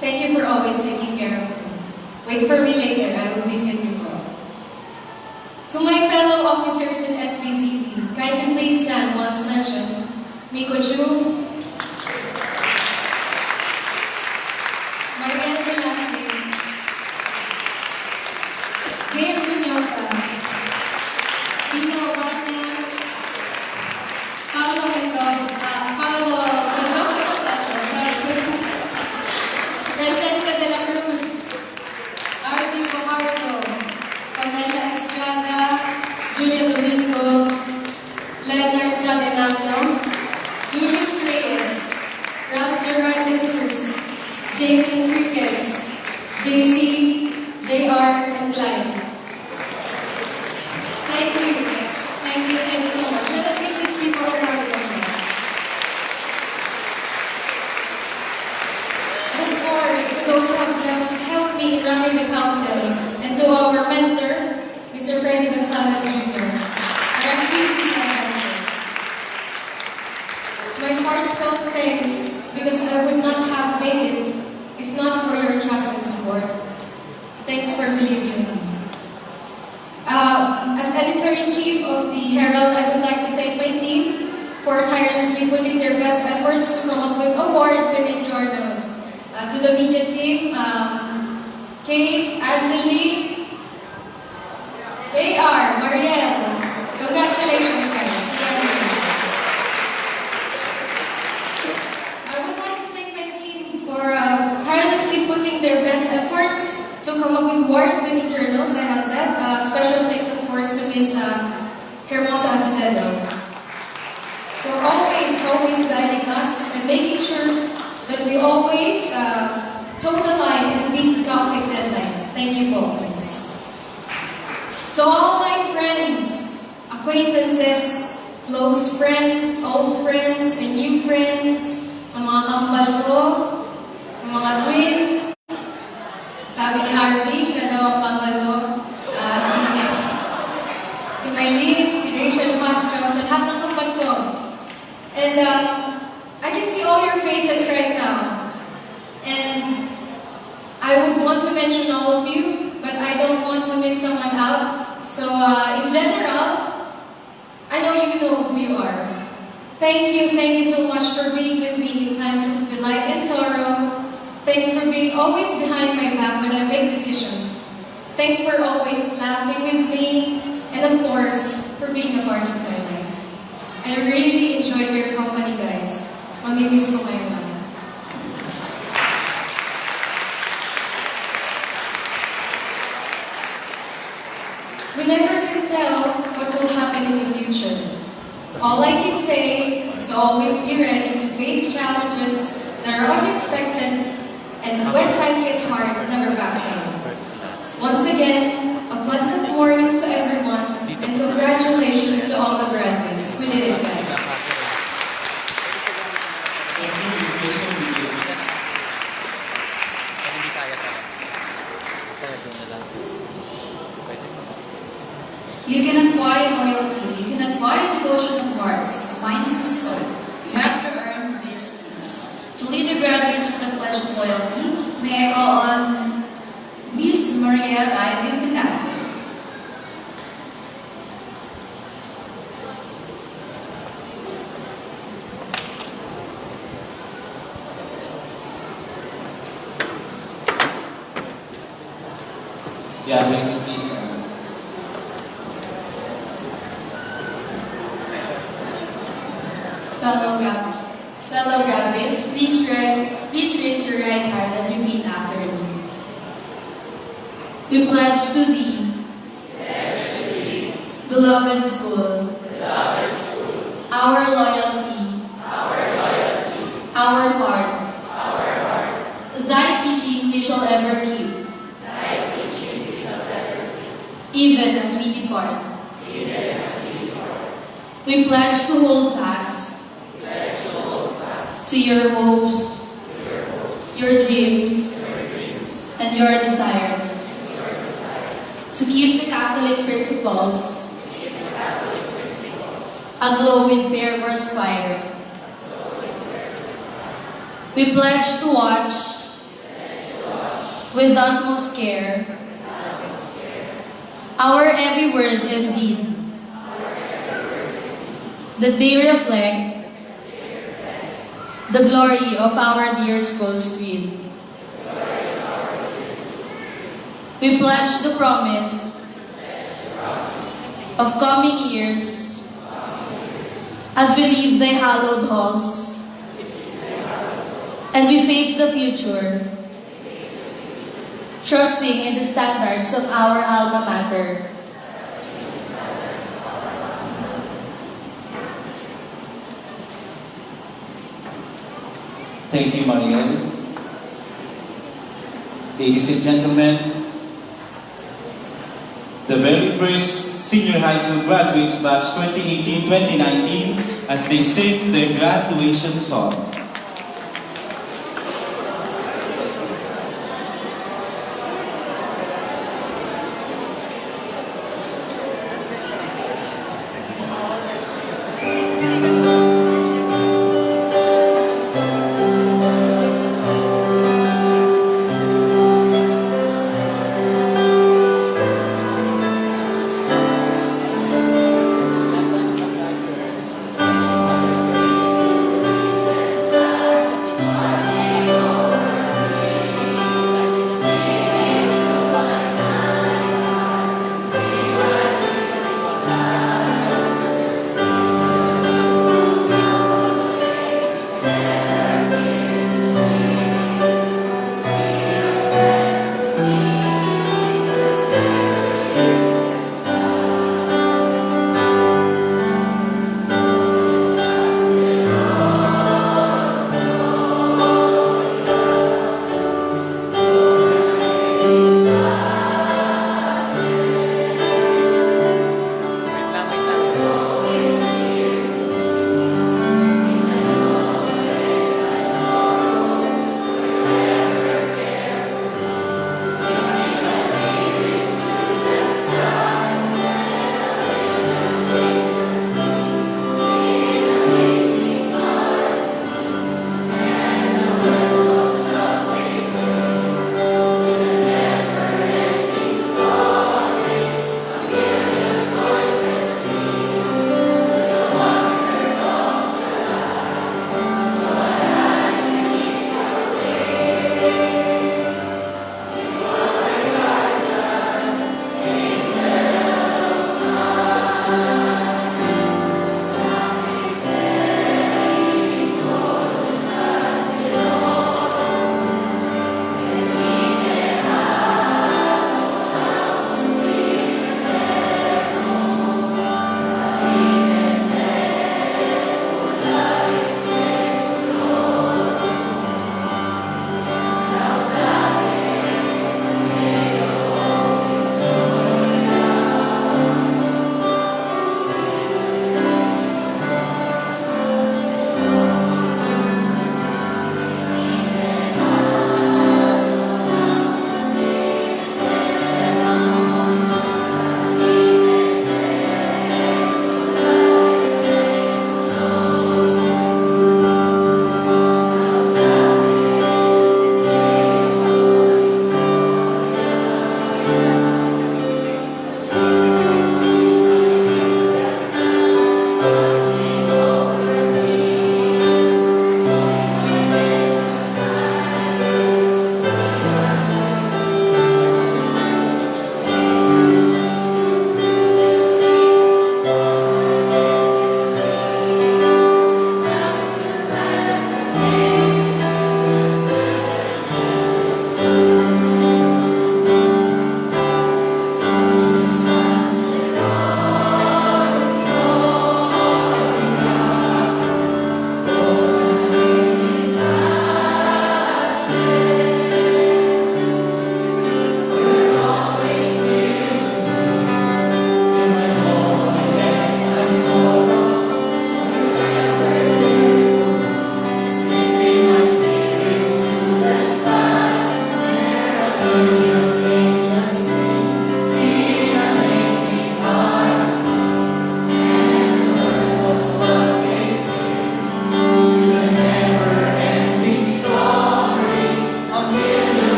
Thank you for always taking care of me. Wait for me later, I will visit you all. To my fellow officers in SBCC, kindly please stand once mentioned. Miko Chu, Mariel Velante, Gail Muñoza, Dino Wagner, Paolo Mendoza, Francesca de la Cruz, Arby Fajardo, Pamela Estrada, Julia Domingo, Leonard Jadenagno, Julius Reyes, Ralph Gerard de Jesus, James Enriquez, JC, JR, and Clyde. Thank you. Thank you so much. Let us give these people a round of applause. And of course, to those who have helped me in running the council, and to our mentor, Mr. Freddy Gonzalez Jr., our SPCC advisor. My heartfelt thanks, because I would not have made it if not for your trust and support. Thanks for believing in me. As Editor-in-Chief of the Herald, I would like to thank my team for tirelessly putting their best efforts to come up with award-winning journals. To the media team, Kate, Angeli, JR, Marielle, congratulations guys, congratulations. I would like to thank my team for tirelessly putting their best efforts to come up with award-winning journals, I had said. Special thanks, of course, to Ms. Hermosa Acevedo for always guiding us and making sure that we always toe the line and beat toxic deadlines. Thank you, boys. To all my friends, acquaintances, close friends, old friends, and new friends, sa mga kambal ko, sa mga twins, sabi ni Harvey, siya daw ang pangalo. Si Maylene, si Rachel Castro, sa lahat ng kapal ko. And I can see all your faces right now. And I would want to mention all of you, but I don't want to miss someone out. So in general, I know you know who you are. Thank you so much for being with me in times of delight and sorrow. Thanks for being always behind my back when I make decisions. Thanks for always laughing with me, and of course, for being a part of my life. I really enjoyed your company, guys. Mamimiss ko kayo lang. We never can tell what will happen in the future. All I can say is to always be ready to face challenges that are unexpected, and when times get hard, never back down. Once again, a pleasant morning to everyone, and congratulations to all the graduates. We did it, guys. You can acquire loyalty, you can acquire devotion of hearts, minds to soul. You have to earn these things. To lead the graduates for the Pledge of Loyalty, may I call on Miss Maria Bimbilate. Yeah, thanks, please. Fellow graduates, please raise your right hand and repeat after me. We pledge to thee, beloved school, our loyalty, our heart, thy teaching we shall ever keep, even as we depart. We pledge to hold fast to your hopes, your dreams, and your desires. To keep the Catholic principles aglow with fervor's fire. We pledge to watch with utmost care our every word and deed, that they reflect the glory of our dear school's creed. We pledge the promise of coming years as we leave thy hallowed halls and we face the future, trusting in the standards of our alma mater. Thank you, Marielle. Ladies and gentlemen, the very first Senior High School graduates batch 2018-2019 as they sing their graduation song.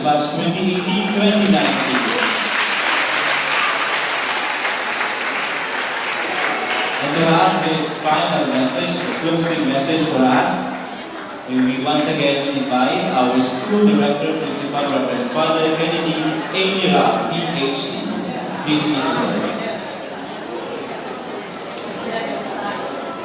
batch 2018-2019. And to have this final message, the closing message for us, we once again invite our school director, Principal Reverend Father Kennedy A. PhD. Please be seated.